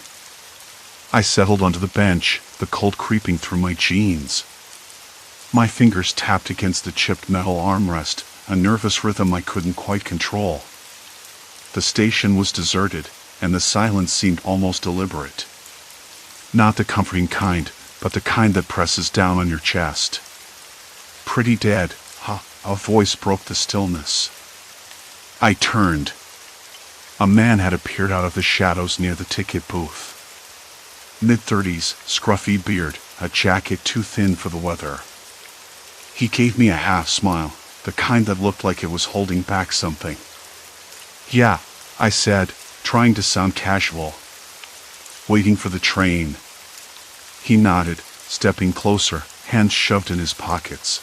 I settled onto the bench, the cold creeping through my jeans. My fingers tapped against the chipped metal armrest, a nervous rhythm I couldn't quite control. The station was deserted, and the silence seemed almost deliberate. Not the comforting kind, but the kind that presses down on your chest. Pretty dead, huh? A voice broke the stillness. I turned. A man had appeared out of the shadows near the ticket booth. Mid-30s, scruffy beard, a jacket too thin for the weather. He gave me a half smile, the kind that looked like it was holding back something. "Yeah," I said, trying to sound casual. "Waiting for the train." He nodded, stepping closer, hands shoved in his pockets.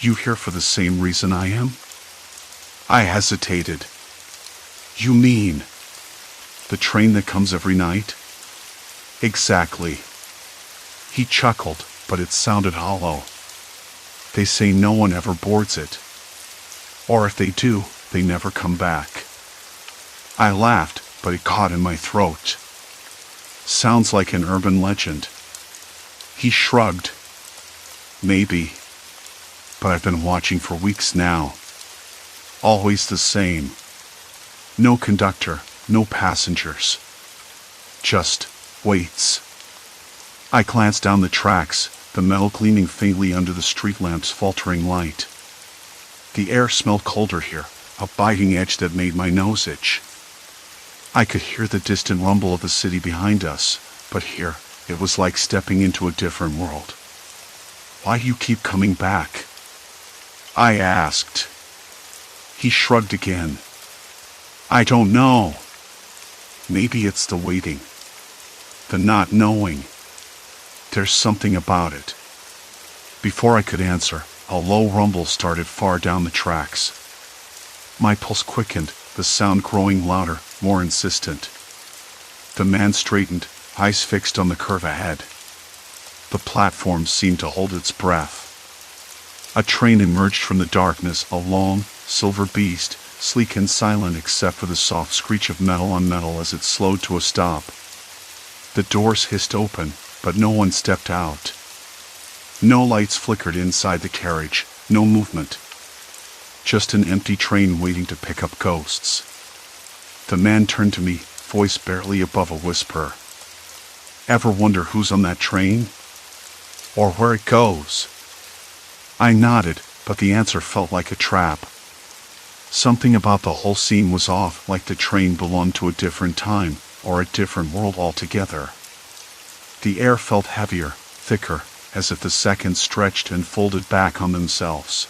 "You here for the same reason I am?" I hesitated. "You mean the train that comes every night?" "Exactly." He chuckled, but it sounded hollow. "They say no one ever boards it. Or if they do, they never come back." I laughed, but it caught in my throat. "Sounds like an urban legend." He shrugged. "Maybe. But I've been watching for weeks now. Always the same. No conductor, no passengers. Just waits." I glanced down the tracks, the metal gleaming faintly under the street lamp's faltering light. The air smelled colder here, a biting edge that made my nose itch. I could hear the distant rumble of the city behind us, but here, it was like stepping into a different world. "Why do you keep coming back?" I asked. He shrugged again. "I don't know. Maybe it's the waiting. The not knowing. There's something about it." Before I could answer, a low rumble started far down the tracks. My pulse quickened, the sound growing louder, more insistent. The man straightened, eyes fixed on the curve ahead. The platform seemed to hold its breath. A train emerged from the darkness, a long, silver beast, sleek and silent except for the soft screech of metal on metal as it slowed to a stop. The doors hissed open, but no one stepped out. No lights flickered inside the carriage, no movement. Just an empty train waiting to pick up ghosts. The man turned to me, voice barely above a whisper. "Ever wonder who's on that train? Or where it goes?" I nodded, but the answer felt like a trap. Something about the whole scene was off, like the train belonged to a different time, or a different world altogether. The air felt heavier, thicker, as if the seconds stretched and folded back on themselves.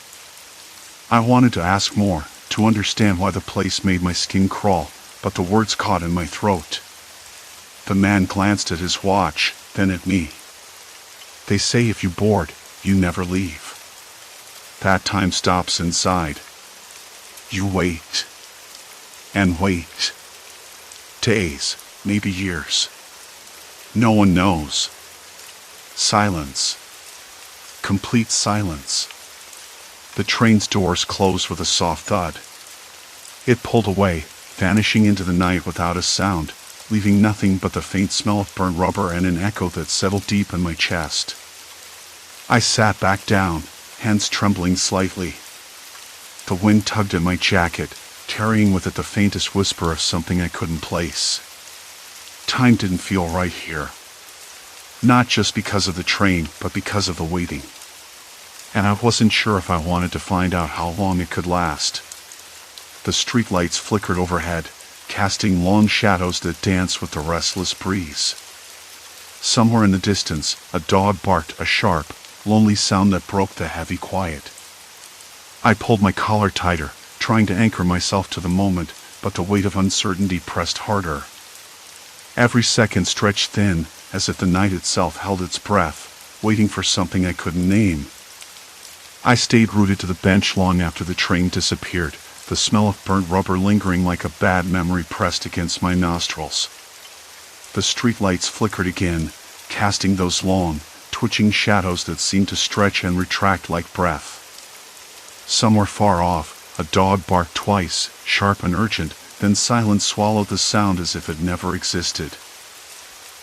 I wanted to ask more, to understand why the place made my skin crawl, but the words caught in my throat. The man glanced at his watch, then at me. "They say if you board, you never leave. That time stops inside. You wait. And wait. Days, maybe years. No one knows. Silence. Complete silence." The train's doors closed with a soft thud. It pulled away, vanishing into the night without a sound, leaving nothing but the faint smell of burnt rubber and an echo that settled deep in my chest. I sat back down, hands trembling slightly. The wind tugged at my jacket, carrying with it the faintest whisper of something I couldn't place. Time didn't feel right here. Not just because of the train, but because of the waiting. And I wasn't sure if I wanted to find out how long it could last. The streetlights flickered overhead, casting long shadows that danced with the restless breeze. Somewhere in the distance, a dog barked a sharp, lonely sound that broke the heavy quiet. I pulled my collar tighter, trying to anchor myself to the moment, but the weight of uncertainty pressed harder. Every second stretched thin, as if the night itself held its breath, waiting for something I couldn't name. I stayed rooted to the bench long after the train disappeared, the smell of burnt rubber lingering like a bad memory pressed against my nostrils. The streetlights flickered again, casting those long, twitching shadows that seemed to stretch and retract like breath. Somewhere far off, a dog barked twice, sharp and urgent, then silence swallowed the sound as if it never existed.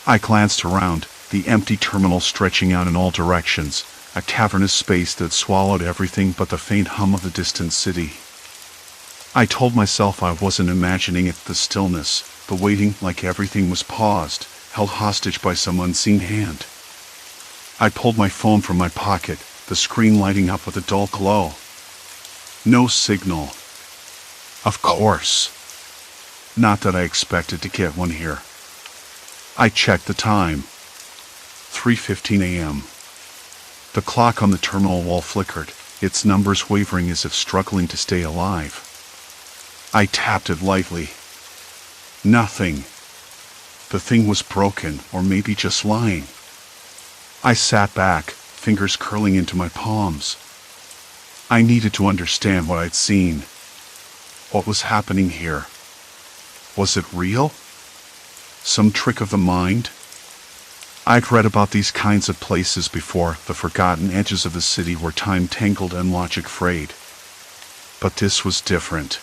I glanced around, the empty terminal stretching out in all directions, a cavernous space that swallowed everything but the faint hum of the distant city. I told myself I wasn't imagining it, the stillness, the waiting, like everything was paused, held hostage by some unseen hand. I pulled my phone from my pocket, the screen lighting up with a dull glow. No signal. Of course. Not that I expected to get one here. I checked the time. 3:15 a.m. The clock on the terminal wall flickered, its numbers wavering as if struggling to stay alive. I tapped it lightly. Nothing. The thing was broken, or maybe just lying. I sat back, fingers curling into my palms. I needed to understand what I'd seen. What was happening here? Was it real? Some trick of the mind? I'd read about these kinds of places before, the forgotten edges of the city where time tangled and logic frayed. But this was different.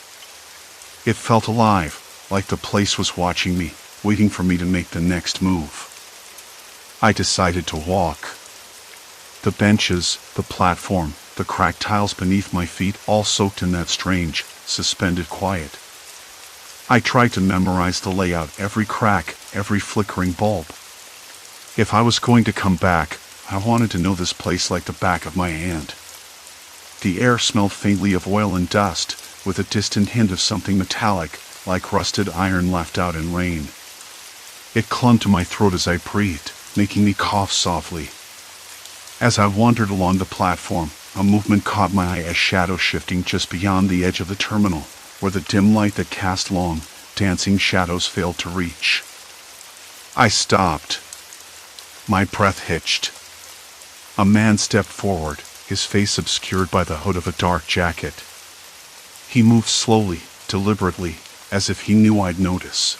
It felt alive, like the place was watching me, waiting for me to make the next move. I decided to walk. The benches, the platform, the cracked tiles beneath my feet, all soaked in that strange, suspended quiet. I tried to memorize the layout, every crack, every flickering bulb. If I was going to come back, I wanted to know this place like the back of my hand. The air smelled faintly of oil and dust, with a distant hint of something metallic, like rusted iron left out in rain. It clung to my throat as I breathed, making me cough softly. As I wandered along the platform, a movement caught my eye, as shadows shifting just beyond the edge of the terminal, where the dim light that cast long, dancing shadows failed to reach. I stopped. My breath hitched. A man stepped forward, his face obscured by the hood of a dark jacket. He moved slowly, deliberately, as if he knew I'd notice.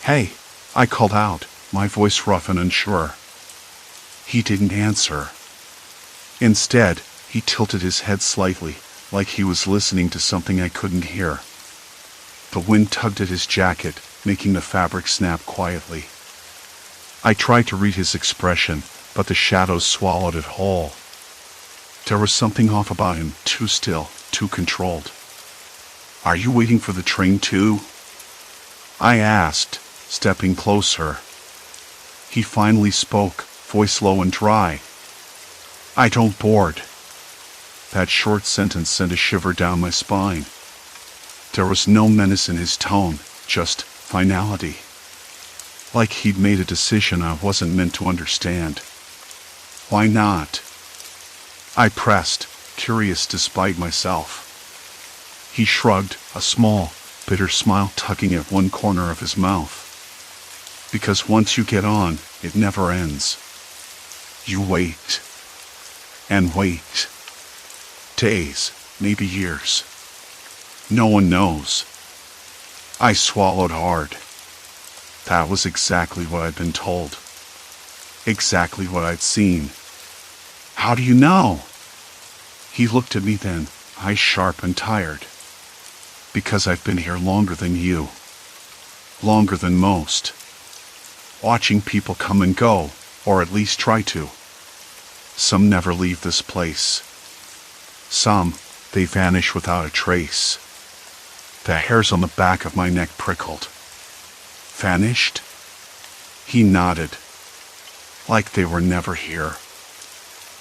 "Hey," I called out, my voice rough and unsure. He didn't answer. Instead, he tilted his head slightly, like he was listening to something I couldn't hear. The wind tugged at his jacket, making the fabric snap quietly. I tried to read his expression, but the shadows swallowed it whole. There was something off about him, too still, too controlled. "Are you waiting for the train too?" I asked, stepping closer. He finally spoke, voice low and dry. "I don't board." That short sentence sent a shiver down my spine. There was no menace in his tone, just finality. Like he'd made a decision I wasn't meant to understand. "Why not?" I pressed, curious despite myself. He shrugged, a small, bitter smile tugging at one corner of his mouth. "Because once you get on, it never ends. You wait. And wait. Days, maybe years. No one knows." I swallowed hard. That was exactly what I'd been told. Exactly what I'd seen. "How do you know?" He looked at me then, eyes sharp and tired. Because I've been here longer than you. Longer than most. Watching people come and go, or at least try to. Some never leave this place. Some, they vanish without a trace. The hairs on the back of my neck prickled. Vanished? He nodded. Like they were never here.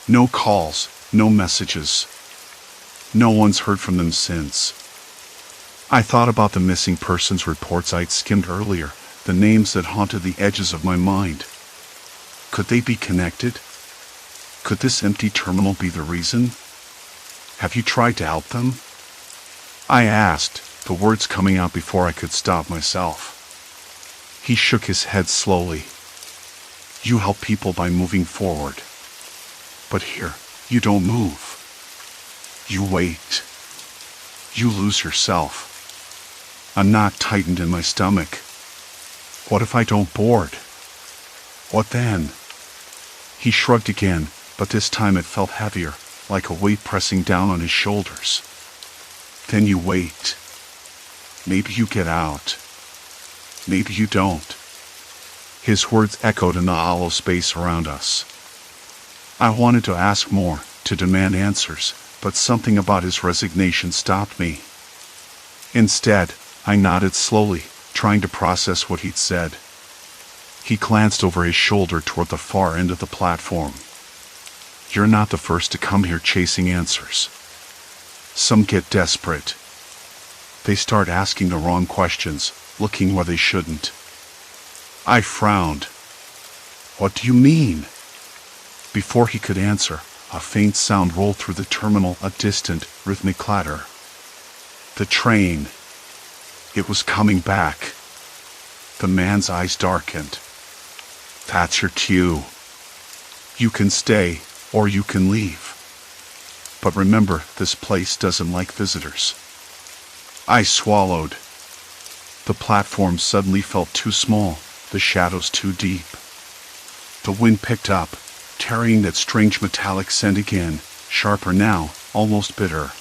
No calls, no messages. No one's heard from them since. I thought about the missing persons reports I'd skimmed earlier, the names that haunted the edges of my mind. Could they be connected? Could this empty terminal be the reason? Have you tried to help them? I asked, the words coming out before I could stop myself. He shook his head slowly. You help people by moving forward. But here, you don't move. You wait. You lose yourself. A knot tightened in my stomach. What if I don't board? What then? He shrugged again, but this time it felt heavier, like a weight pressing down on his shoulders. Then you wait. Maybe you get out. Maybe you don't. His words echoed in the hollow space around us. I wanted to ask more, to demand answers, but something about his resignation stopped me. Instead, I nodded slowly, trying to process what he'd said. He glanced over his shoulder toward the far end of the platform. You're not the first to come here chasing answers. Some get desperate. They start asking the wrong questions, looking where they shouldn't. I frowned. What do you mean? Before he could answer, a faint sound rolled through the terminal, a distant, rhythmic clatter. The train. It was coming back. The man's eyes darkened. That's your cue. You can stay, or you can leave. But remember, this place doesn't like visitors. I swallowed. The platform suddenly felt too small, the shadows too deep. The wind picked up, carrying that strange metallic scent again, sharper now, almost bitter.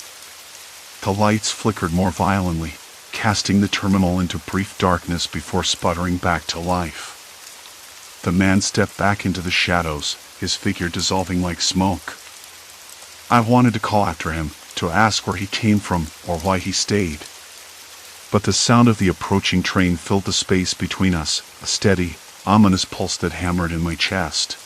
The lights flickered more violently, casting the terminal into brief darkness before sputtering back to life. The man stepped back into the shadows, his figure dissolving like smoke. I wanted to call after him, to ask where he came from or why he stayed. But the sound of the approaching train filled the space between us, a steady, ominous pulse that hammered in my chest.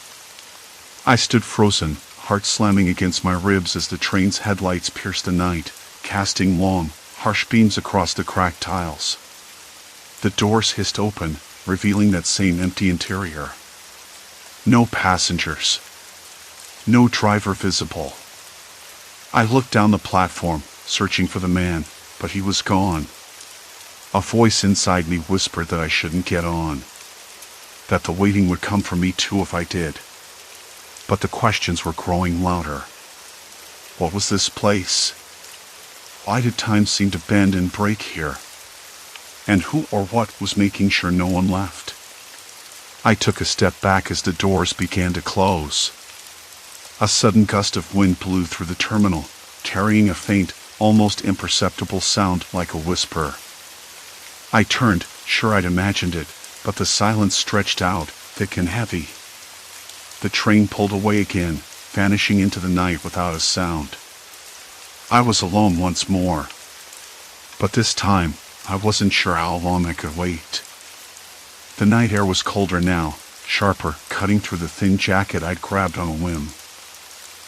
I stood frozen, heart slamming against my ribs as the train's headlights pierced the night, casting long, harsh beams across the cracked tiles. The doors hissed open, revealing that same empty interior. No passengers. No driver visible. I looked down the platform, searching for the man, but he was gone. A voice inside me whispered that I shouldn't get on. That the waiting would come for me too if I did. But the questions were growing louder. What was this place? Why did time seem to bend and break here? And who or what was making sure no one left? I took a step back as the doors began to close. A sudden gust of wind blew through the terminal, carrying a faint, almost imperceptible sound like a whisper. I turned, sure I'd imagined it, but the silence stretched out, thick and heavy. The train pulled away again, vanishing into the night without a sound. I was alone once more. But this time, I wasn't sure how long I could wait. The night air was colder now, sharper, cutting through the thin jacket I'd grabbed on a whim.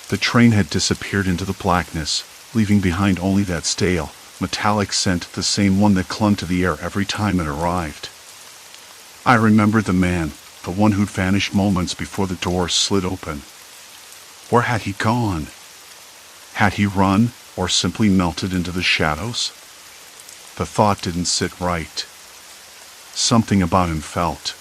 The train had disappeared into the blackness, leaving behind only that stale, metallic scent, the same one that clung to the air every time it arrived. I remembered the man, the one who'd vanished moments before the doors slid open. Where had he gone? Had he run, or simply melted into the shadows? The thought didn't sit right. Something about him felt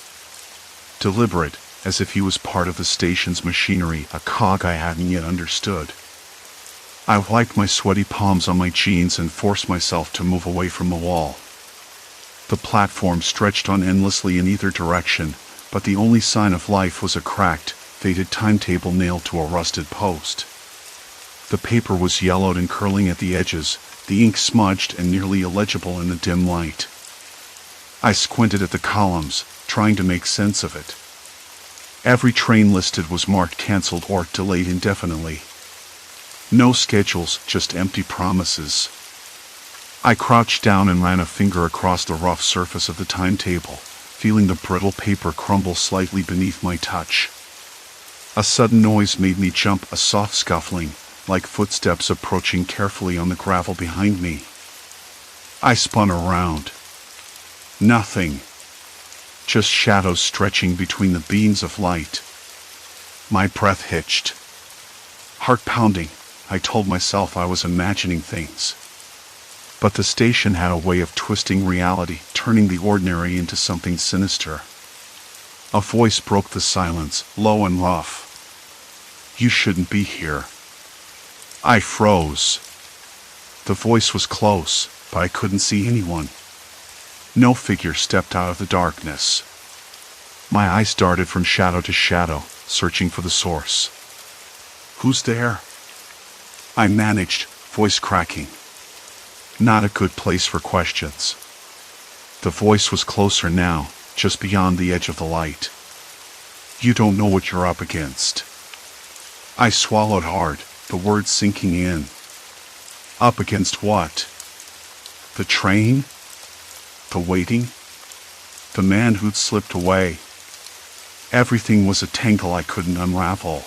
deliberate, as if he was part of the station's machinery, a cog I hadn't yet understood. I wiped my sweaty palms on my jeans and forced myself to move away from the wall. The platform stretched on endlessly in either direction, but the only sign of life was a cracked, faded timetable nailed to a rusted post. The paper was yellowed and curling at the edges, the ink smudged and nearly illegible in the dim light. I squinted at the columns, trying to make sense of it. Every train listed was marked cancelled or delayed indefinitely. No schedules, just empty promises. I crouched down and ran a finger across the rough surface of the timetable, feeling the brittle paper crumble slightly beneath my touch. A sudden noise made me jump, a soft scuffling, like footsteps approaching carefully on the gravel behind me. I spun around. Nothing. Just shadows stretching between the beams of light. My breath hitched. Heart pounding, I told myself I was imagining things. But the station had a way of twisting reality, turning the ordinary into something sinister. A voice broke the silence, low and rough. "You shouldn't be here." I froze. The voice was close, but I couldn't see anyone. No figure stepped out of the darkness. My eyes darted from shadow to shadow, searching for the source. "Who's there?" I managed, voice cracking. Not a good place for questions. The voice was closer now, just beyond the edge of the light. "You don't know what you're up against." I swallowed hard, the words sinking in. Up against what? The train? The waiting? The man who'd slipped away? Everything was a tangle I couldn't unravel.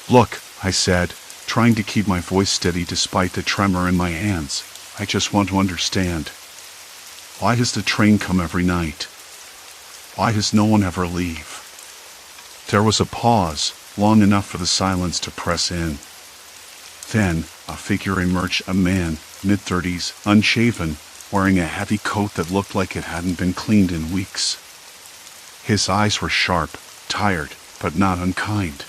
"Look," I said, trying to keep my voice steady despite the tremor in my hands. "I just want to understand. Why does the train come every night? Why does no one ever leave?" There was a pause, long enough for the silence to press in. Then, a figure emerged, a man, mid-30s, unshaven, wearing a heavy coat that looked like it hadn't been cleaned in weeks. His eyes were sharp, tired, but not unkind.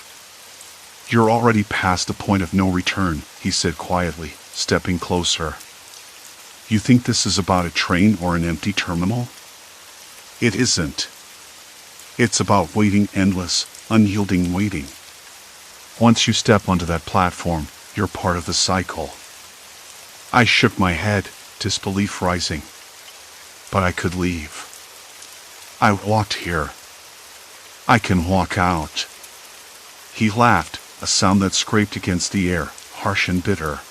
"You're already past the point of no return," he said quietly, stepping closer. "You think this is about a train or an empty terminal? It isn't. It's about waiting, endless, unyielding waiting. Once you step onto that platform, you're part of the cycle." I shook my head, disbelief rising. But I could leave. I walked here. I can walk out. He laughed, a sound that scraped against the air, harsh and bitter.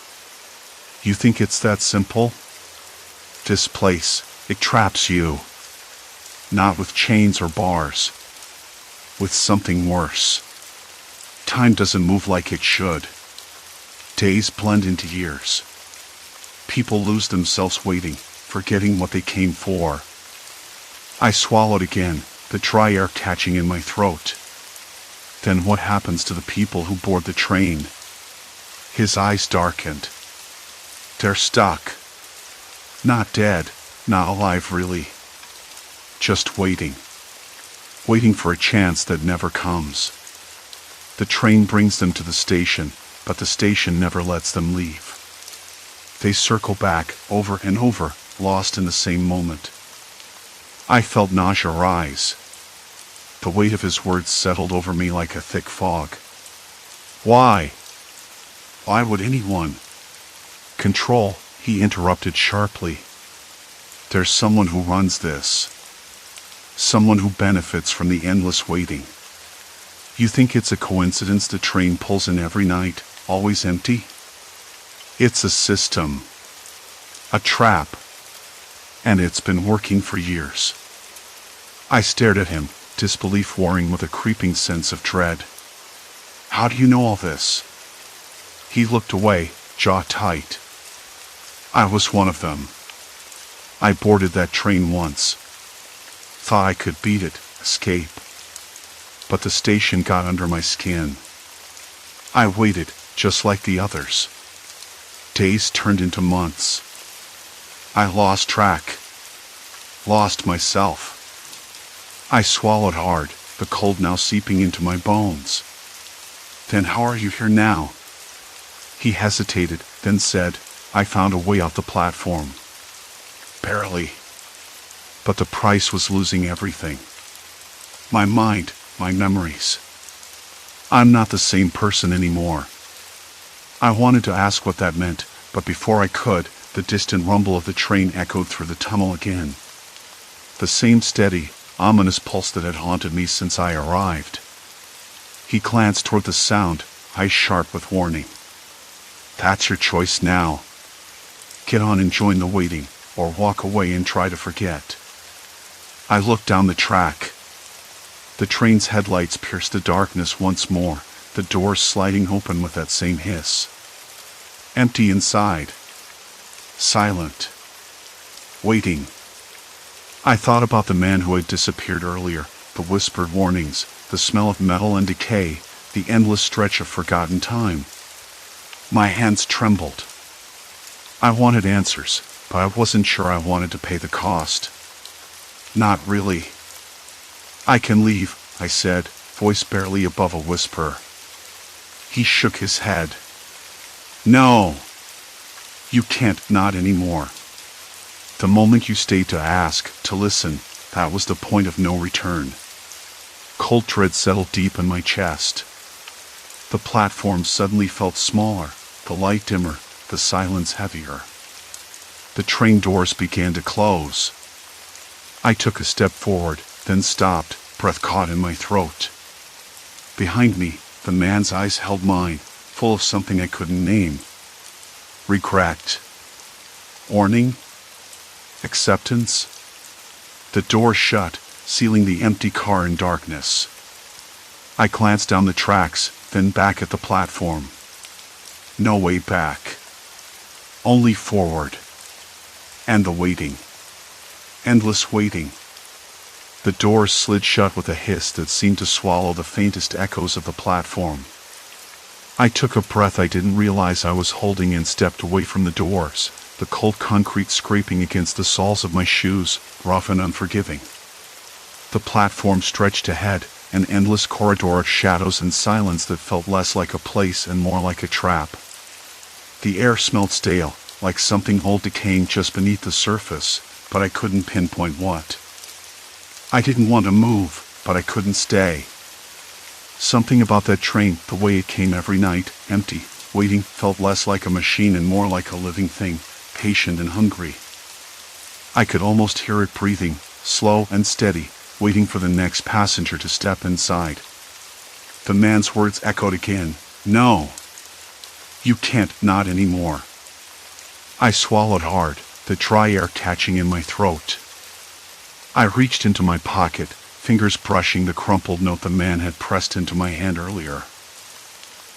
"You think it's that simple? This place, it traps you. Not with chains or bars. With something worse. Time doesn't move like it should. Days blend into years. People lose themselves waiting, forgetting what they came for." I swallowed again, the dry air catching in my throat. "Then what happens to the people who board the train?" His eyes darkened. "They're stuck. Not dead, not alive really. Just waiting. Waiting for a chance that never comes. The train brings them to the station, but the station never lets them leave. They circle back, over and over, lost in the same moment." I felt nausea rise. The weight of his words settled over me like a thick fog. "Why? Why would anyone?" "Control," he interrupted sharply. "There's someone who runs this. Someone who benefits from the endless waiting. You think it's a coincidence the train pulls in every night, always empty? It's a system. A trap. And it's been working for years." I stared at him, disbelief warring with a creeping sense of dread. "How do you know all this?" He looked away, jaw tight. "I was one of them. I boarded that train once. Thought I could beat it, escape. But the station got under my skin. I waited, just like the others. Days turned into months. I lost track. Lost myself." I swallowed hard, the cold now seeping into my bones. "Then how are you here now?" He hesitated, then said, "I found a way off the platform. Barely. But the price was losing everything. My mind, my memories. I'm not the same person anymore. I wanted to ask what that meant, but before I could, the distant rumble of the train echoed through the tunnel again. The same steady, ominous pulse that had haunted me since I arrived. He glanced toward the sound, eyes sharp with warning. That's your choice now. Get on and join the waiting, or walk away and try to forget. I looked down the track. The train's headlights pierced the darkness once more, the doors sliding open with that same hiss. Empty inside. Silent. Waiting. I thought about the man who had disappeared earlier, the whispered warnings, the smell of metal and decay, the endless stretch of forgotten time. My hands trembled. I wanted answers, but I wasn't sure I wanted to pay the cost. Not really. I can leave, I said, voice barely above a whisper. He shook his head. No. You can't, not anymore. The moment you stayed to ask, to listen, that was the point of no return. Cold dread settled deep in my chest. The platform suddenly felt smaller, the light dimmer, the silence heavier. The train doors began to close. I took a step forward, then stopped, breath caught in my throat. Behind me, the man's eyes held mine, full of something I couldn't name. Regret. Warning. Acceptance. The door shut, sealing the empty car in darkness. I glanced down the tracks, then back at the platform. No way back. Only forward. And the waiting. Endless waiting. The doors slid shut with a hiss that seemed to swallow the faintest echoes of the platform. I took a breath I didn't realize I was holding and stepped away from the doors, the cold concrete scraping against the soles of my shoes, rough and unforgiving. The platform stretched ahead, an endless corridor of shadows and silence that felt less like a place and more like a trap. The air smelled stale, like something old decaying just beneath the surface, but I couldn't pinpoint what. I didn't want to move, but I couldn't stay. Something about that train, the way it came every night, empty, waiting, felt less like a machine and more like a living thing, patient and hungry. I could almost hear it breathing, slow and steady, waiting for the next passenger to step inside. The man's words echoed again. No. You can't, not anymore. I swallowed hard, the dry air catching in my throat. I reached into my pocket, fingers brushing the crumpled note the man had pressed into my hand earlier.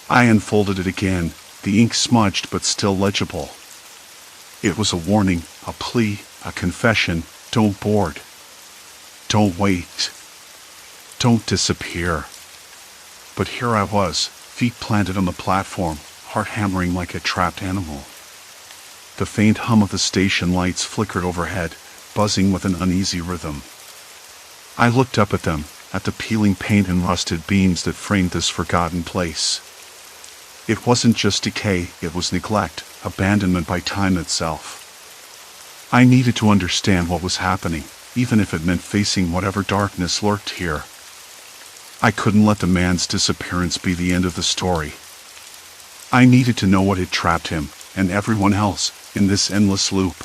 I unfolded it again, the ink smudged but still legible. It was a warning, a plea, a confession. Don't board. Don't wait. Don't disappear. But here I was, feet planted on the platform, heart hammering like a trapped animal. The faint hum of the station lights flickered overhead, buzzing with an uneasy rhythm. I looked up at them, at the peeling paint and rusted beams that framed this forgotten place. It wasn't just decay, it was neglect, abandonment by time itself. I needed to understand what was happening, even if it meant facing whatever darkness lurked here. I couldn't let the man's disappearance be the end of the story. I needed to know what had trapped him, and everyone else, in this endless loop.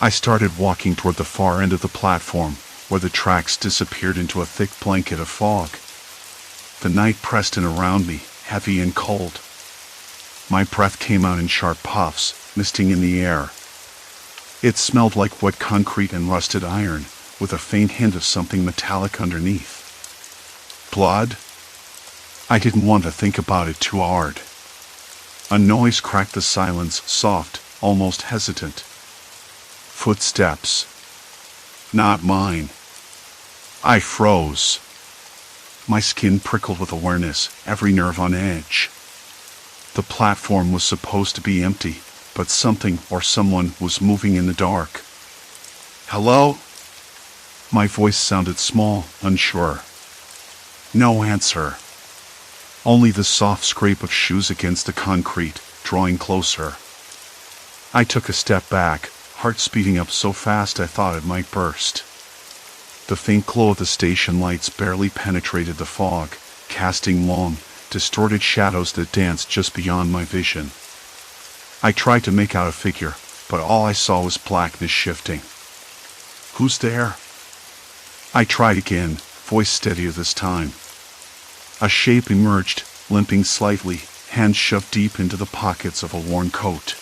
I started walking toward the far end of the platform, where the tracks disappeared into a thick blanket of fog. The night pressed in around me, heavy and cold. My breath came out in sharp puffs, misting in the air. It smelled like wet concrete and rusted iron, with a faint hint of something metallic underneath. Blood? I didn't want to think about it too hard. A noise cracked the silence, soft, almost hesitant. Footsteps. Not mine. I froze. My skin prickled with awareness, every nerve on edge. The platform was supposed to be empty, but something or someone was moving in the dark. Hello? My voice sounded small, unsure. No answer. Only the soft scrape of shoes against the concrete, drawing closer. I took a step back, heart speeding up so fast I thought it might burst. The faint glow of the station lights barely penetrated the fog, casting long, distorted shadows that danced just beyond my vision. I tried to make out a figure, but all I saw was blackness shifting. "Who's there?" I tried again, voice steadier this time. A shape emerged, limping slightly, hands shoved deep into the pockets of a worn coat.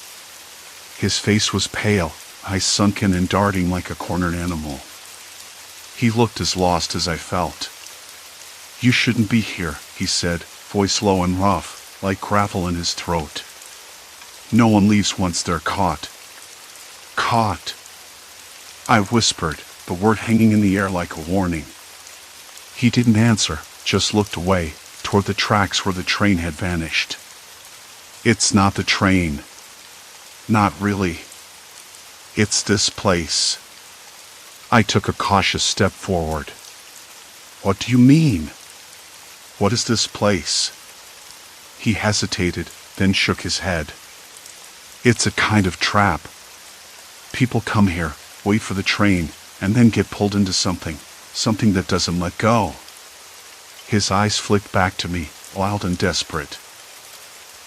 His face was pale, eyes sunken and darting like a cornered animal. He looked as lost as I felt. "You shouldn't be here," he said, voice low and rough, like gravel in his throat. "No one leaves once they're caught." "Caught?" I whispered, the word hanging in the air like a warning. He didn't answer, just looked away, toward the tracks where the train had vanished. "It's not the train. Not really. It's this place." I took a cautious step forward. "What do you mean? What is this place?" He hesitated, then shook his head. "It's a kind of trap. People come here, wait for the train, and then get pulled into something that doesn't let go." His eyes flicked back to me, wild and desperate.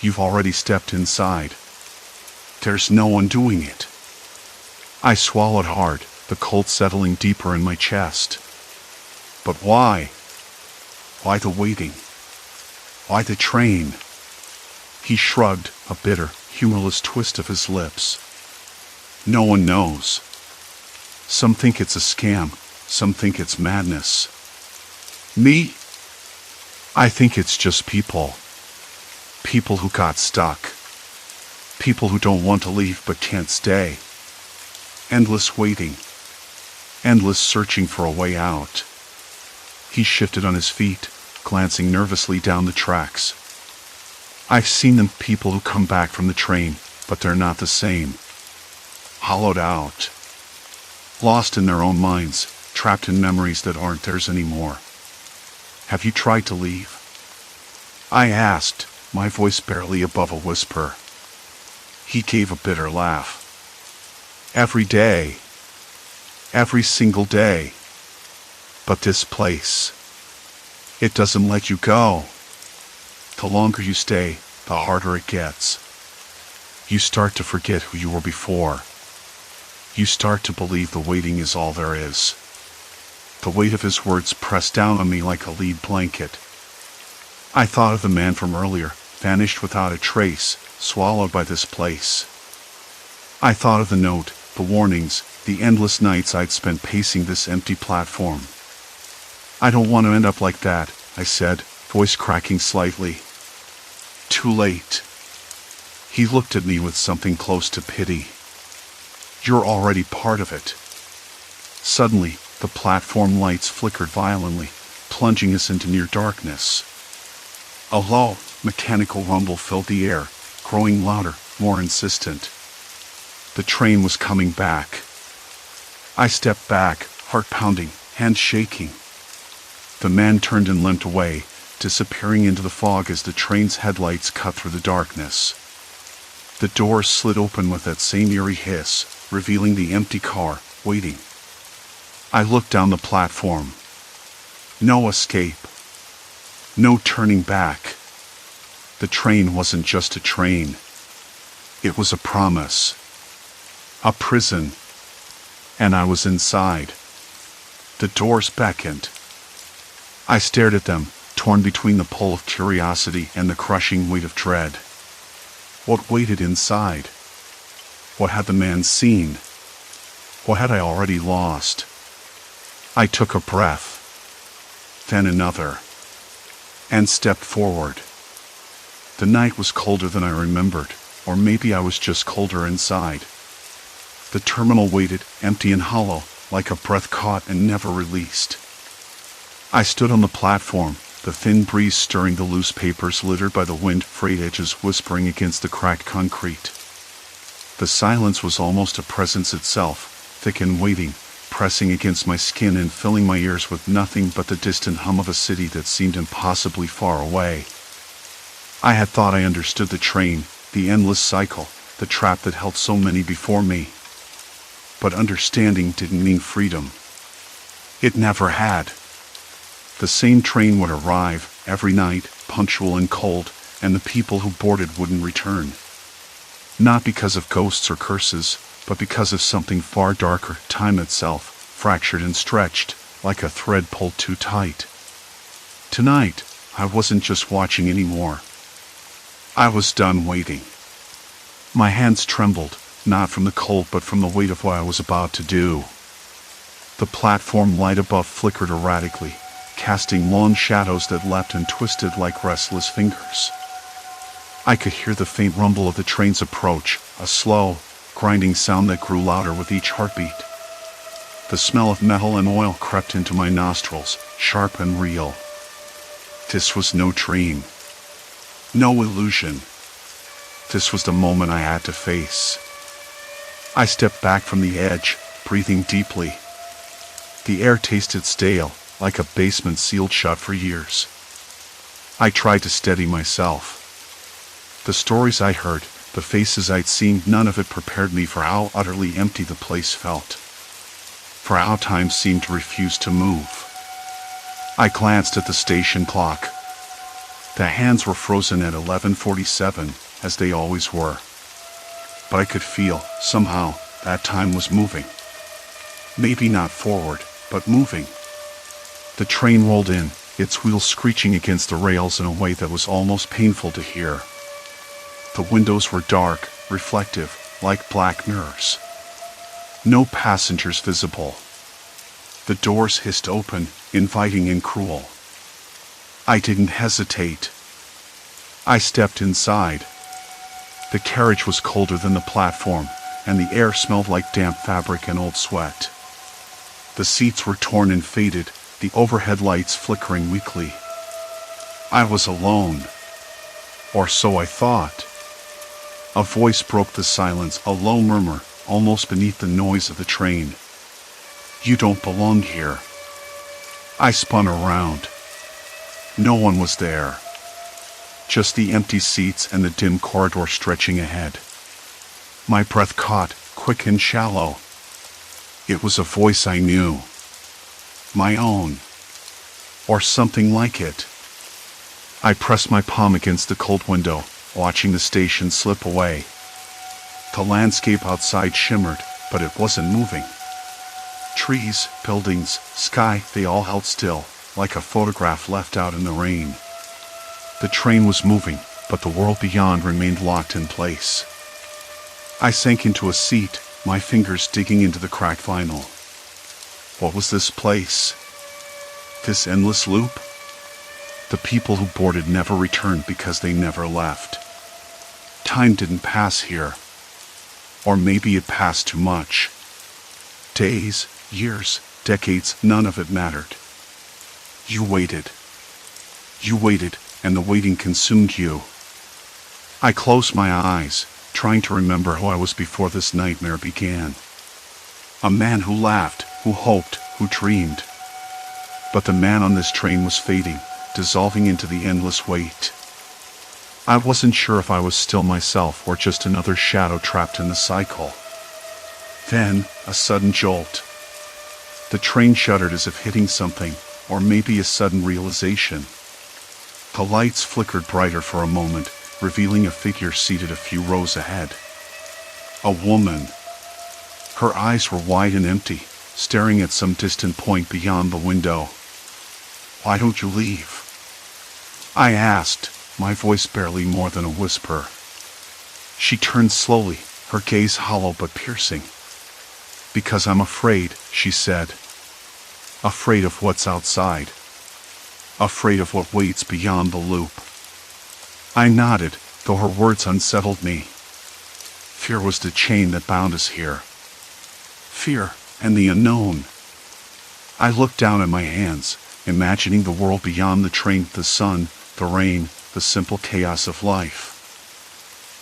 "You've already stepped inside. There's no one doing it." I swallowed hard, the cold settling deeper in my chest. "But why? Why the waiting? Why the train?" He shrugged, a bitter, humorless twist of his lips. "No one knows. Some think it's a scam, some think it's madness. Me? I think it's just people. People who got stuck. People who don't want to leave but can't stay. Endless waiting. Endless searching for a way out." He shifted on his feet, glancing nervously down the tracks. "I've seen them people who come back from the train, but they're not the same. Hollowed out. Lost in their own minds, trapped in memories that aren't theirs anymore. Have you tried to leave?" I asked, my voice barely above a whisper. He gave a bitter laugh. "Every day. Every single day. But this place, it doesn't let you go. The longer you stay, the harder it gets. You start to forget who you were before. You start to believe the waiting is all there is." The weight of his words pressed down on me like a lead blanket. I thought of the man from earlier, vanished without a trace, swallowed by this place. I thought of the note, the warnings, the endless nights I'd spent pacing this empty platform. "I don't want to end up like that," I said, voice cracking slightly. "Too late." He looked at me with something close to pity. "You're already part of it." Suddenly, the platform lights flickered violently, plunging us into near darkness. A low, mechanical rumble filled the air, growing louder, more insistent. The train was coming back. I stepped back, heart pounding, hands shaking. The man turned and limped away, disappearing into the fog as the train's headlights cut through the darkness. The doors slid open with that same eerie hiss, revealing the empty car, waiting. I looked down the platform. No escape. No turning back. The train wasn't just a train. It was a promise. A prison. And I was inside. The doors beckoned. I stared at them, torn between the pull of curiosity and the crushing weight of dread. What waited inside? What had the man seen? What had I already lost? I took a breath, then another, and stepped forward. The night was colder than I remembered, or maybe I was just colder inside. The terminal waited, empty and hollow, like a breath caught and never released. I stood on the platform, the thin breeze stirring the loose papers littered by the wind, frayed edges whispering against the cracked concrete. The silence was almost a presence itself, thick and waiting, pressing against my skin and filling my ears with nothing but the distant hum of a city that seemed impossibly far away. I had thought I understood the train, the endless cycle, the trap that held so many before me. But understanding didn't mean freedom. It never had. The same train would arrive, every night, punctual and cold, and the people who boarded wouldn't return. Not because of ghosts or curses, but because of something far darker, time itself, fractured and stretched, like a thread pulled too tight. Tonight, I wasn't just watching anymore. I was done waiting. My hands trembled, not from the cold but from the weight of what I was about to do. The platform light above flickered erratically, casting long shadows that leapt and twisted like restless fingers. I could hear the faint rumble of the train's approach, a slow, grinding sound that grew louder with each heartbeat. The smell of metal and oil crept into my nostrils, sharp and real. This was no dream. No illusion. This was the moment I had to face. I stepped back from the edge, breathing deeply. The air tasted stale, like a basement sealed shut for years. I tried to steady myself. The stories I heard, the faces I'd seen, none of it prepared me for how utterly empty the place felt. For how time seemed to refuse to move. I glanced at the station clock. The hands were frozen at 11:47, as they always were. But I could feel, somehow, that time was moving. Maybe not forward, but moving. The train rolled in, its wheels screeching against the rails in a way that was almost painful to hear. The windows were dark, reflective, like black mirrors. No passengers visible. The doors hissed open, inviting and cruel. I didn't hesitate. I stepped inside. The carriage was colder than the platform, and the air smelled like damp fabric and old sweat. The seats were torn and faded, the overhead lights flickering weakly. I was alone. Or so I thought. A voice broke the silence, a low murmur, almost beneath the noise of the train. "You don't belong here." I spun around. No one was there. Just the empty seats and the dim corridor stretching ahead. My breath caught, quick and shallow. It was a voice I knew. My own. Or something like it. I pressed my palm against the cold window, watching the station slip away. The landscape outside shimmered, but it wasn't moving. Trees, buildings, sky, they all held still, like a photograph left out in the rain. The train was moving, but the world beyond remained locked in place. I sank into a seat, my fingers digging into the cracked vinyl. What was this place? This endless loop? The people who boarded never returned because they never left. Time didn't pass here. Or maybe it passed too much. Days, years, decades, none of it mattered. You waited. You waited, and the waiting consumed you. I closed my eyes, trying to remember who I was before this nightmare began. A man who laughed, who hoped, who dreamed. But the man on this train was fading, dissolving into the endless wait. I wasn't sure if I was still myself or just another shadow trapped in the cycle. Then, a sudden jolt. The train shuddered as if hitting something, or maybe a sudden realization. The lights flickered brighter for a moment, revealing a figure seated a few rows ahead. A woman. Her eyes were wide and empty, staring at some distant point beyond the window. "Why don't you leave?" I asked, my voice barely more than a whisper. She turned slowly, her gaze hollow but piercing. "Because I'm afraid," she said. "Afraid of what's outside. Afraid of what waits beyond the loop." I nodded, though her words unsettled me. Fear was the chain that bound us here. Fear and the unknown. I looked down at my hands, imagining the world beyond the train, the sun, the rain, the simple chaos of life.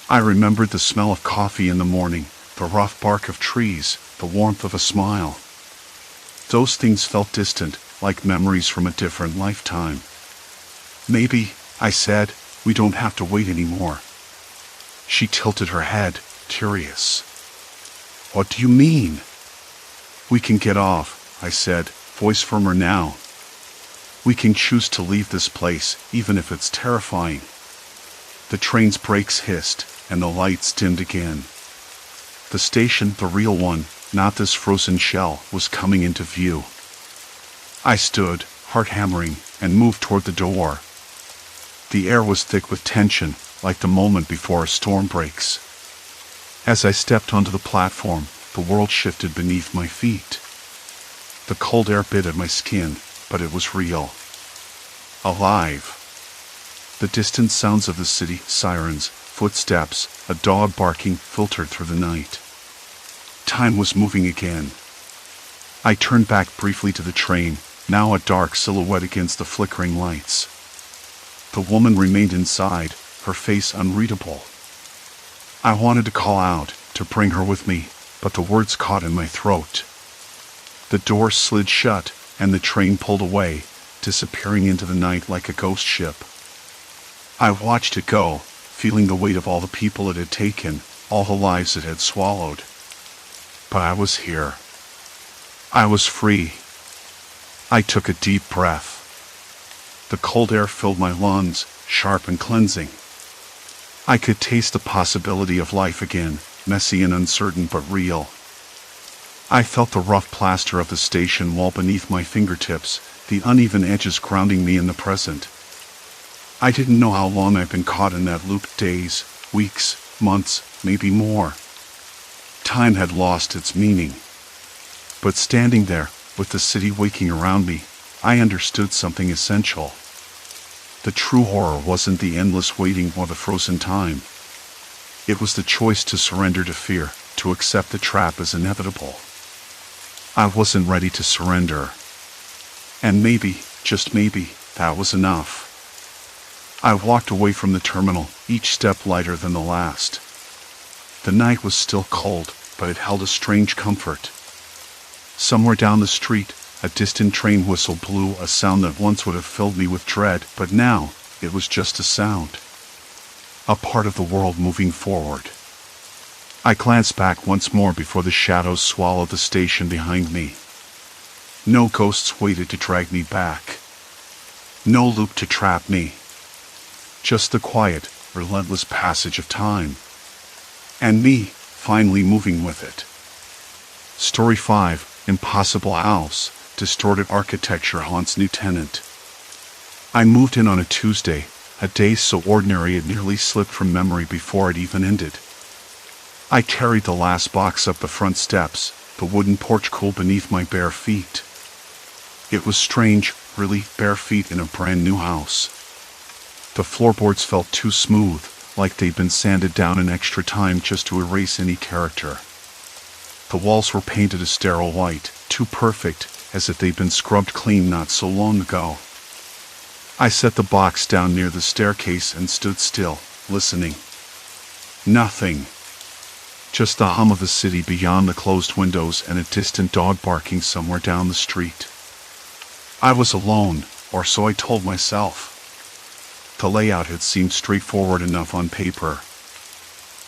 I remembered the smell of coffee in the morning, the rough bark of trees, the warmth of a smile. Those things felt distant, like memories from a different lifetime. "Maybe," I said, "we don't have to wait anymore." She tilted her head, curious. "What do you mean?" "We can get off," I said, voice firmer now. We can choose to leave this place, even if it's terrifying. The train's brakes hissed, and the lights dimmed again. The station, the real one, not this frozen shell, was coming into view. I stood, heart hammering, and moved toward the door. The air was thick with tension, like the moment before a storm breaks. As I stepped onto the platform, the world shifted beneath my feet. The cold air bit at my skin, but it was real. Alive. The distant sounds of the city, sirens, footsteps, a dog barking, filtered through the night. Time was moving again. I turned back briefly to the train, now a dark silhouette against the flickering lights. The woman remained inside, her face unreadable. I wanted to call out, to bring her with me, but the words caught in my throat. The door slid shut, and the train pulled away, disappearing into the night like a ghost ship. I watched it go, feeling the weight of all the people it had taken, all the lives it had swallowed. But I was here. I was free. I took a deep breath. The cold air filled my lungs, sharp and cleansing. I could taste the possibility of life again, messy and uncertain but real. I felt the rough plaster of the station wall beneath my fingertips, the uneven edges grounding me in the present. I didn't know how long I'd been caught in that loop, days, weeks, months, maybe more. Time had lost its meaning. But standing there, with the city waking around me, I understood something essential. The true horror wasn't the endless waiting or the frozen time. It was the choice to surrender to fear, to accept the trap as inevitable. I wasn't ready to surrender. And maybe, just maybe, that was enough. I walked away from the terminal, each step lighter than the last. The night was still cold, but it held a strange comfort. Somewhere down the street, a distant train whistle blew, a sound that once would have filled me with dread, but now, it was just a sound. A part of the world moving forward. I glanced back once more before the shadows swallowed the station behind me. No ghosts waited to drag me back. No loop to trap me. Just the quiet, relentless passage of time. And me, finally moving with it. Story 5, Impossible House, Distorted Architecture Haunts New Tenant. I moved in on a Tuesday, a day so ordinary it nearly slipped from memory before it even ended. I carried the last box up the front steps, the wooden porch cool beneath my bare feet. It was strange, really, bare feet in a brand new house. The floorboards felt too smooth, like they'd been sanded down an extra time just to erase any character. The walls were painted a sterile white, too perfect, as if they'd been scrubbed clean not so long ago. I set the box down near the staircase and stood still, listening. Nothing. Just the hum of the city beyond the closed windows and a distant dog barking somewhere down the street. I was alone, or so I told myself. The layout had seemed straightforward enough on paper.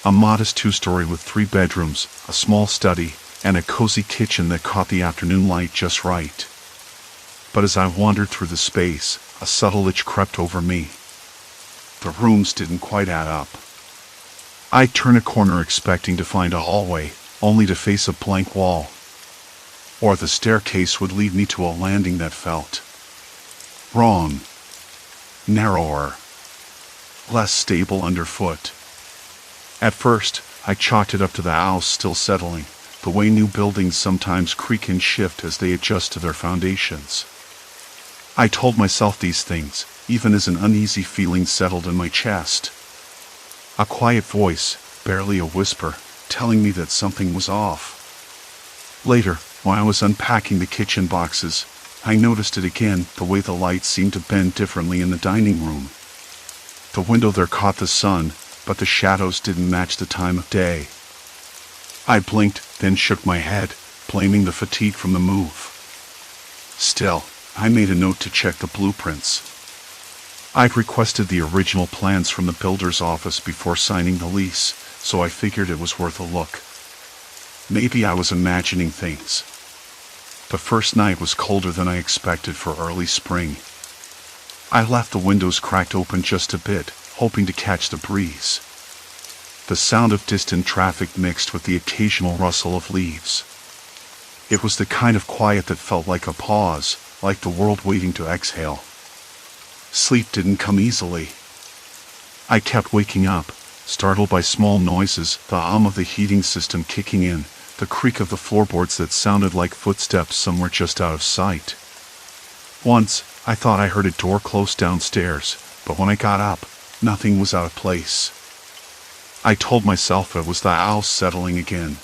A modest two-story with 3 bedrooms, a small study, and a cozy kitchen that caught the afternoon light just right. But as I wandered through the space, a subtle itch crept over me. The rooms didn't quite add up. I'd turn a corner expecting to find a hallway, only to face a blank wall. Or the staircase would lead me to a landing that felt wrong. Narrower. Less stable underfoot. At first, I chalked it up to the house still settling, the way new buildings sometimes creak and shift as they adjust to their foundations. I told myself these things, even as an uneasy feeling settled in my chest. A quiet voice, barely a whisper, telling me that something was off. Later, while I was unpacking the kitchen boxes, I noticed it again, the way the lights seemed to bend differently in the dining room. The window there caught the sun, but the shadows didn't match the time of day. I blinked, then shook my head, blaming the fatigue from the move. Still, I made a note to check the blueprints. I'd requested the original plans from the builder's office before signing the lease, so I figured it was worth a look. Maybe I was imagining things. The first night was colder than I expected for early spring. I left the windows cracked open just a bit, hoping to catch the breeze. The sound of distant traffic mixed with the occasional rustle of leaves. It was the kind of quiet that felt like a pause, like the world waiting to exhale. Sleep didn't come easily. I kept waking up, startled by small noises, the hum of the heating system kicking in, the creak of the floorboards that sounded like footsteps somewhere just out of sight. Once, I thought I heard a door close downstairs, but when I got up, nothing was out of place. I told myself it was the house settling again,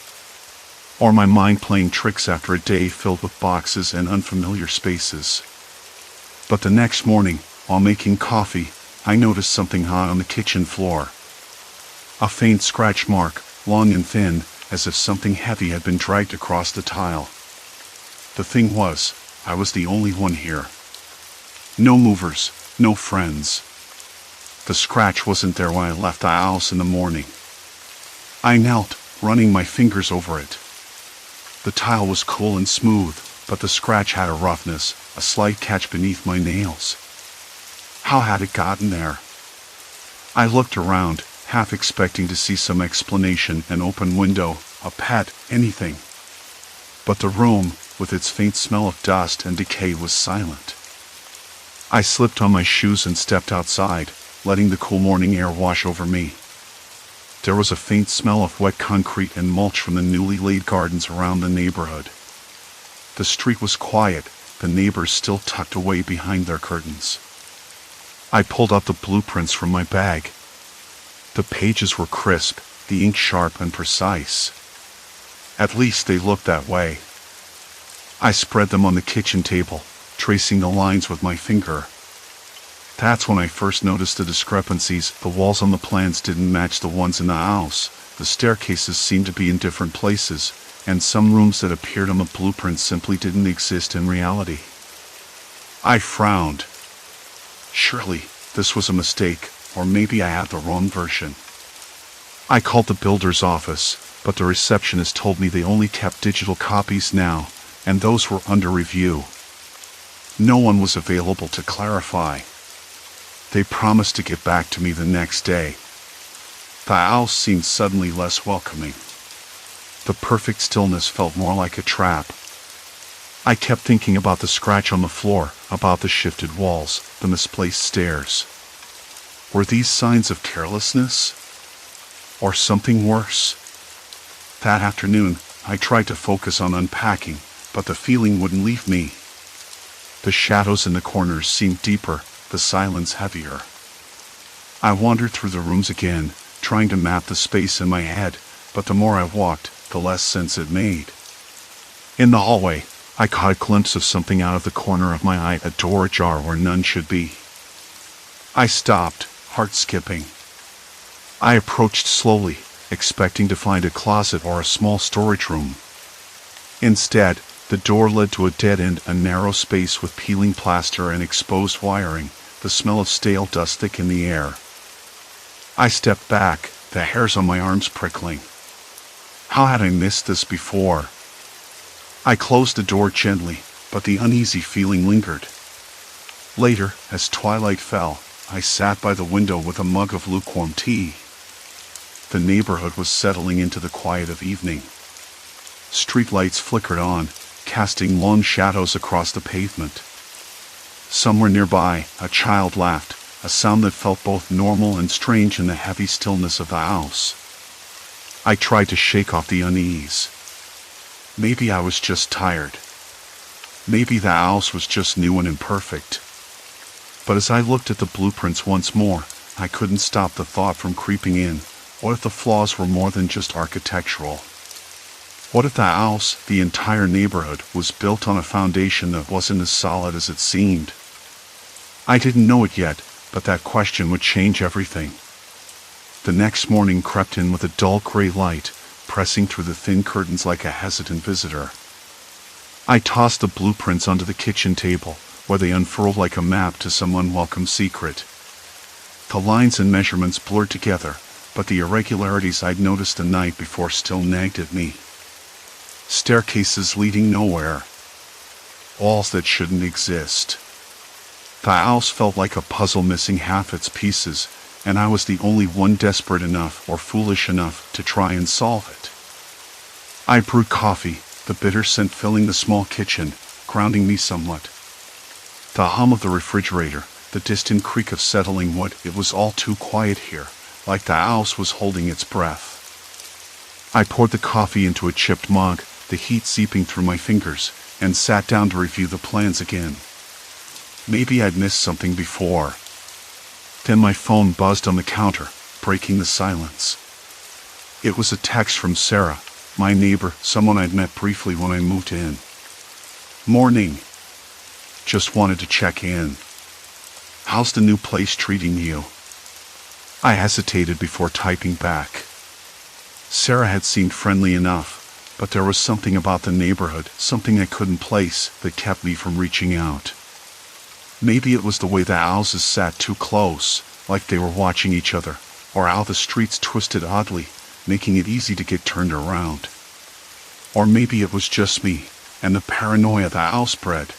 or my mind playing tricks after a day filled with boxes and unfamiliar spaces. But the next morning, while making coffee, I noticed something hot on the kitchen floor. A faint scratch mark, long and thin, as if something heavy had been dragged across the tile. The thing was, I was the only one here. No movers, no friends. The scratch wasn't there when I left the house in the morning. I knelt, running my fingers over it. The tile was cool and smooth, but the scratch had a roughness, a slight catch beneath my nails. How had it gotten there? I looked around, half expecting to see some explanation, an open window, a pet, anything. But the room, with its faint smell of dust and decay, was silent. I slipped on my shoes and stepped outside, letting the cool morning air wash over me. There was a faint smell of wet concrete and mulch from the newly laid gardens around the neighborhood. The street was quiet, the neighbors still tucked away behind their curtains. I pulled out the blueprints from my bag. The pages were crisp, the ink sharp and precise. At least they looked that way. I spread them on the kitchen table, tracing the lines with my finger. That's when I first noticed the discrepancies. The walls on the plans didn't match the ones in the house. The staircases seemed to be in different places, and some rooms that appeared on the blueprints simply didn't exist in reality. I frowned. Surely, this was a mistake, or maybe I had the wrong version. I called the builder's office, but the receptionist told me they only kept digital copies now, and those were under review. No one was available to clarify. They promised to get back to me the next day. The house seemed suddenly less welcoming. The perfect stillness felt more like a trap. I kept thinking about the scratch on the floor, about the shifted walls, the misplaced stairs. Were these signs of carelessness? Or something worse? That afternoon, I tried to focus on unpacking, but the feeling wouldn't leave me. The shadows in the corners seemed deeper, the silence heavier. I wandered through the rooms again, trying to map the space in my head, but the more I walked, the less sense it made. In the hallway, I caught a glimpse of something out of the corner of my eye, a door ajar where none should be. I stopped, heart skipping. I approached slowly, expecting to find a closet or a small storage room. Instead, the door led to a dead end, a narrow space with peeling plaster and exposed wiring, the smell of stale dust thick in the air. I stepped back, the hairs on my arms prickling. How had I missed this before? I closed the door gently, but the uneasy feeling lingered. Later, as twilight fell, I sat by the window with a mug of lukewarm tea. The neighborhood was settling into the quiet of evening. Streetlights flickered on, casting long shadows across the pavement. Somewhere nearby, a child laughed, a sound that felt both normal and strange in the heavy stillness of the house. I tried to shake off the unease. Maybe I was just tired. Maybe the house was just new and imperfect. But as I looked at the blueprints once more, I couldn't stop the thought from creeping in. What if the flaws were more than just architectural? What if the house, the entire neighborhood, was built on a foundation that wasn't as solid as it seemed? I didn't know it yet, but that question would change everything. The next morning crept in with a dull gray light, pressing through the thin curtains like a hesitant visitor. I tossed the blueprints onto the kitchen table, where they unfurled like a map to some unwelcome secret. The lines and measurements blurred together, but the irregularities I'd noticed the night before still nagged at me. Staircases leading nowhere. Walls that shouldn't exist. The house felt like a puzzle missing half its pieces, and I was the only one desperate enough or foolish enough to try and solve it. I brewed coffee, the bitter scent filling the small kitchen, grounding me somewhat. The hum of the refrigerator, the distant creak of settling wood, it was all too quiet here, like the house was holding its breath. I poured the coffee into a chipped mug, the heat seeping through my fingers, and sat down to review the plans again. Maybe I'd missed something before. Then my phone buzzed on the counter, breaking the silence. It was a text from Sarah, my neighbor, someone I'd met briefly when I moved in. "Morning. Just wanted to check in. How's the new place treating you?" I hesitated before typing back. Sarah had seemed friendly enough, but there was something about the neighborhood, something I couldn't place, that kept me from reaching out. Maybe it was the way the houses sat too close, like they were watching each other, or how the streets twisted oddly, making it easy to get turned around. Or maybe it was just me, and the paranoia the house bred.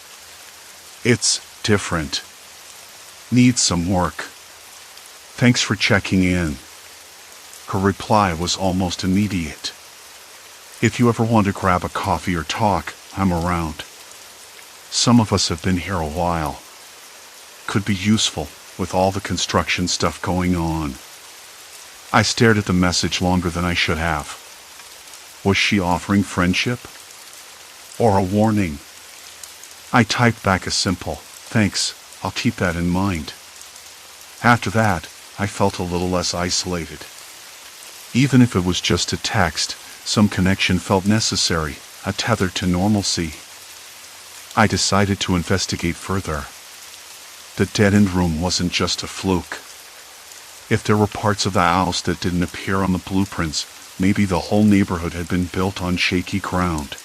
"It's different. Needs some work. Thanks for checking in." Her reply was almost immediate. "If you ever want to grab a coffee or talk, I'm around. Some of us have been here a while. Could be useful, with all the construction stuff going on." I stared at the message longer than I should have. Was she offering friendship? Or a warning? I typed back a simple, "Thanks, I'll keep that in mind." After that, I felt a little less isolated. Even if it was just a text, some connection felt necessary, a tether to normalcy. I decided to investigate further. The dead-end room wasn't just a fluke. If there were parts of the house that didn't appear on the blueprints, maybe the whole neighborhood had been built on shaky ground.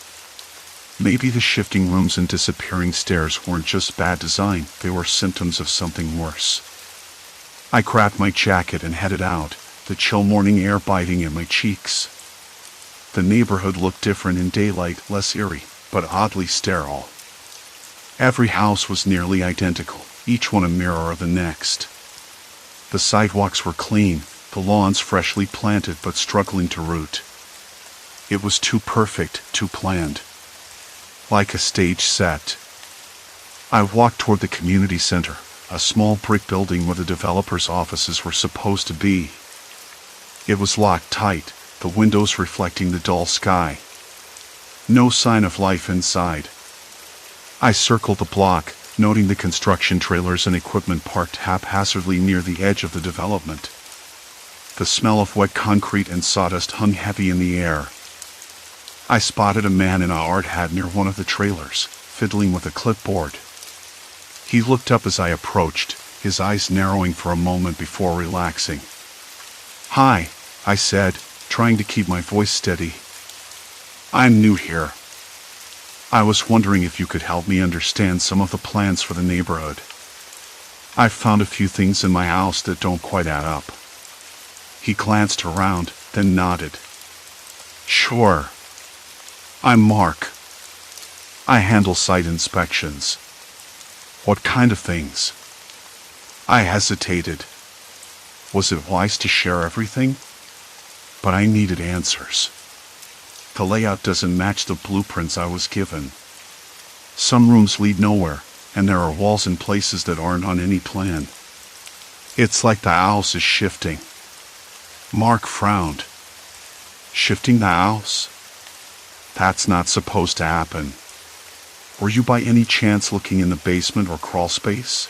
Maybe the shifting rooms and disappearing stairs weren't just bad design, they were symptoms of something worse. I grabbed my jacket and headed out, the chill morning air biting at my cheeks. The neighborhood looked different in daylight, less eerie, but oddly sterile. Every house was nearly identical, each one a mirror of the next. The sidewalks were clean, the lawns freshly planted but struggling to root. It was too perfect, too planned. Like a stage set. I walked toward the community center, a small brick building where the developers' offices were supposed to be. It was locked tight, the windows reflecting the dull sky. No sign of life inside. I circled the block, noting the construction trailers and equipment parked haphazardly near the edge of the development. The smell of wet concrete and sawdust hung heavy in the air. I spotted a man in a hard hat near one of the trailers, fiddling with a clipboard. He looked up as I approached, his eyes narrowing for a moment before relaxing. "Hi," I said, trying to keep my voice steady. "I'm new here. I was wondering if you could help me understand some of the plans for the neighborhood. I've found a few things in my house that don't quite add up." He glanced around, then nodded. "Sure. I'm Mark. I handle site inspections." "What kind of things?" I hesitated. Was it wise to share everything? But I needed answers. The layout doesn't match the blueprints I was given. Some rooms lead nowhere, and there are walls in places that aren't on any plan. It's like the house is shifting. Mark frowned. "Shifting the house? That's not supposed to happen. Were you by any chance looking in the basement or crawl space?"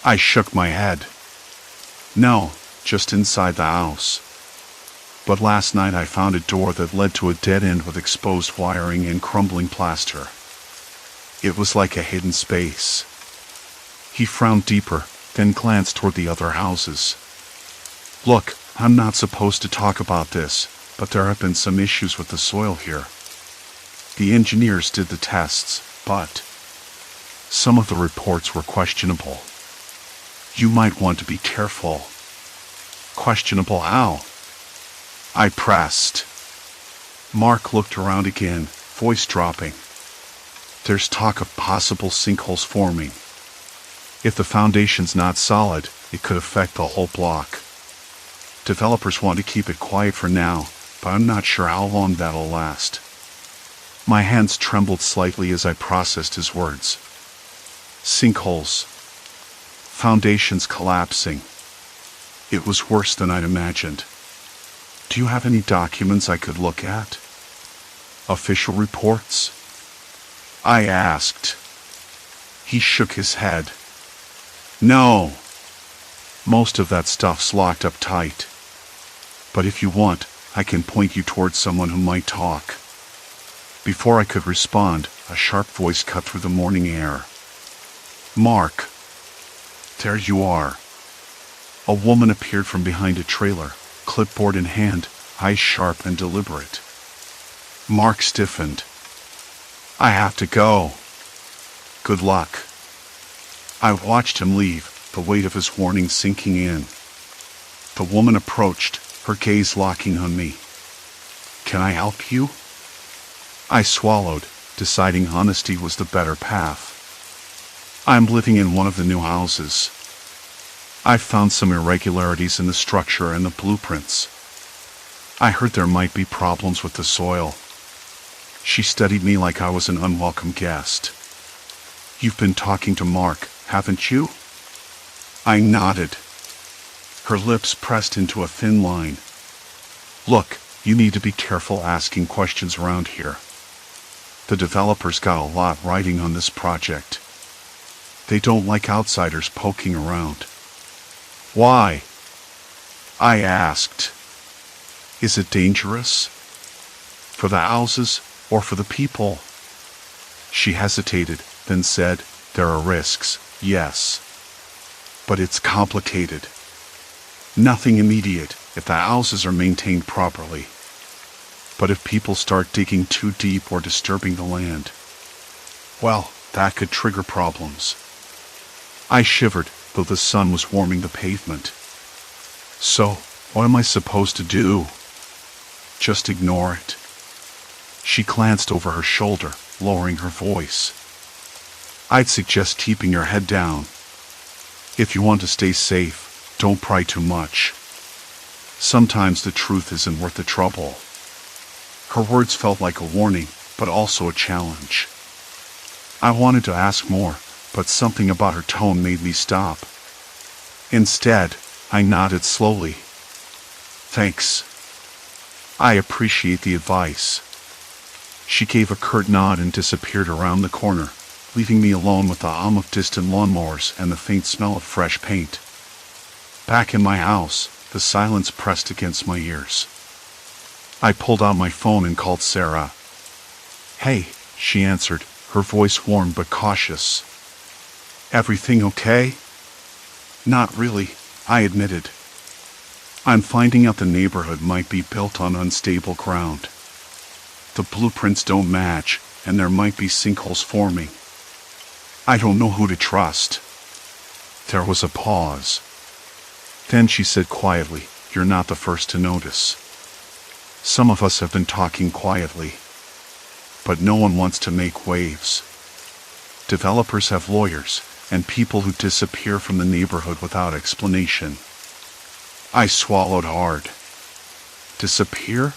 I shook my head. "No, just inside the house. But last night I found a door that led to a dead end with exposed wiring and crumbling plaster. It was like a hidden space." He frowned deeper, then glanced toward the other houses. "Look, I'm not supposed to talk about this, but there have been some issues with the soil here. The engineers did the tests, but some of the reports were questionable. You might want to be careful." "Questionable how?" I pressed. Mark looked around again, voice dropping. "There's talk of possible sinkholes forming. If the foundation's not solid, it could affect the whole block. Developers want to keep it quiet for now, but I'm not sure how long that'll last. My hands trembled slightly as I processed his words. Sinkholes. Foundations collapsing. It was worse than I'd imagined. Do you have any documents I could look at? Official reports? I asked. He shook his head. No. Most of that stuff's locked up tight. But if you want, I can point you towards someone who might talk. Before I could respond, a sharp voice cut through the morning air. Mark. There you are. A woman appeared from behind a trailer, clipboard in hand, eyes sharp and deliberate. Mark stiffened. I have to go. Good luck. I watched him leave, the weight of his warning sinking in. The woman approached, her gaze locking on me. Can I help you? I swallowed, deciding honesty was the better path. I'm living in one of the new houses. I've found some irregularities in the structure and the blueprints. I heard there might be problems with the soil. She studied me like I was an unwelcome guest. You've been talking to Mark, haven't you? I nodded. Her lips pressed into a thin line. Look, you need to be careful asking questions around here. The developers got a lot riding on this project. They don't like outsiders poking around. Why? I asked. Is it dangerous? For the houses or for the people? She hesitated, then said, there are risks, yes. But it's complicated. Nothing immediate if the houses are maintained properly. But if people start digging too deep or disturbing the land, well, that could trigger problems. I shivered, though the sun was warming the pavement. So, what am I supposed to do? Just ignore it. She glanced over her shoulder, lowering her voice. I'd suggest keeping your head down. If you want to stay safe, don't pry too much. Sometimes the truth isn't worth the trouble. Her words felt like a warning, but also a challenge. I wanted to ask more, but something about her tone made me stop. Instead, I nodded slowly. Thanks. I appreciate the advice. She gave a curt nod and disappeared around the corner, leaving me alone with the hum of distant lawnmowers and the faint smell of fresh paint. Back in my house, the silence pressed against my ears. I pulled out my phone and called Sarah. Hey, she answered, her voice warm but cautious. Everything okay? Not really, I admitted. I'm finding out the neighborhood might be built on unstable ground. The blueprints don't match, and there might be sinkholes forming. I don't know who to trust. There was a pause. Then she said quietly, you're not the first to notice. Some of us have been talking quietly. But no one wants to make waves. Developers have lawyers, and people who disappear from the neighborhood without explanation. I swallowed hard. Disappear?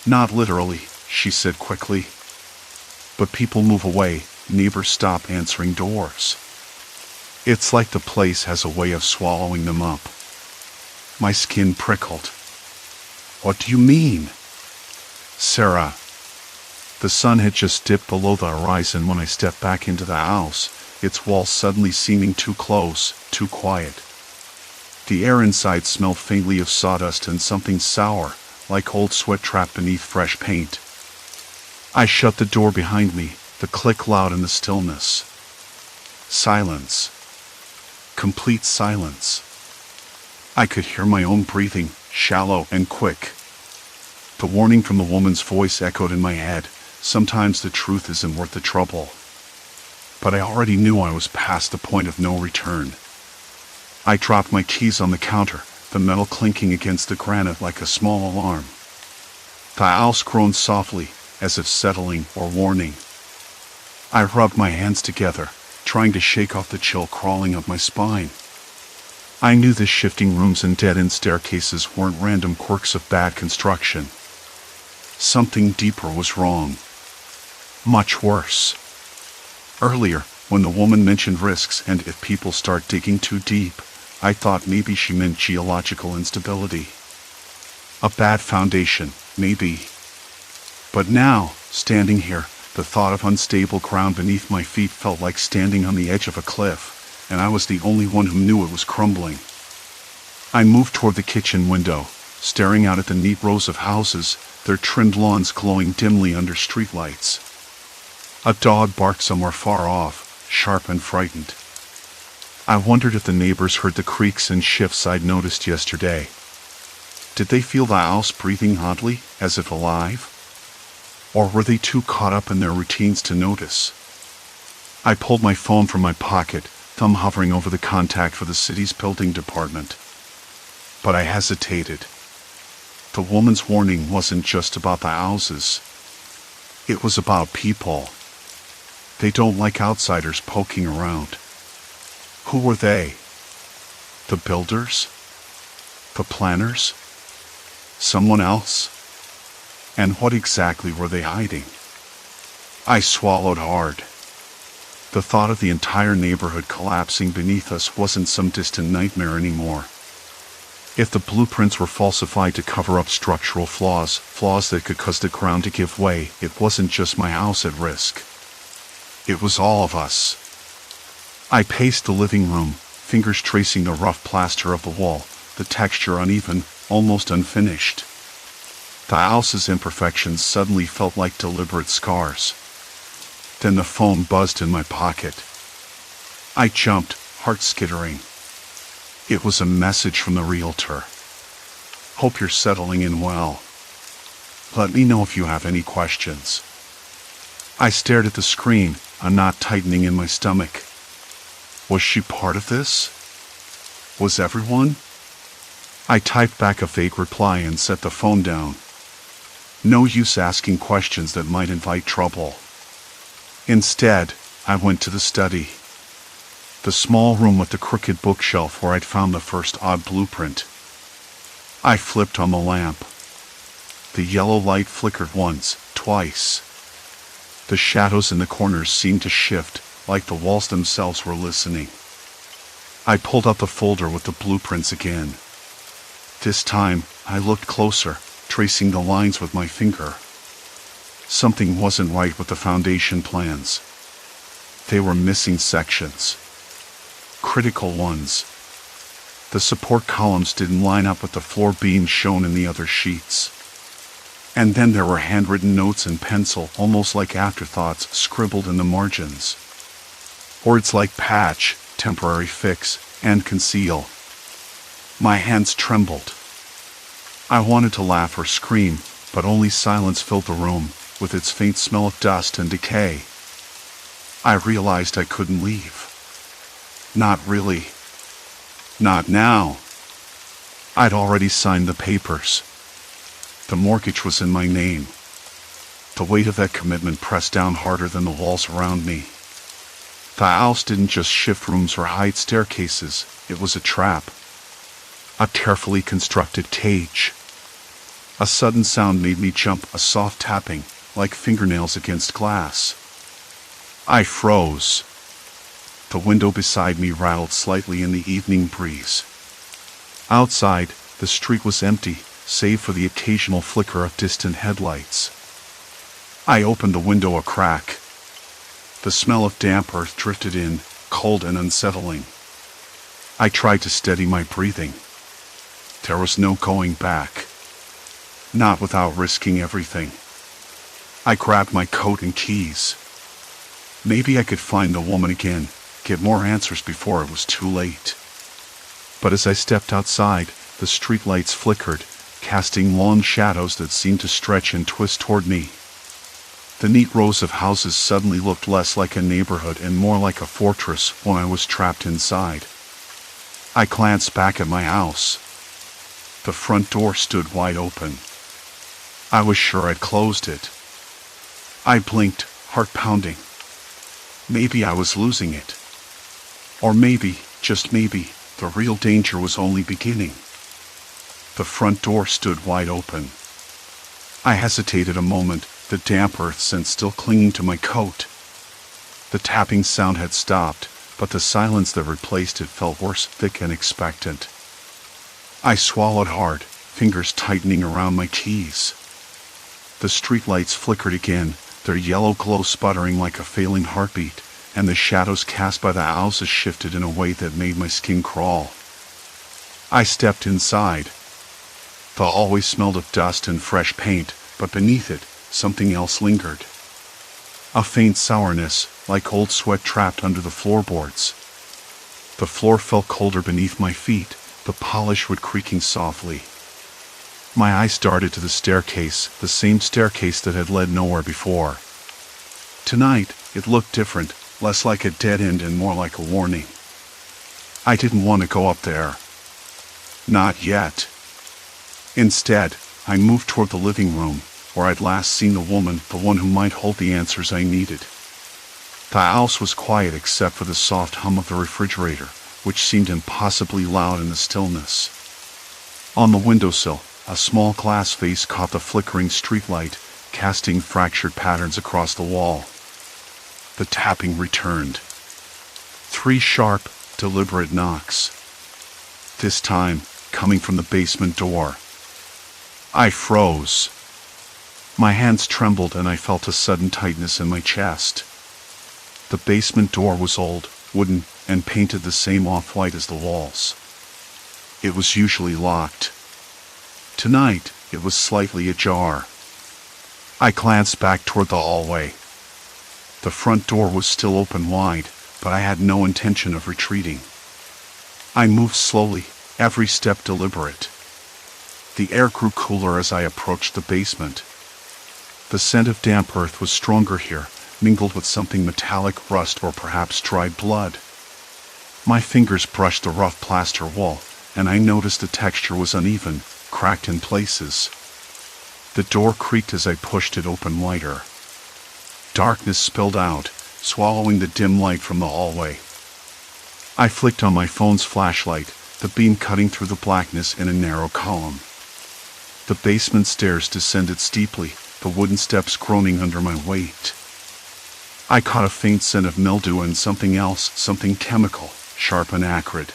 Not literally, she said quickly. But people move away, neighbors stop answering doors. It's like the place has a way of swallowing them up. My skin prickled. What do you mean? Sarah. The sun had just dipped below the horizon when I stepped back into the house, its walls suddenly seeming too close, too quiet. The air inside smelled faintly of sawdust and something sour, like old sweat trapped beneath fresh paint. I shut the door behind me, the click loud in the stillness. Silence. Complete silence. I could hear my own breathing, shallow and quick. The warning from the woman's voice echoed in my head. Sometimes the truth isn't worth the trouble. But I already knew I was past the point of no return. I dropped my keys on the counter, the metal clinking against the granite like a small alarm. The house groaned softly, as if settling or warning. I rubbed my hands together, trying to shake off the chill crawling up my spine. I knew the shifting rooms and dead-end staircases weren't random quirks of bad construction. Something deeper was wrong. Much worse. Earlier, when the woman mentioned risks and if people start digging too deep, I thought maybe she meant geological instability. A bad foundation, maybe. But now, standing here, the thought of unstable ground beneath my feet felt like standing on the edge of a cliff, and I was the only one who knew it was crumbling. I moved toward the kitchen window, staring out at the neat rows of houses, their trimmed lawns glowing dimly under streetlights. A dog barked somewhere far off, sharp and frightened. I wondered if the neighbors heard the creaks and shifts I'd noticed yesterday. Did they feel the house breathing oddly, as if alive? Or were they too caught up in their routines to notice? I pulled my phone from my pocket, thumb hovering over the contact for the city's building department. But I hesitated. The woman's warning wasn't just about the houses. It was about people. They don't like outsiders poking around. Who were they? The builders? The planners? Someone else? And what exactly were they hiding? I swallowed hard. The thought of the entire neighborhood collapsing beneath us wasn't some distant nightmare anymore. If the blueprints were falsified to cover up structural flaws that could cause the ground to give way, it wasn't just my house at risk. It was all of us. I paced the living room, fingers tracing the rough plaster of the wall, the texture uneven, almost unfinished. The house's imperfections suddenly felt like deliberate scars. Then the phone buzzed in my pocket. I jumped, heart skittering. It was a message from the realtor. Hope you're settling in well. Let me know if you have any questions. I stared at the screen, a knot tightening in my stomach. Was she part of this? Was everyone? I typed back a vague reply and set the phone down. No use asking questions that might invite trouble. Instead, I went to the study. The small room with the crooked bookshelf where I'd found the first odd blueprint. I flipped on the lamp. The yellow light flickered once, twice. The shadows in the corners seemed to shift, like the walls themselves were listening. I pulled out the folder with the blueprints again. This time, I looked closer, tracing the lines with my finger. Something wasn't right with the foundation plans. They were missing sections. Critical ones. The support columns didn't line up with the floor beams shown in the other sheets. And then there were handwritten notes in pencil, almost like afterthoughts, scribbled in the margins. Words like patch, temporary fix, and conceal. My hands trembled. I wanted to laugh or scream, but only silence filled the room, with its faint smell of dust and decay. I realized I couldn't leave. Not really. Not now. I'd already signed the papers. The mortgage was in my name. The weight of that commitment pressed down harder than the walls around me. The house didn't just shift rooms or hide staircases, it was a trap. A carefully constructed cage. A sudden sound made me jump, a soft tapping, like fingernails against glass. I froze. The window beside me rattled slightly in the evening breeze. Outside, the street was empty, save for the occasional flicker of distant headlights. I opened the window a crack. The smell of damp earth drifted in, cold and unsettling. I tried to steady my breathing. There was no going back. Not without risking everything. I grabbed my coat and keys. Maybe I could find the woman again, get more answers before it was too late. But as I stepped outside, the streetlights flickered, casting long shadows that seemed to stretch and twist toward me. The neat rows of houses suddenly looked less like a neighborhood and more like a fortress when I was trapped inside. I glanced back at my house. The front door stood wide open. I was sure I'd closed it. I blinked, heart pounding. Maybe I was losing it. Or maybe, just maybe, the real danger was only beginning. The front door stood wide open. I hesitated a moment, the damp earth scent still clinging to my coat. The tapping sound had stopped, but the silence that replaced it felt worse, thick and expectant. I swallowed hard, fingers tightening around my keys. The streetlights flickered again, their yellow glow sputtering like a failing heartbeat, and the shadows cast by the houses shifted in a way that made my skin crawl. I stepped inside. The hallway smelled of dust and fresh paint, but beneath it, something else lingered. A faint sourness, like old sweat trapped under the floorboards. The floor felt colder beneath my feet, the polish wood creaking softly. My eyes darted to the staircase, the same staircase that had led nowhere before. Tonight, it looked different, less like a dead end and more like a warning. I didn't want to go up there. Not yet. Instead, I moved toward the living room, where I'd last seen the woman, the one who might hold the answers I needed. The house was quiet except for the soft hum of the refrigerator, which seemed impossibly loud in the stillness. On the windowsill, a small glass vase caught the flickering streetlight, casting fractured patterns across the wall. The tapping returned. 3 sharp, deliberate knocks. This time, coming from the basement door. I froze. My hands trembled and I felt a sudden tightness in my chest. The basement door was old, wooden, and painted the same off-white as the walls. It was usually locked. Tonight, it was slightly ajar. I glanced back toward the hallway. The front door was still open wide, but I had no intention of retreating. I moved slowly, every step deliberate. The air grew cooler as I approached the basement. The scent of damp earth was stronger here, mingled with something metallic, rust, or perhaps dried blood. My fingers brushed the rough plaster wall, and I noticed the texture was uneven, cracked in places. The door creaked as I pushed it open wider. Darkness spilled out, swallowing the dim light from the hallway. I flicked on my phone's flashlight, the beam cutting through the blackness in a narrow column. The basement stairs descended steeply, the wooden steps groaning under my weight. I caught a faint scent of mildew and something else, something chemical, sharp and acrid.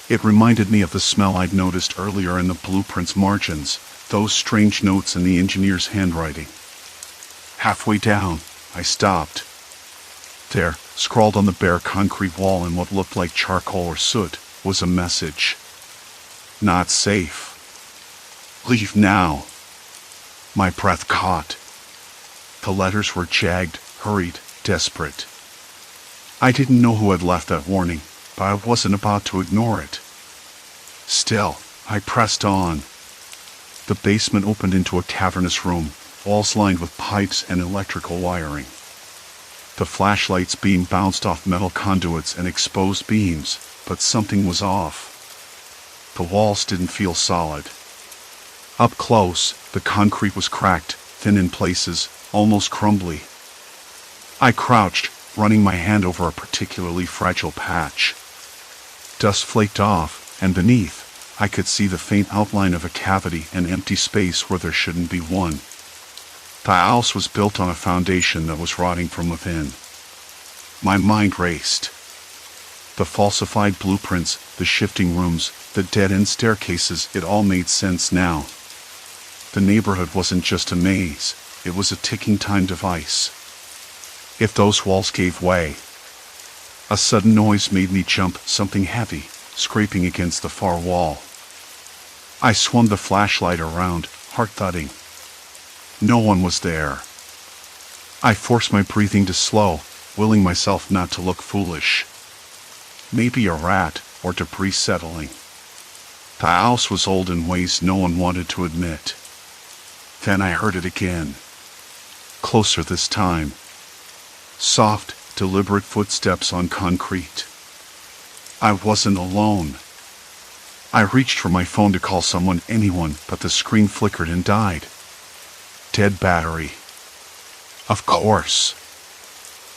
It reminded me of the smell I'd noticed earlier in the blueprint's margins, those strange notes in the engineer's handwriting. Halfway down, I stopped. There, scrawled on the bare concrete wall in what looked like charcoal or soot, was a message. Not safe. Leave now. My breath caught. The letters were jagged, hurried, desperate. I didn't know who had left that warning, but I wasn't about to ignore it. Still, I pressed on. The basement opened into a cavernous room, walls lined with pipes and electrical wiring. The flashlight's beam bounced off metal conduits and exposed beams, but something was off. The walls didn't feel solid. Up close, the concrete was cracked, thin in places, almost crumbly. I crouched, running my hand over a particularly fragile patch. Dust flaked off, and beneath, I could see the faint outline of a cavity and empty space where there shouldn't be one. The house was built on a foundation that was rotting from within. My mind raced. The falsified blueprints, the shifting rooms, the dead-end staircases, it all made sense now. The neighborhood wasn't just a maze, it was a ticking time device. If those walls gave way. A sudden noise made me jump, something heavy, scraping against the far wall. I swung the flashlight around, heart thudding. No one was there. I forced my breathing to slow, willing myself not to look foolish. Maybe a rat, or debris settling. The house was old in ways no one wanted to admit. Then I heard it again. Closer this time. Soft, deliberate footsteps on concrete. I wasn't alone. I reached for my phone to call someone, anyone, but the screen flickered and died. Dead battery. Of course.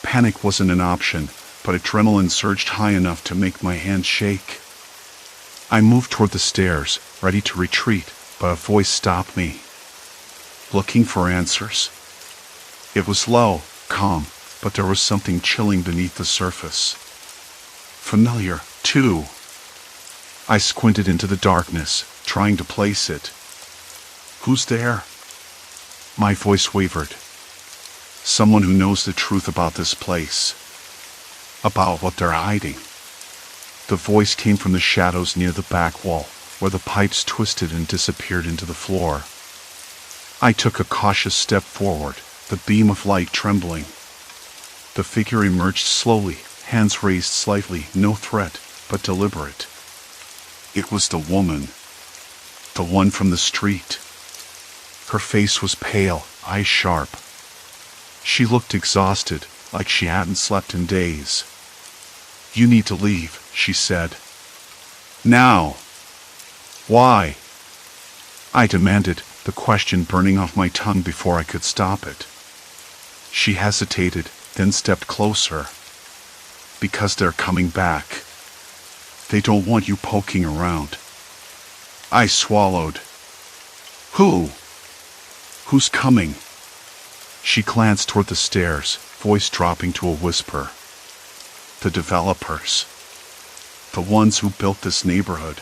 Panic wasn't an option, but adrenaline surged high enough to make my hands shake. I moved toward the stairs, ready to retreat, but a voice stopped me. Looking for answers. It was low, calm, but there was something chilling beneath the surface. Familiar, too. I squinted into the darkness, trying to place it. Who's there? My voice wavered. Someone who knows the truth about this place. About what they're hiding. The voice came from the shadows near the back wall, where the pipes twisted and disappeared into the floor. I took a cautious step forward, the beam of light trembling. The figure emerged slowly, hands raised slightly, no threat, but deliberate. It was the woman. The one from the street. Her face was pale, eyes sharp. She looked exhausted, like she hadn't slept in days. You need to leave, she said. Now. Why? I demanded, the question burning off my tongue before I could stop it. She hesitated, then stepped closer. Because they're coming back. They don't want you poking around. I swallowed. Who? Who's coming? She glanced toward the stairs, voice dropping to a whisper. The developers. The ones who built this neighborhood.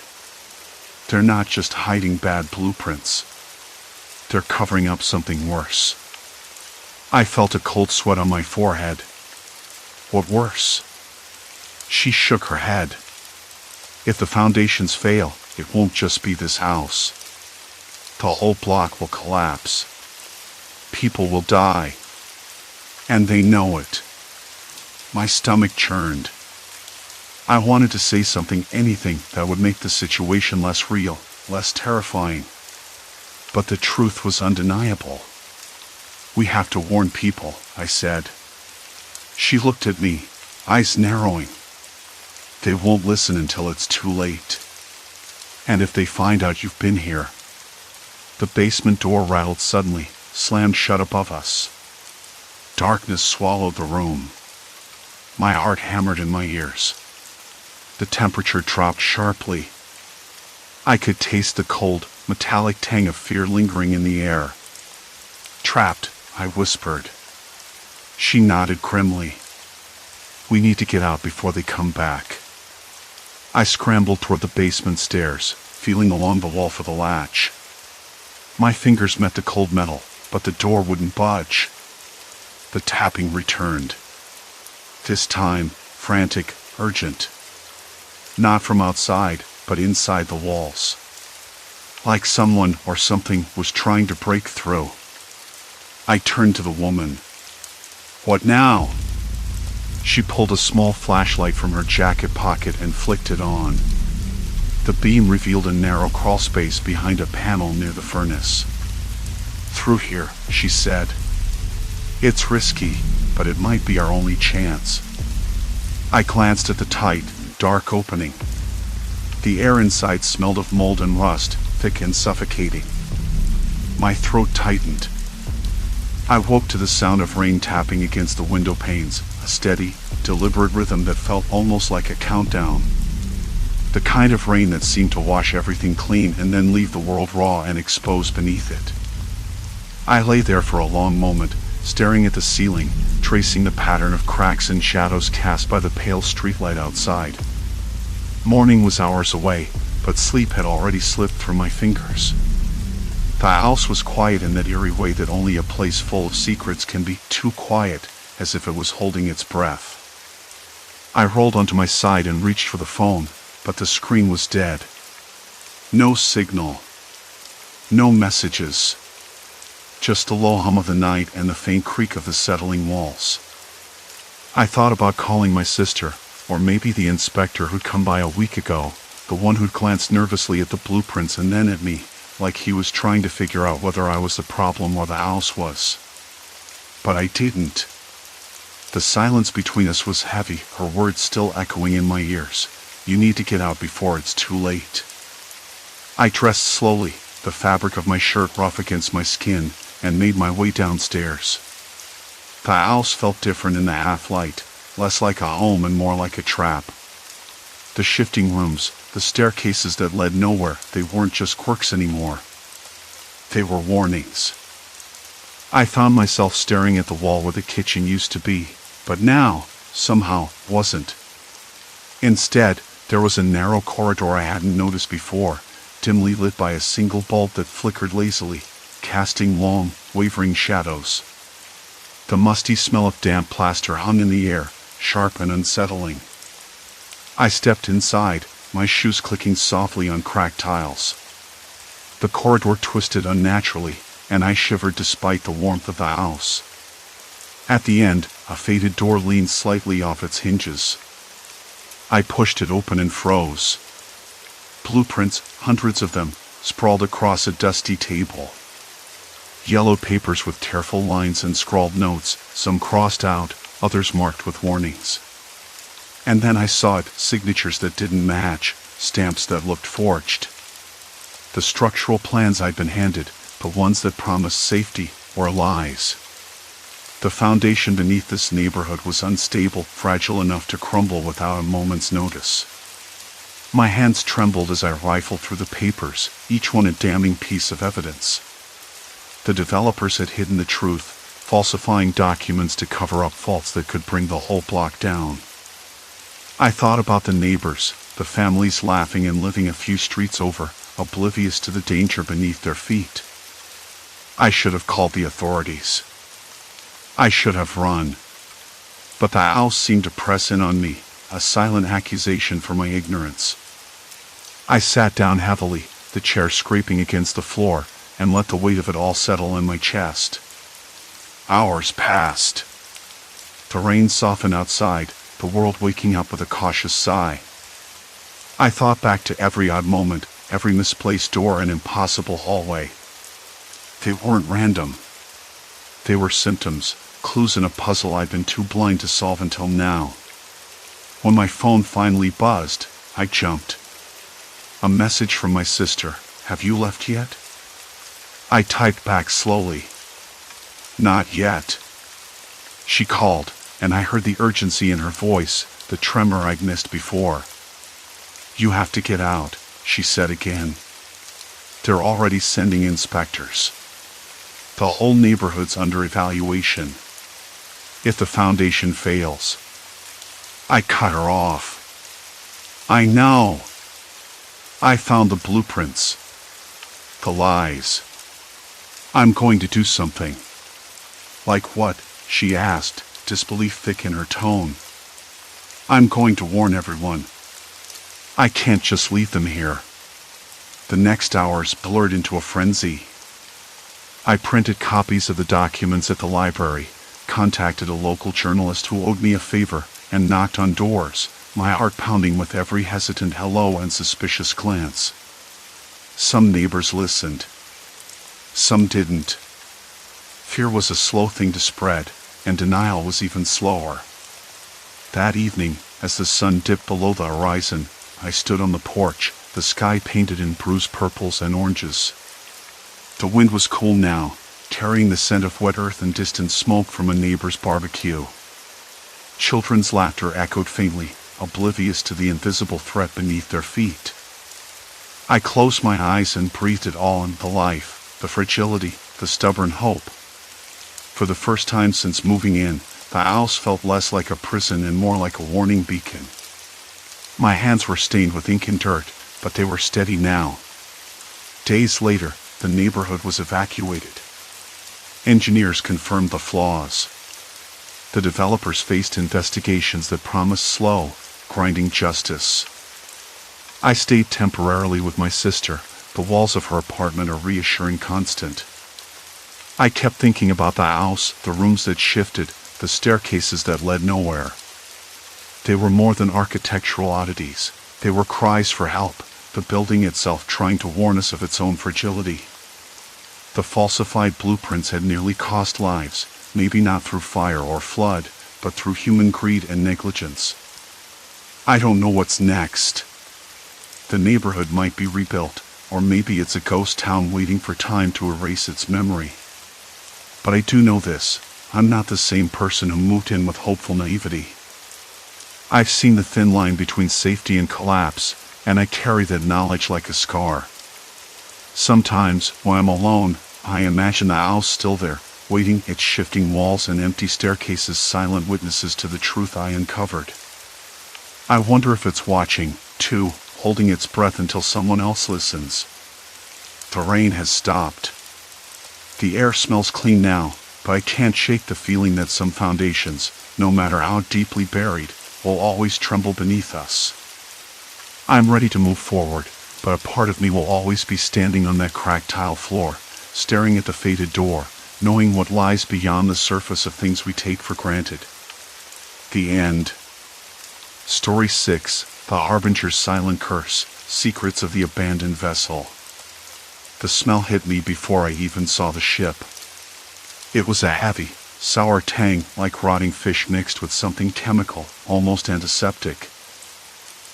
They're not just hiding bad blueprints. They're covering up something worse. I felt a cold sweat on my forehead. What worse? She shook her head. If the foundations fail, it won't just be this house. The whole block will collapse. People will die. And they know it. My stomach churned. I wanted to say something, anything that would make the situation less real, less terrifying. But the truth was undeniable. We have to warn people, I said. She looked at me, eyes narrowing. They won't listen until it's too late. And if they find out you've been here. The basement door rattled suddenly, slammed shut above us. Darkness swallowed the room. My heart hammered in my ears. The temperature dropped sharply. I could taste the cold, metallic tang of fear lingering in the air. Trapped, I whispered. She nodded grimly. We need to get out before they come back. I scrambled toward the basement stairs, feeling along the wall for the latch. My fingers met the cold metal, but the door wouldn't budge. The tapping returned. This time, frantic, urgent. Not from outside, but inside the walls. Like someone or something was trying to break through. I turned to the woman. What now? She pulled a small flashlight from her jacket pocket and flicked it on. The beam revealed a narrow crawl space behind a panel near the furnace. Through here, she said. It's risky, but it might be our only chance. I glanced at the tight, dark opening. The air inside smelled of mold and rust, thick and suffocating. My throat tightened. I woke to the sound of rain tapping against the window panes, a steady, deliberate rhythm that felt almost like a countdown. The kind of rain that seemed to wash everything clean and then leave the world raw and exposed beneath it. I lay there for a long moment, staring at the ceiling, tracing the pattern of cracks and shadows cast by the pale streetlight outside. Morning was hours away, but sleep had already slipped through my fingers. The house was quiet in that eerie way that only a place full of secrets can be, too quiet, as if it was holding its breath. I rolled onto my side and reached for the phone, but the screen was dead. No signal. No messages. Just the low hum of the night and the faint creak of the settling walls. I thought about calling my sister, or maybe the inspector who'd come by a week ago, the one who'd glanced nervously at the blueprints and then at me, like he was trying to figure out whether I was the problem or the house was. But I didn't. The silence between us was heavy, her words still echoing in my ears. You need to get out before it's too late. I dressed slowly, the fabric of my shirt rough against my skin, and made my way downstairs. The house felt different in the half-light, less like a home and more like a trap. The shifting rooms, the staircases that led nowhere, they weren't just quirks anymore. They were warnings. I found myself staring at the wall where the kitchen used to be, but now, somehow, wasn't. Instead, there was a narrow corridor I hadn't noticed before, dimly lit by a single bulb that flickered lazily, casting long, wavering shadows. The musty smell of damp plaster hung in the air, sharp and unsettling. I stepped inside, my shoes clicking softly on cracked tiles. The corridor twisted unnaturally, and I shivered despite the warmth of the house. At the end, a faded door leaned slightly off its hinges. I pushed it open and froze. Blueprints, hundreds of them, sprawled across a dusty table. Yellow papers with tearful lines and scrawled notes, some crossed out, others marked with warnings. And then I saw it, signatures that didn't match, stamps that looked forged. The structural plans I'd been handed, the ones that promised safety, were lies. The foundation beneath this neighborhood was unstable, fragile enough to crumble without a moment's notice. My hands trembled as I rifled through the papers, each one a damning piece of evidence. The developers had hidden the truth, falsifying documents to cover up faults that could bring the whole block down. I thought about the neighbors, the families laughing and living a few streets over, oblivious to the danger beneath their feet. I should have called the authorities. I should have run. But the house seemed to press in on me, a silent accusation for my ignorance. I sat down heavily, the chair scraping against the floor, and let the weight of it all settle in my chest. Hours passed. The rain softened outside, the world waking up with a cautious sigh. I thought back to every odd moment, every misplaced door and impossible hallway. They weren't random. They were symptoms, clues in a puzzle I'd been too blind to solve until now. When my phone finally buzzed, I jumped. A message from my sister. "Have you left yet?" I typed back slowly. "Not yet." She called, and I heard the urgency in her voice, the tremor I'd missed before. "You have to get out," she said again. "They're already sending inspectors. The whole neighborhood's under evaluation. If the foundation fails..." I cut her off. "I know. I found the blueprints. The lies. I'm going to do something." "Like what?" she asked, disbelief thick in her tone. "I'm going to warn everyone. I can't just leave them here." The next hours blurred into a frenzy. I printed copies of the documents at the library, contacted a local journalist who owed me a favor, and knocked on doors, my heart pounding with every hesitant hello and suspicious glance. Some neighbors listened. Some didn't. Fear was a slow thing to spread, and denial was even slower. That evening, as the sun dipped below the horizon, I stood on the porch, the sky painted in bruised purples and oranges. The wind was cool now, carrying the scent of wet earth and distant smoke from a neighbor's barbecue. Children's laughter echoed faintly, oblivious to the invisible threat beneath their feet. I closed my eyes and breathed it all in, the life, the fragility, the stubborn hope. For the first time since moving in, the house felt less like a prison and more like a warning beacon. My hands were stained with ink and dirt, but they were steady now. Days later, the neighborhood was evacuated. Engineers confirmed the flaws. The developers faced investigations that promised slow, grinding justice. I stayed temporarily with my sister, the walls of her apartment a reassuring constant. I kept thinking about the house, the rooms that shifted, the staircases that led nowhere. They were more than architectural oddities. They were cries for help, the building itself trying to warn us of its own fragility. The falsified blueprints had nearly cost lives, maybe not through fire or flood, but through human greed and negligence. I don't know what's next. The neighborhood might be rebuilt, or maybe it's a ghost town waiting for time to erase its memory. But I do know this, I'm not the same person who moved in with hopeful naivety. I've seen the thin line between safety and collapse, and I carry that knowledge like a scar. Sometimes, when I'm alone, I imagine the house still there, waiting, its shifting walls and empty staircases silent witnesses to the truth I uncovered. I wonder if it's watching, too, holding its breath until someone else listens. The rain has stopped. The air smells clean now, but I can't shake the feeling that some foundations, no matter how deeply buried, will always tremble beneath us. I'm ready to move forward, but a part of me will always be standing on that cracked tile floor, staring at the faded door, knowing what lies beyond the surface of things we take for granted. The end. Story 6, The Harbinger's Silent Curse, Secrets of the Abandoned Vessel. The smell hit me before I even saw the ship. It was a heavy, sour tang like rotting fish mixed with something chemical, almost antiseptic.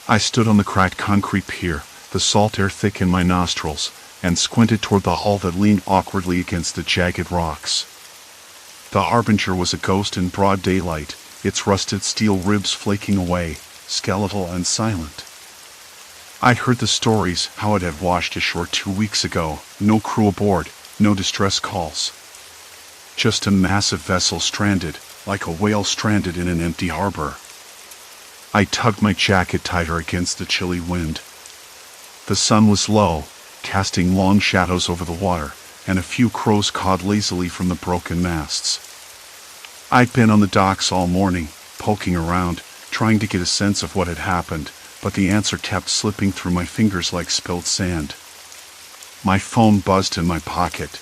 I stood on the cracked concrete pier, the salt air thick in my nostrils, and squinted toward the hull that leaned awkwardly against the jagged rocks. The Harbinger was a ghost in broad daylight, its rusted steel ribs flaking away, skeletal and silent. I'd heard the stories, how it had washed ashore 2 weeks ago, no crew aboard, no distress calls. Just a massive vessel stranded, like a whale stranded in an empty harbor. I tugged my jacket tighter against the chilly wind. The sun was low, casting long shadows over the water, and a few crows cawed lazily from the broken masts. I'd been on the docks all morning, poking around, trying to get a sense of what had happened, but the answer kept slipping through my fingers like spilled sand. My phone buzzed in my pocket.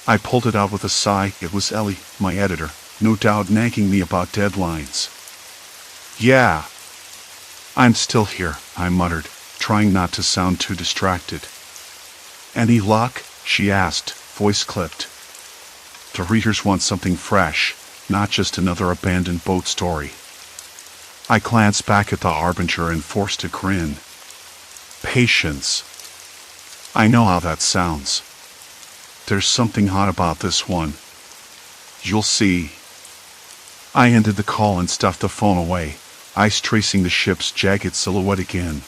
I pulled it out with a sigh. It was Ellie, my editor, no doubt nagging me about deadlines. "Yeah. I'm still here," I muttered, trying not to sound too distracted. "Any luck?" she asked, voice clipped. The readers want something fresh, not just another abandoned boat story. I glanced back at the Harbinger and forced a grin. Patience. I know how that sounds. There's something hot about this one. You'll see. I ended the call and stuffed the phone away, eyes tracing the ship's jagged silhouette again.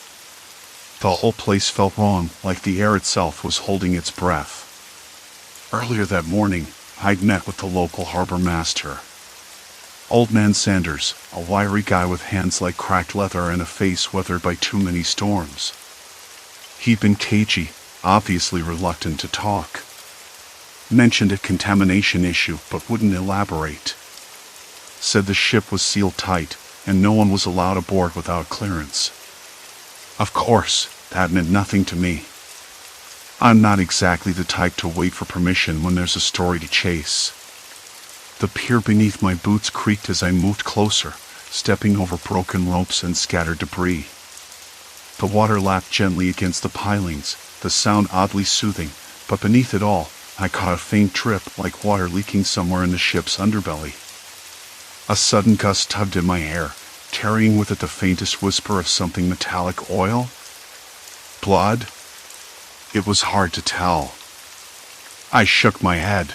The whole place felt wrong, like the air itself was holding its breath. Earlier that morning, I'd met with the local harbor master. Old Man Sanders, a wiry guy with hands like cracked leather and a face weathered by too many storms. He'd been cagey, obviously reluctant to talk. Mentioned a contamination issue but wouldn't elaborate. Said the ship was sealed tight, and no one was allowed aboard without clearance. Of course, that meant nothing to me. I'm not exactly the type to wait for permission when there's a story to chase. The pier beneath my boots creaked as I moved closer, stepping over broken ropes and scattered debris. The water lapped gently against the pilings, the sound oddly soothing, but beneath it all, I caught a faint drip like water leaking somewhere in the ship's underbelly. A sudden gust tugged at my hair, carrying with it the faintest whisper of something metallic. Oil? Blood? It was hard to tell. I shook my head.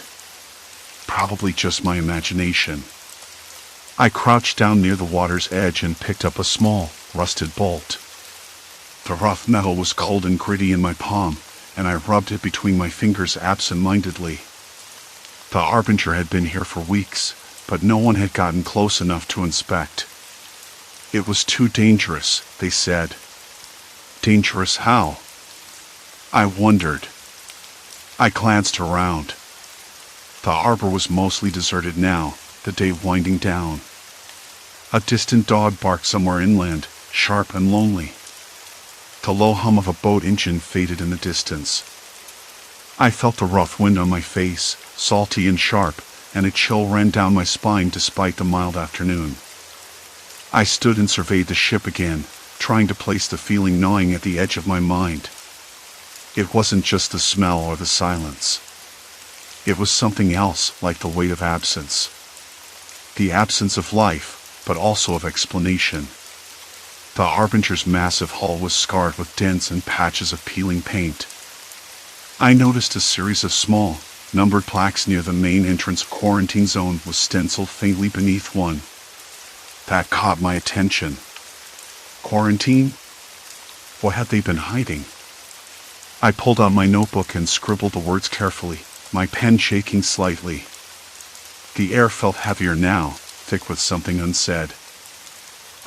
Probably just my imagination. I crouched down near the water's edge and picked up a small, rusted bolt. The rough metal was cold and gritty in my palm, and I rubbed it between my fingers absent-mindedly. The Harbinger had been here for weeks, but no one had gotten close enough to inspect. It was too dangerous, they said. Dangerous how? I wondered. I glanced around. The harbor was mostly deserted now, the day winding down. A distant dog barked somewhere inland, sharp and lonely. The low hum of a boat engine faded in the distance. I felt the rough wind on my face, salty and sharp, and a chill ran down my spine despite the mild afternoon. I stood and surveyed the ship again, trying to place the feeling gnawing at the edge of my mind. It wasn't just the smell or the silence. It was something else, like the weight of absence. The absence of life, but also of explanation. The Harbinger's massive hull was scarred with dents and patches of peeling paint. I noticed a series of small, Numbered plaques near the main entrance quarantine zone was stenciled faintly beneath one. That caught my attention. Quarantine? What had they been hiding? I pulled out my notebook and scribbled the words carefully, my pen shaking slightly. The air felt heavier now, thick with something unsaid.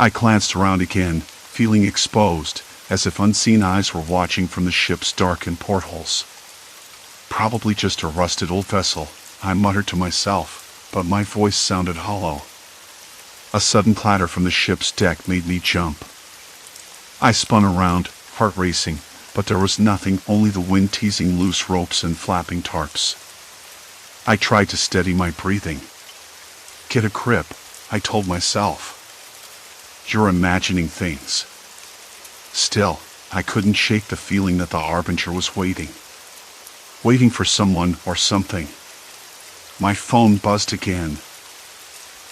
I glanced around again, feeling exposed, as if unseen eyes were watching from the ship's darkened portholes. Probably just a rusted old vessel, I muttered to myself, but my voice sounded hollow. A sudden clatter from the ship's deck made me jump. I spun around, heart racing, but there was nothing, only the wind teasing loose ropes and flapping tarps. I tried to steady my breathing. Get a grip, I told myself. You're imagining things. Still, I couldn't shake the feeling that the Harbinger was waiting. Waiting for someone or something. My phone buzzed again.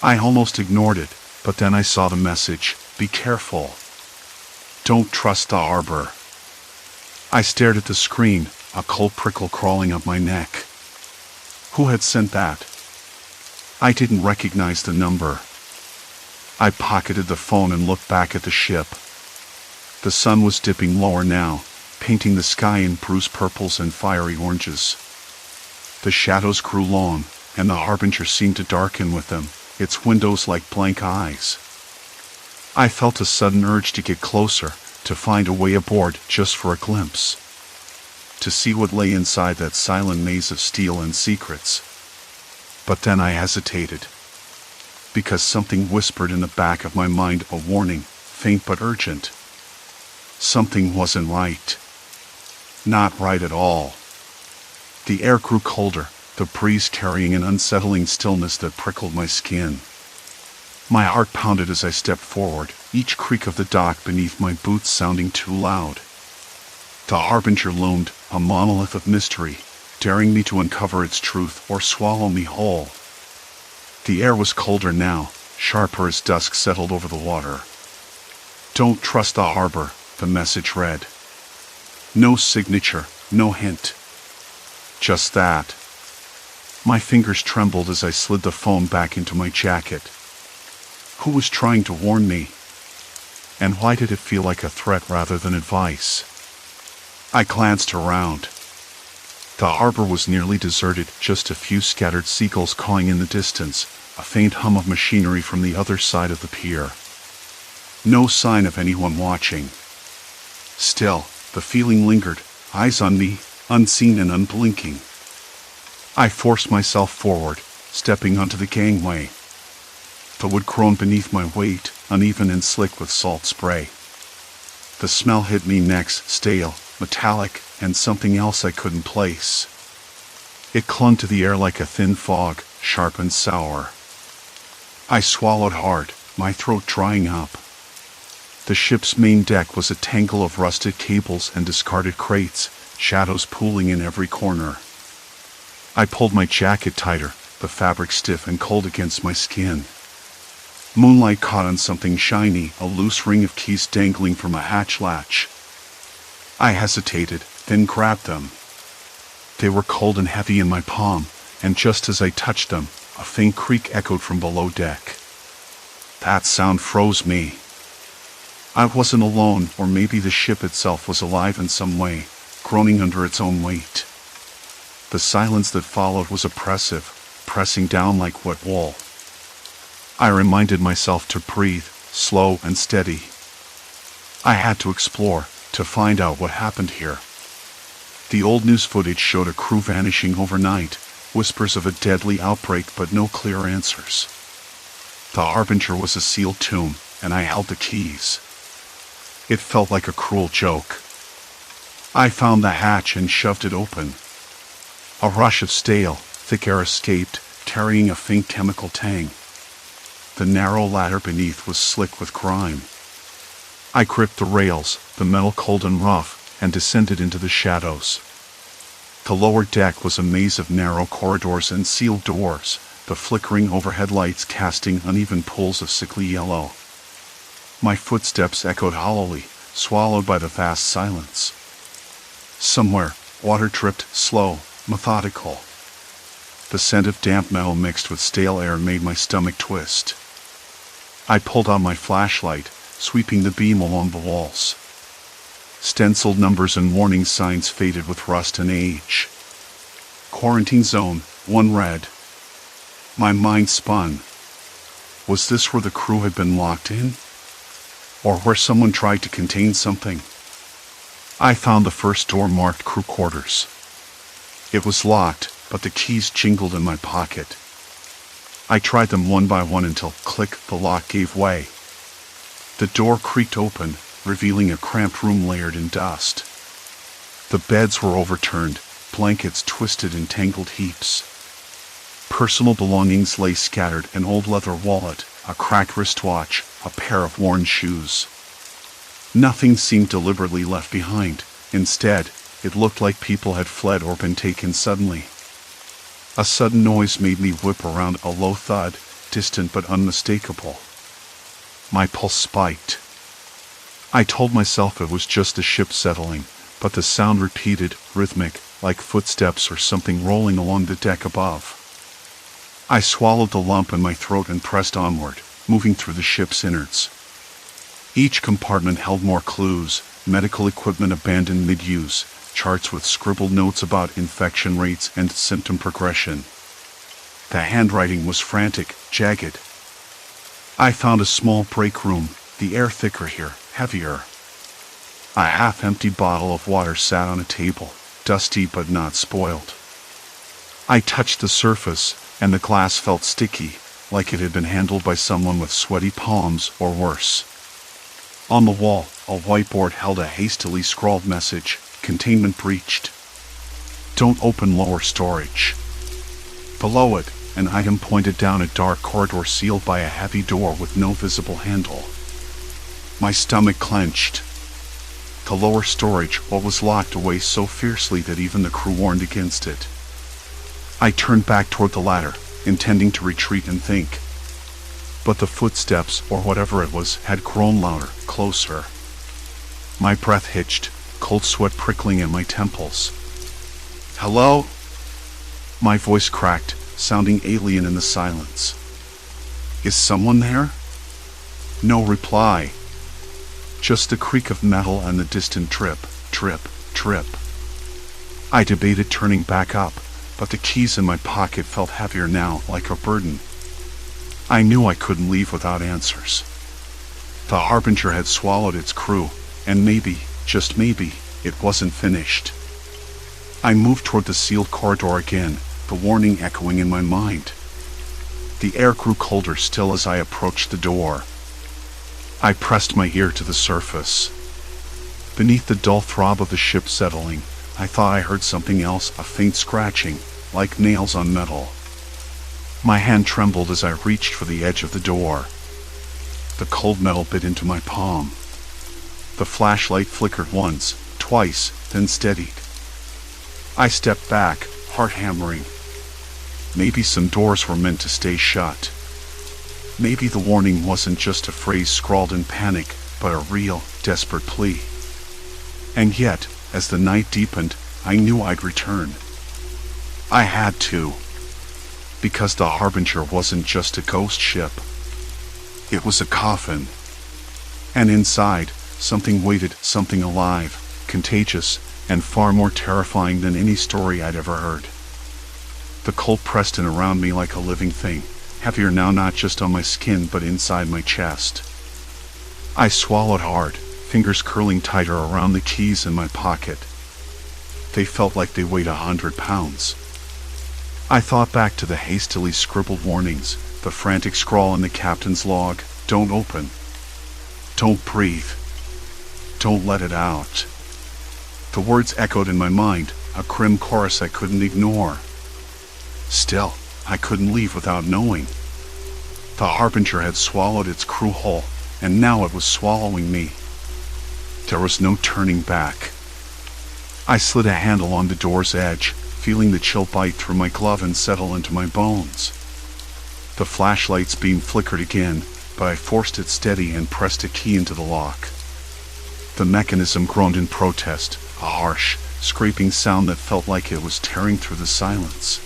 I almost ignored it, but then I saw the message, "Be careful. Don't trust the harbor." I stared at the screen, a cold prickle crawling up my neck. Who had sent that? I didn't recognize the number. I pocketed the phone and looked back at the ship. The sun was dipping lower now, painting the sky in bruised purples and fiery oranges. The shadows grew long, and the Harbinger seemed to darken with them, its windows like blank eyes. I felt a sudden urge to get closer, to find a way aboard just for a glimpse. To see what lay inside that silent maze of steel and secrets. But then I hesitated. Because something whispered in the back of my mind, a warning, faint but urgent. Something wasn't right. Not right at all. The air grew colder, the breeze carrying an unsettling stillness that prickled my skin. My heart pounded as I stepped forward, each creak of the dock beneath my boots sounding too loud. The Harbinger loomed, a monolith of mystery, daring me to uncover its truth or swallow me whole. The air was colder now, sharper as dusk settled over the water. "Don't trust the harbor," the message read. No signature, no hint. Just that. My fingers trembled as I slid the phone back into my jacket. Who was trying to warn me? And why did it feel like a threat rather than advice? I glanced around. The harbor was nearly deserted, just a few scattered seagulls cawing in the distance, a faint hum of machinery from the other side of the pier. No sign of anyone watching. Still, the feeling lingered, eyes on me, unseen and unblinking. I forced myself forward, stepping onto the gangway. The wood groaned beneath my weight, uneven and slick with salt spray. The smell hit me next, stale, metallic, and something else I couldn't place. It clung to the air like a thin fog, sharp and sour. I swallowed hard, my throat drying up. The ship's main deck was a tangle of rusted cables and discarded crates, shadows pooling in every corner. I pulled my jacket tighter, the fabric stiff and cold against my skin. Moonlight caught on something shiny, a loose ring of keys dangling from a hatch latch. I hesitated, then grabbed them. They were cold and heavy in my palm, and just as I touched them, a faint creak echoed from below deck. That sound froze me. I wasn't alone, or maybe the ship itself was alive in some way, groaning under its own weight. The silence that followed was oppressive, pressing down like wet wool. I reminded myself to breathe, slow and steady. I had to explore, to find out what happened here. The old news footage showed a crew vanishing overnight, whispers of a deadly outbreak but no clear answers. The Harbinger was a sealed tomb, and I held the keys. It felt like a cruel joke. I found the hatch and shoved it open. A rush of stale, thick air escaped, carrying a faint chemical tang. The narrow ladder beneath was slick with grime. I gripped the rails, the metal cold and rough, and descended into the shadows. The lower deck was a maze of narrow corridors and sealed doors, the flickering overhead lights casting uneven pools of sickly yellow. My footsteps echoed hollowly, swallowed by the vast silence. Somewhere, water dripped, slow, methodical. The scent of damp metal mixed with stale air made my stomach twist. I pulled out my flashlight, sweeping the beam along the walls. Stenciled numbers and warning signs faded with rust and age. Quarantine zone, 1 red. My mind spun. Was this where the crew had been locked in? Or where someone tried to contain something? I found the first door marked crew quarters. It was locked, but the keys jingled in my pocket. I tried them one by one until, click, the lock gave way. The door creaked open, revealing a cramped room layered in dust. The beds were overturned, blankets twisted in tangled heaps. Personal belongings lay scattered: an old leather wallet, a cracked wristwatch, a pair of worn shoes. Nothing seemed deliberately left behind. Instead, it looked like people had fled or been taken suddenly. A sudden noise made me whip around, a low thud, distant but unmistakable. My pulse spiked. I told myself it was just the ship settling, but the sound repeated, rhythmic, like footsteps or something rolling along the deck above. I swallowed the lump in my throat and pressed onward, moving through the ship's innards. Each compartment held more clues: medical equipment abandoned mid-use, charts with scribbled notes about infection rates and symptom progression. The handwriting was frantic, jagged. I found a small break room, the air thicker here, heavier. A half-empty bottle of water sat on a table, dusty but not spoiled. I touched the surface, and the glass felt sticky, like it had been handled by someone with sweaty palms or worse. On the wall, a whiteboard held a hastily scrawled message: containment breached. Don't open lower storage. Below it, an item pointed down a dark corridor sealed by a heavy door with no visible handle. My stomach clenched. The lower storage, what was locked away so fiercely that even the crew warned against it. I turned back toward the ladder, intending to retreat and think. But the footsteps, or whatever it was, had grown louder, closer. My breath hitched, cold sweat prickling at my temples. Hello? My voice cracked, sounding alien in the silence. Is someone there? No reply. Just the creak of metal and the distant drip, drip, drip. I debated turning back up, but the keys in my pocket felt heavier now, like a burden. I knew I couldn't leave without answers. The Harbinger had swallowed its crew, and maybe, just maybe, it wasn't finished. I moved toward the sealed corridor again, the warning echoing in my mind. The air grew colder still as I approached the door. I pressed my ear to the surface. Beneath the dull throb of the ship settling, I thought I heard something else, a faint scratching, like nails on metal. My hand trembled as I reached for the edge of the door. The cold metal bit into my palm. The flashlight flickered once, twice, then steadied. I stepped back, heart hammering. Maybe some doors were meant to stay shut. Maybe the warning wasn't just a phrase scrawled in panic, but a real, desperate plea. And yet, as the night deepened, I knew I'd return. I had to. Because the Harbinger wasn't just a ghost ship. It was a coffin. And inside, something waited, something alive, contagious, and far more terrifying than any story I'd ever heard. The cold pressed in around me like a living thing, heavier now not just on my skin but inside my chest. I swallowed hard, fingers curling tighter around the keys in my pocket. They felt like they weighed 100 pounds. I thought back to the hastily scribbled warnings, the frantic scrawl in the captain's log: don't open. Don't breathe. Don't let it out. The words echoed in my mind, a grim chorus I couldn't ignore. Still, I couldn't leave without knowing. The Harbinger had swallowed its crew whole, and now it was swallowing me. There was no turning back. I slid a handle on the door's edge, feeling the chill bite through my glove and settle into my bones. The flashlight's beam flickered again, but I forced it steady and pressed a key into the lock. The mechanism groaned in protest, a harsh, scraping sound that felt like it was tearing through the silence.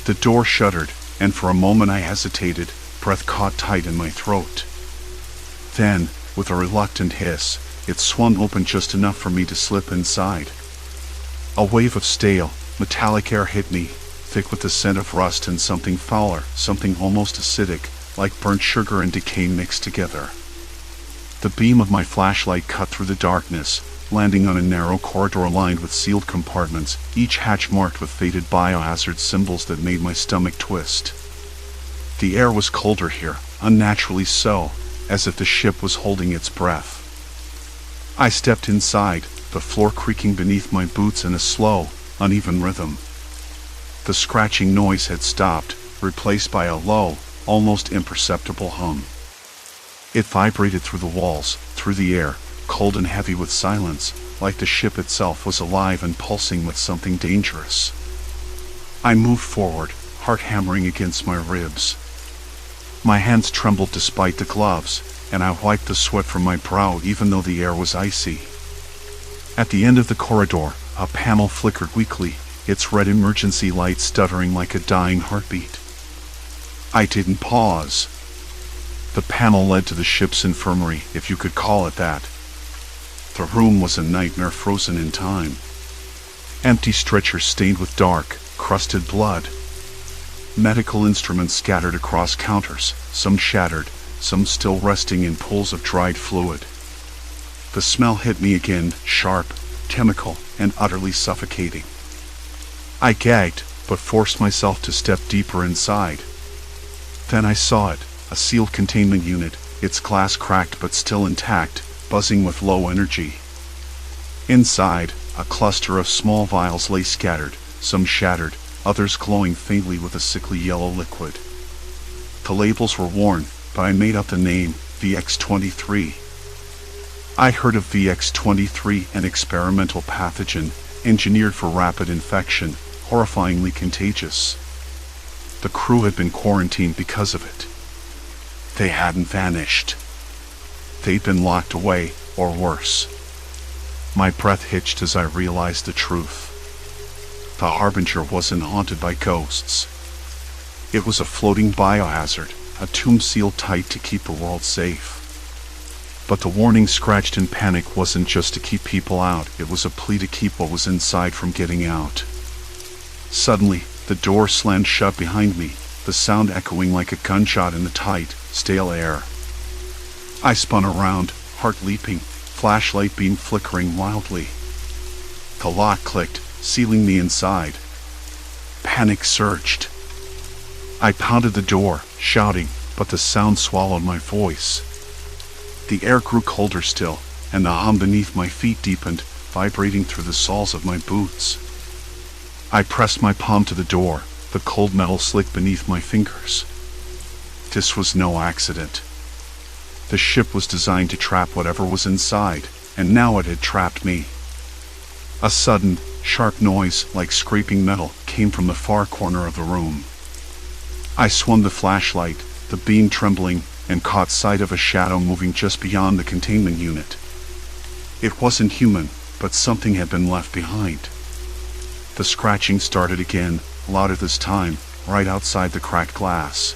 The door shuddered, and for a moment I hesitated, breath caught tight in my throat. Then, with a reluctant hiss, it swung open just enough for me to slip inside. A wave of stale, metallic air hit me, thick with the scent of rust and something fouler, something almost acidic, like burnt sugar and decay mixed together. The beam of my flashlight cut through the darkness, landing on a narrow corridor lined with sealed compartments, each hatch marked with faded biohazard symbols that made my stomach twist. The air was colder here, unnaturally so, as if the ship was holding its breath. I stepped inside, the floor creaking beneath my boots in a slow, uneven rhythm. The scratching noise had stopped, replaced by a low, almost imperceptible hum. It vibrated through the walls, through the air, cold and heavy with silence, like the ship itself was alive and pulsing with something dangerous. I moved forward, heart hammering against my ribs. My hands trembled despite the gloves, and I wiped the sweat from my brow even though the air was icy. At the end of the corridor, a panel flickered weakly, its red emergency light stuttering like a dying heartbeat. I didn't pause. The panel led to the ship's infirmary, if you could call it that. The room was a nightmare frozen in time. Empty stretchers stained with dark, crusted blood. Medical instruments scattered across counters, some shattered, some still resting in pools of dried fluid. The smell hit me again, sharp, chemical, and utterly suffocating. I gagged, but forced myself to step deeper inside. Then I saw it, a sealed containment unit, its glass cracked but still intact, buzzing with low energy. Inside, a cluster of small vials lay scattered, some shattered, others glowing faintly with a sickly yellow liquid. The labels were worn, but I made out the name, VX-23. I heard of VX-23, an experimental pathogen, engineered for rapid infection, horrifyingly contagious. The crew had been quarantined because of it. They hadn't vanished. They'd been locked away, or worse. My breath hitched as I realized the truth. The Harbinger wasn't haunted by ghosts. It was a floating biohazard, a tomb sealed tight to keep the world safe. But the warning scratched in panic wasn't just to keep people out, it was a plea to keep what was inside from getting out. Suddenly, the door slammed shut behind me, the sound echoing like a gunshot in the tight, stale air. I spun around, heart leaping, flashlight beam flickering wildly. The lock clicked, sealing me inside. Panic surged. I pounded the door, shouting, but the sound swallowed my voice. The air grew colder still, and the hum beneath my feet deepened, vibrating through the soles of my boots. I pressed my palm to the door, the cold metal slick beneath my fingers. This was no accident. The ship was designed to trap whatever was inside, and now it had trapped me. A sudden, sharp noise, like scraping metal, came from the far corner of the room. I swung the flashlight, the beam trembling, and caught sight of a shadow moving just beyond the containment unit. It wasn't human, but something had been left behind. The scratching started again, louder this time, right outside the cracked glass.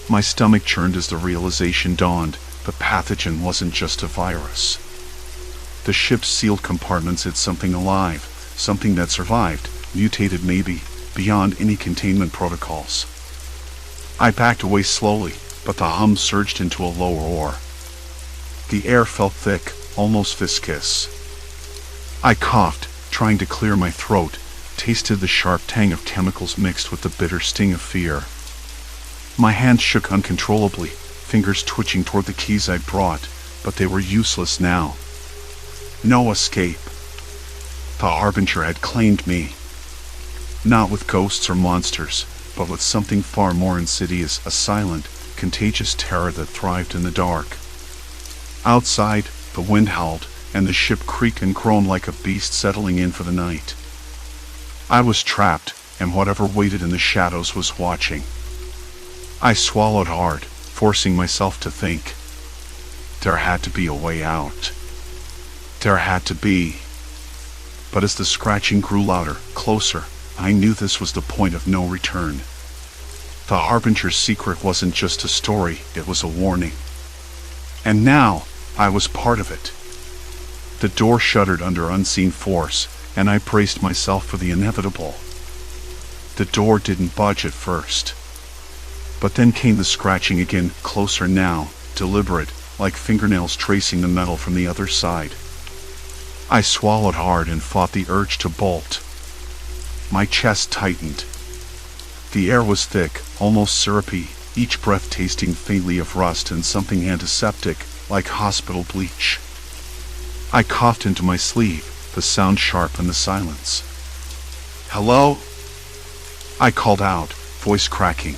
My stomach churned as the realization dawned, the pathogen wasn't just a virus. The ship's sealed compartments had something alive, something that survived, mutated maybe, beyond any containment protocols. I backed away slowly, but the hum surged into a low roar. The air felt thick, almost viscous. I coughed, trying to clear my throat, tasted the sharp tang of chemicals mixed with the bitter sting of fear. My hands shook uncontrollably, fingers twitching toward the keys I'd brought, but they were useless now. No escape. The Harbinger had claimed me. Not with ghosts or monsters, but with something far more insidious, a silent, contagious terror that thrived in the dark. Outside, the wind howled, and the ship creaked and groaned like a beast settling in for the night. I was trapped, and whatever waited in the shadows was watching. I swallowed hard, forcing myself to think. There had to be a way out. There had to be. But as the scratching grew louder, closer, I knew this was the point of no return. The Harbinger's secret wasn't just a story, it was a warning. And now, I was part of it. The door shuddered under unseen force, and I braced myself for the inevitable. The door didn't budge at first. But then came the scratching again, closer now, deliberate, like fingernails tracing the metal from the other side. I swallowed hard and fought the urge to bolt. My chest tightened. The air was thick, almost syrupy, each breath tasting faintly of rust and something antiseptic, like hospital bleach. I coughed into my sleeve, the sound sharp in the silence. "Hello?" I called out, voice cracking.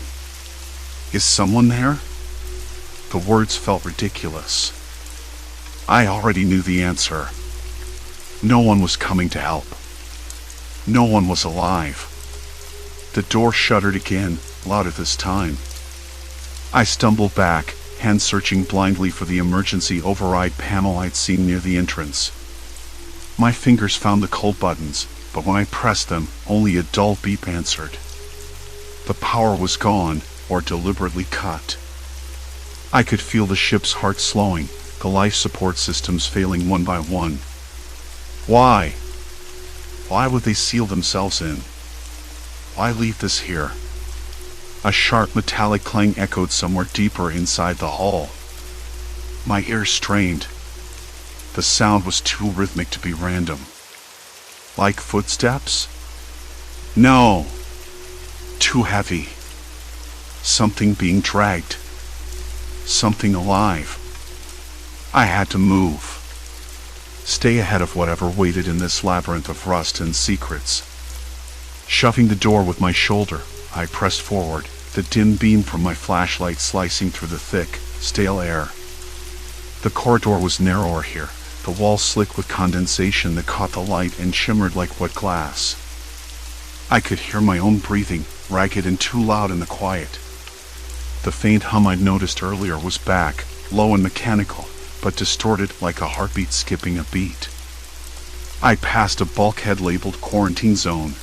"Is someone there?" The words felt ridiculous. I already knew the answer. No one was coming to help. No one was alive. The door shuddered again, louder this time. I stumbled back, hand searching blindly for the emergency override panel I'd seen near the entrance. My fingers found the cold buttons, but when I pressed them, only a dull beep answered. The power was gone, or deliberately cut. I could feel the ship's heart slowing, the life support systems failing one by one. Why? Why would they seal themselves in? Why leave this here? A sharp metallic clang echoed somewhere deeper inside the hull. My ears strained. The sound was too rhythmic to be random. Like footsteps? No. Too heavy. Something being dragged. Something alive. I had to move. Stay ahead of whatever waited in this labyrinth of rust and secrets. Shoving the door with my shoulder, I pressed forward, the dim beam from my flashlight slicing through the thick, stale air. The corridor was narrower here, the walls slick with condensation that caught the light and shimmered like wet glass. I could hear my own breathing, ragged and too loud in the quiet. The faint hum I'd noticed earlier was back, low and mechanical, but distorted like a heartbeat skipping a beat. I passed a bulkhead labeled quarantine zone.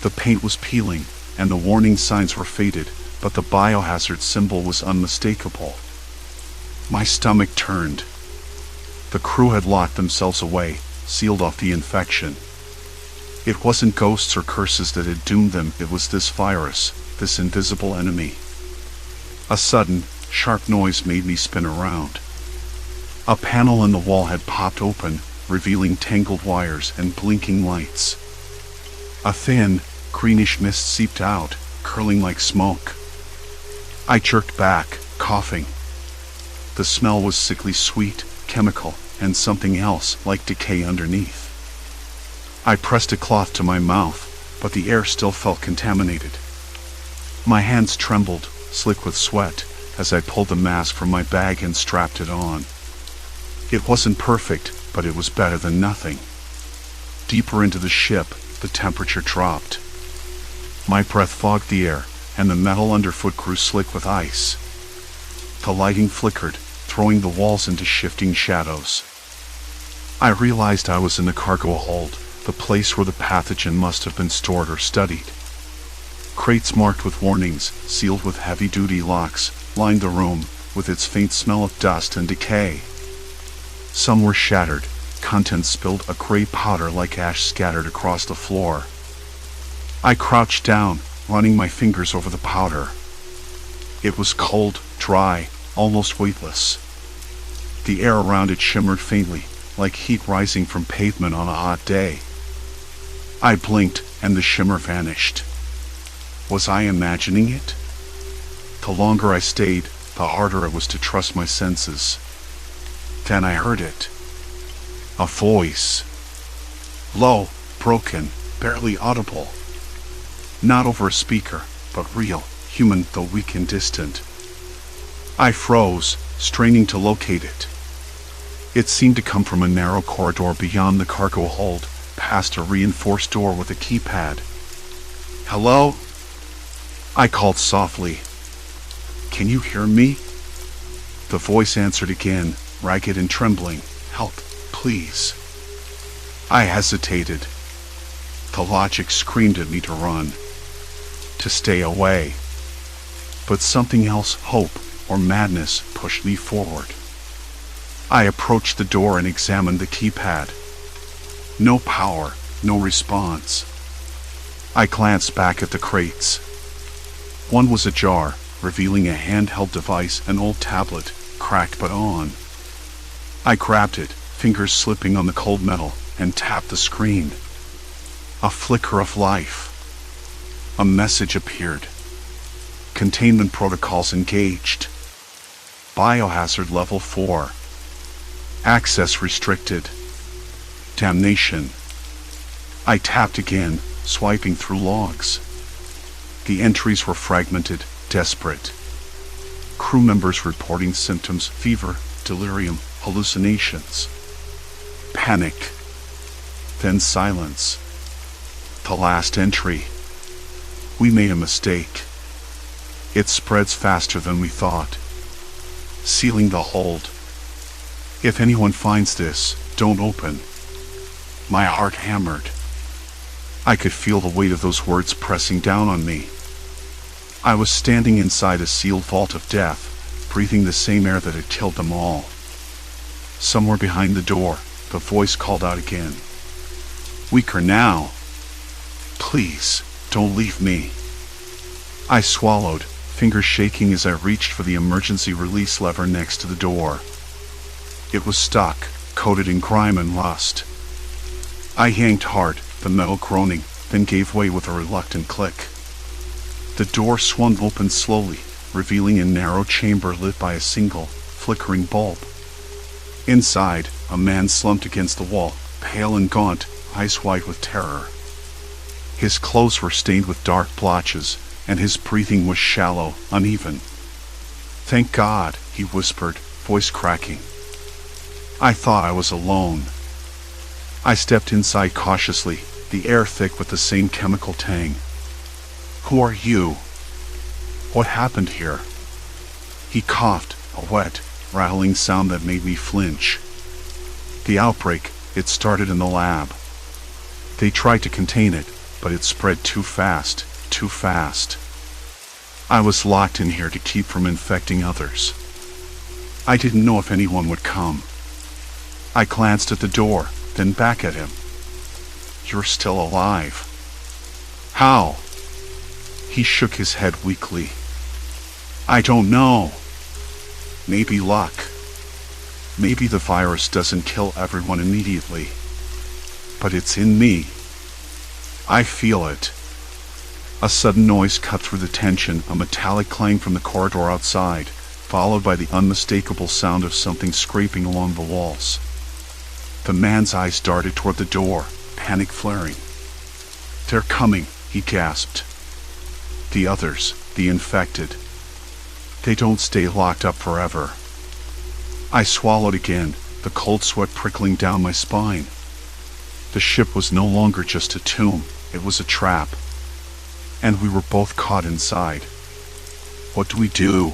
The paint was peeling, and the warning signs were faded, but the biohazard symbol was unmistakable. My stomach turned. The crew had locked themselves away, sealed off the infection. It wasn't ghosts or curses that had doomed them, it was this virus, this invisible enemy. A sudden, sharp noise made me spin around. A panel in the wall had popped open, revealing tangled wires and blinking lights. A thin, greenish mist seeped out, curling like smoke. I jerked back, coughing. The smell was sickly sweet, chemical, and something else, like decay underneath. I pressed a cloth to my mouth, but the air still felt contaminated. My hands trembled, slick with sweat, as I pulled the mask from my bag and strapped it on. It wasn't perfect, but it was better than nothing. Deeper into the ship, the temperature dropped. My breath fogged the air, and the metal underfoot grew slick with ice. The lighting flickered, throwing the walls into shifting shadows. I realized I was in the cargo hold, the place where the pathogen must have been stored or studied. Crates marked with warnings, sealed with heavy-duty locks, lined the room, with its faint smell of dust and decay. Some were shattered, contents spilled, a gray powder like ash scattered across the floor. I crouched down, running my fingers over the powder. It was cold, dry, almost weightless. The air around it shimmered faintly, like heat rising from pavement on a hot day. I blinked, and the shimmer vanished. Was I imagining it? The longer I stayed, the harder it was to trust my senses. Then I heard it. A voice. Low, broken, barely audible. Not over a speaker, but real, human though weak and distant. I froze, straining to locate it. It seemed to come from a narrow corridor beyond the cargo hold, past a reinforced door with a keypad. "Hello?" I called softly. "Can you hear me?" The voice answered again, ragged and trembling. "Help, please." I hesitated. The logic screamed at me to run, to stay away. But something else, hope or madness, pushed me forward. I approached the door and examined the keypad. No power, no response. I glanced back at the crates. One was ajar, revealing a handheld device, an old tablet, cracked but on. I grabbed it, fingers slipping on the cold metal, and tapped the screen. A flicker of life. A message appeared. Containment protocols engaged. Biohazard level 4. Access restricted. Damnation. I tapped again, swiping through logs. The entries were fragmented, desperate. Crew members reporting symptoms: fever, delirium, hallucinations. Panic. Then silence. The last entry. We made a mistake. It spreads faster than we thought. Sealing the hold. If anyone finds this, don't open. My heart hammered. I could feel the weight of those words pressing down on me. I was standing inside a sealed vault of death, breathing the same air that had killed them all. Somewhere behind the door, the voice called out again. Weaker now. Please, don't leave me. I swallowed, fingers shaking as I reached for the emergency release lever next to the door. It was stuck, coated in grime and rust. I yanked hard, the metal groaning, then gave way with a reluctant click. The door swung open slowly, revealing a narrow chamber lit by a single, flickering bulb. Inside, a man slumped against the wall, pale and gaunt, eyes wide with terror. His clothes were stained with dark blotches, and his breathing was shallow, uneven. Thank God, he whispered, voice cracking. I thought I was alone. I stepped inside cautiously, the air thick with the same chemical tang. Who are you? What happened here? He coughed, a wet, rattling sound that made me flinch. The outbreak, it started in the lab. They tried to contain it, but it spread too fast, too fast. I was locked in here to keep from infecting others. I didn't know if anyone would come. I glanced at the door, then back at him. You're still alive. How? He shook his head weakly. I don't know. Maybe luck. Maybe the virus doesn't kill everyone immediately. But it's in me. I feel it. A sudden noise cut through the tension, a metallic clang from the corridor outside, followed by the unmistakable sound of something scraping along the walls. The man's eyes darted toward the door, panic flaring. They're coming, he gasped. The others, the infected. They don't stay locked up forever. I swallowed again, the cold sweat prickling down my spine. The ship was no longer just a tomb, it was a trap. And we were both caught inside. What do we do?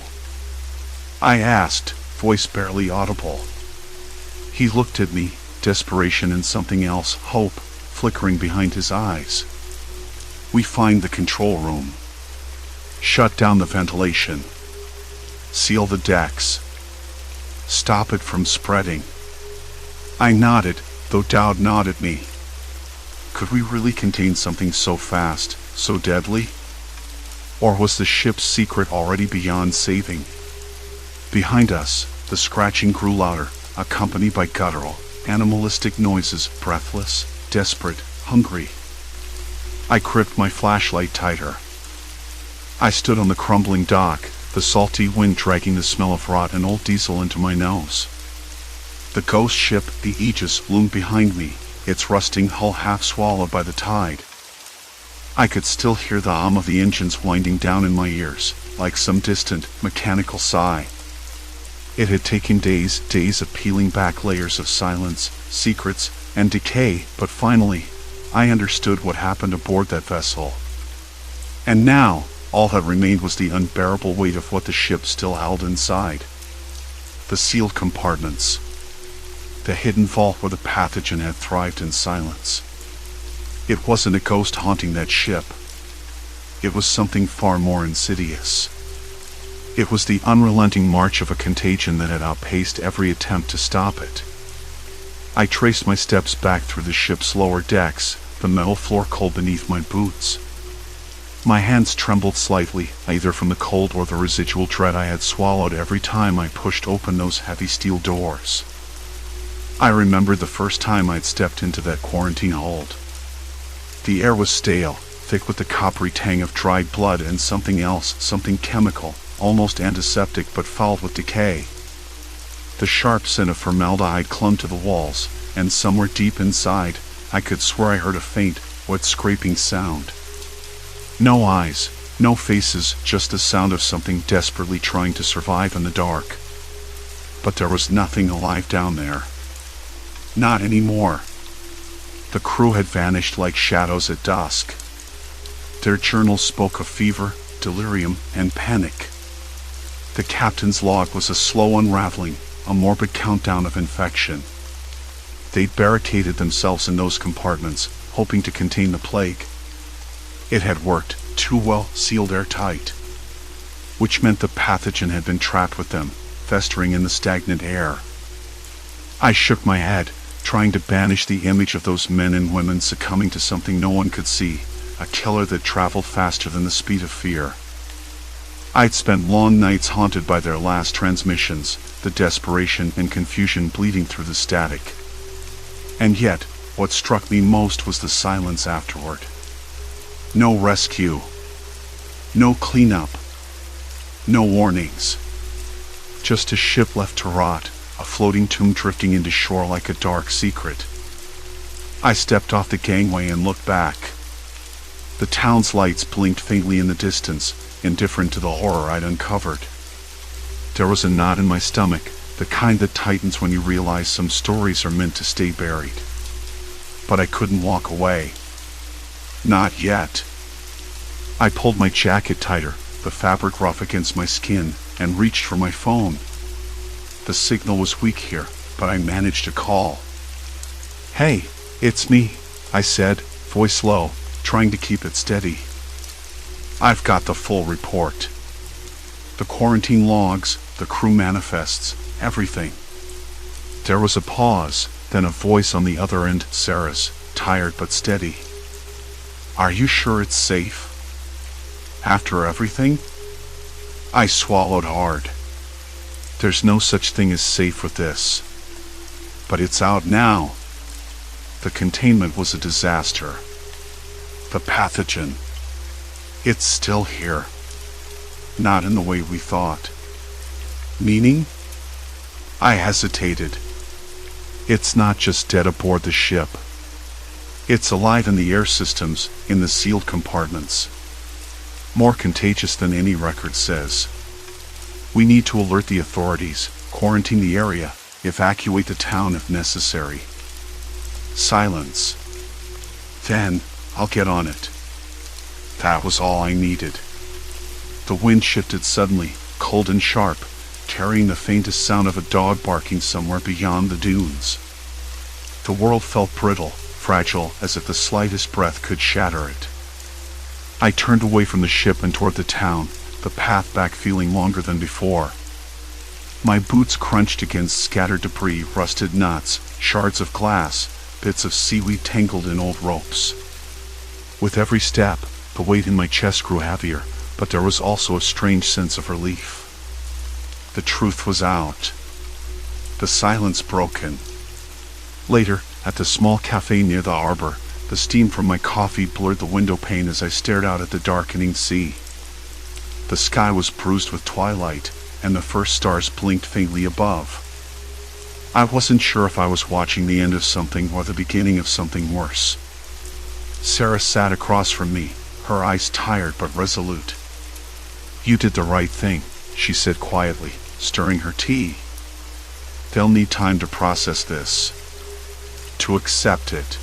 I asked, voice barely audible. He looked at me, desperation and something else, hope, flickering behind his eyes. We find the control room. Shut down the ventilation. Seal the decks. Stop it from spreading. I nodded, though doubt gnawed at me. Could we really contain something so fast, so deadly? Or was the ship's secret already beyond saving? Behind us, the scratching grew louder, accompanied by guttural, animalistic noises, breathless, desperate, hungry. I gripped my flashlight tighter. I stood on the crumbling dock, the salty wind dragging the smell of rot and old diesel into my nose. The ghost ship, the Aegis, loomed behind me, its rusting hull half swallowed by the tide. I could still hear the hum of the engines winding down in my ears, like some distant, mechanical sigh. It had taken days of peeling back layers of silence, secrets, and decay, but finally, I understood what happened aboard that vessel. And now, all that remained was the unbearable weight of what the ship still held inside. The sealed compartments. The hidden vault where the pathogen had thrived in silence. It wasn't a ghost haunting that ship. It was something far more insidious. It was the unrelenting march of a contagion that had outpaced every attempt to stop it. I traced my steps back through the ship's lower decks, the metal floor cold beneath my boots. My hands trembled slightly, either from the cold or the residual dread I had swallowed every time I pushed open those heavy steel doors. I remembered the first time I'd stepped into that quarantine hold. The air was stale, thick with the coppery tang of dried blood and something else, something chemical, almost antiseptic but fouled with decay. The sharp scent of formaldehyde clung to the walls, and somewhere deep inside, I could swear I heard a faint, wet scraping sound. No eyes, no faces, just the sound of something desperately trying to survive in the dark. But there was nothing alive down there. Not anymore. The crew had vanished like shadows at dusk. Their journals spoke of fever, delirium, and panic. The captain's log was a slow unraveling, a morbid countdown of infection. They'd barricaded themselves in those compartments, hoping to contain the plague. It had worked, too well, sealed airtight. Which meant the pathogen had been trapped with them, festering in the stagnant air. I shook my head, trying to banish the image of those men and women succumbing to something no one could see, a killer that traveled faster than the speed of fear. I'd spent long nights haunted by their last transmissions, the desperation and confusion bleeding through the static. And yet, what struck me most was the silence afterward. No rescue. No cleanup. No warnings. Just a ship left to rot, a floating tomb drifting into shore like a dark secret. I stepped off the gangway and looked back. The town's lights blinked faintly in the distance, indifferent to the horror I'd uncovered. There was a knot in my stomach, the kind that tightens when you realize some stories are meant to stay buried. But I couldn't walk away. Not yet. I pulled my jacket tighter, the fabric rough against my skin, and reached for my phone. The signal was weak here, but I managed to call. "Hey, it's me," I said, voice low, trying to keep it steady. "I've got the full report. The quarantine logs, the crew manifests, everything." There was a pause, then a voice on the other end, Sarah's, tired but steady. "Are you sure it's safe? After everything?" I swallowed hard. There's no such thing as safe with this. But it's out now. The containment was a disaster. The pathogen. It's still here. Not in the way we thought. Meaning? I hesitated. It's not just dead aboard the ship. It's alive in the air systems, in the sealed compartments. More contagious than any record says. We need to alert the authorities, quarantine the area, evacuate the town if necessary. Silence. Then, I'll get on it. That was all I needed. The wind shifted suddenly, cold and sharp, carrying the faintest sound of a dog barking somewhere beyond the dunes. The world felt brittle, fragile, as if the slightest breath could shatter it. I turned away from the ship and toward the town, the path back feeling longer than before. My boots crunched against scattered debris, rusted nuts, shards of glass, bits of seaweed tangled in old ropes. With every step, the weight in my chest grew heavier, but there was also a strange sense of relief. The truth was out. The silence broken. Later, at the small cafe near the arbor, the steam from my coffee blurred the window pane as I stared out at the darkening sea. The sky was bruised with twilight, and the first stars blinked faintly above. I wasn't sure if I was watching the end of something or the beginning of something worse. Sarah sat across from me, her eyes tired but resolute. "You did the right thing," she said quietly, stirring her tea. "They'll need time to process this. To accept it."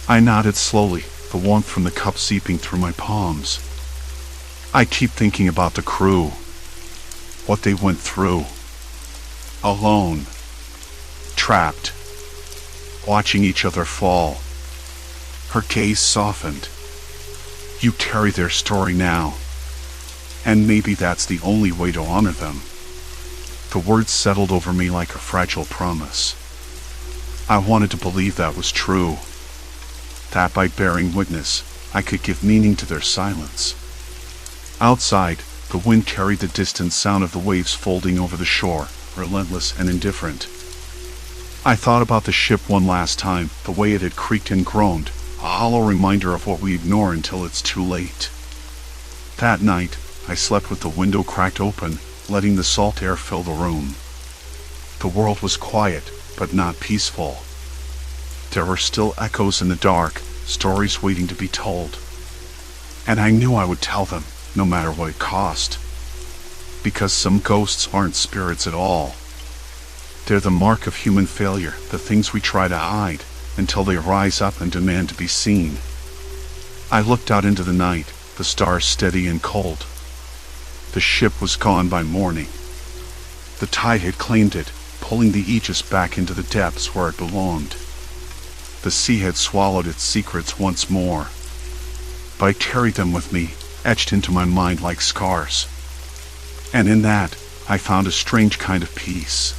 I nodded slowly, the warmth from the cup seeping through my palms. I keep thinking about the crew. What they went through. Alone. Trapped. Watching each other fall. Her gaze softened. You carry their story now. And maybe that's the only way to honor them. The words settled over me like a fragile promise. I wanted to believe that was true. That by bearing witness, I could give meaning to their silence. Outside, the wind carried the distant sound of the waves folding over the shore, relentless and indifferent. I thought about the ship one last time, the way it had creaked and groaned, a hollow reminder of what we ignore until it's too late. That night, I slept with the window cracked open, letting the salt air fill the room. The world was quiet, but not peaceful. There were still echoes in the dark, stories waiting to be told. And I knew I would tell them, no matter what it cost. Because some ghosts aren't spirits at all. They're the mark of human failure, the things we try to hide, until they rise up and demand to be seen. I looked out into the night, the stars steady and cold. The ship was gone by morning. The tide had claimed it, pulling the Aegis back into the depths where it belonged. The sea had swallowed its secrets once more. But I carried them with me, etched into my mind like scars. And in that, I found a strange kind of peace.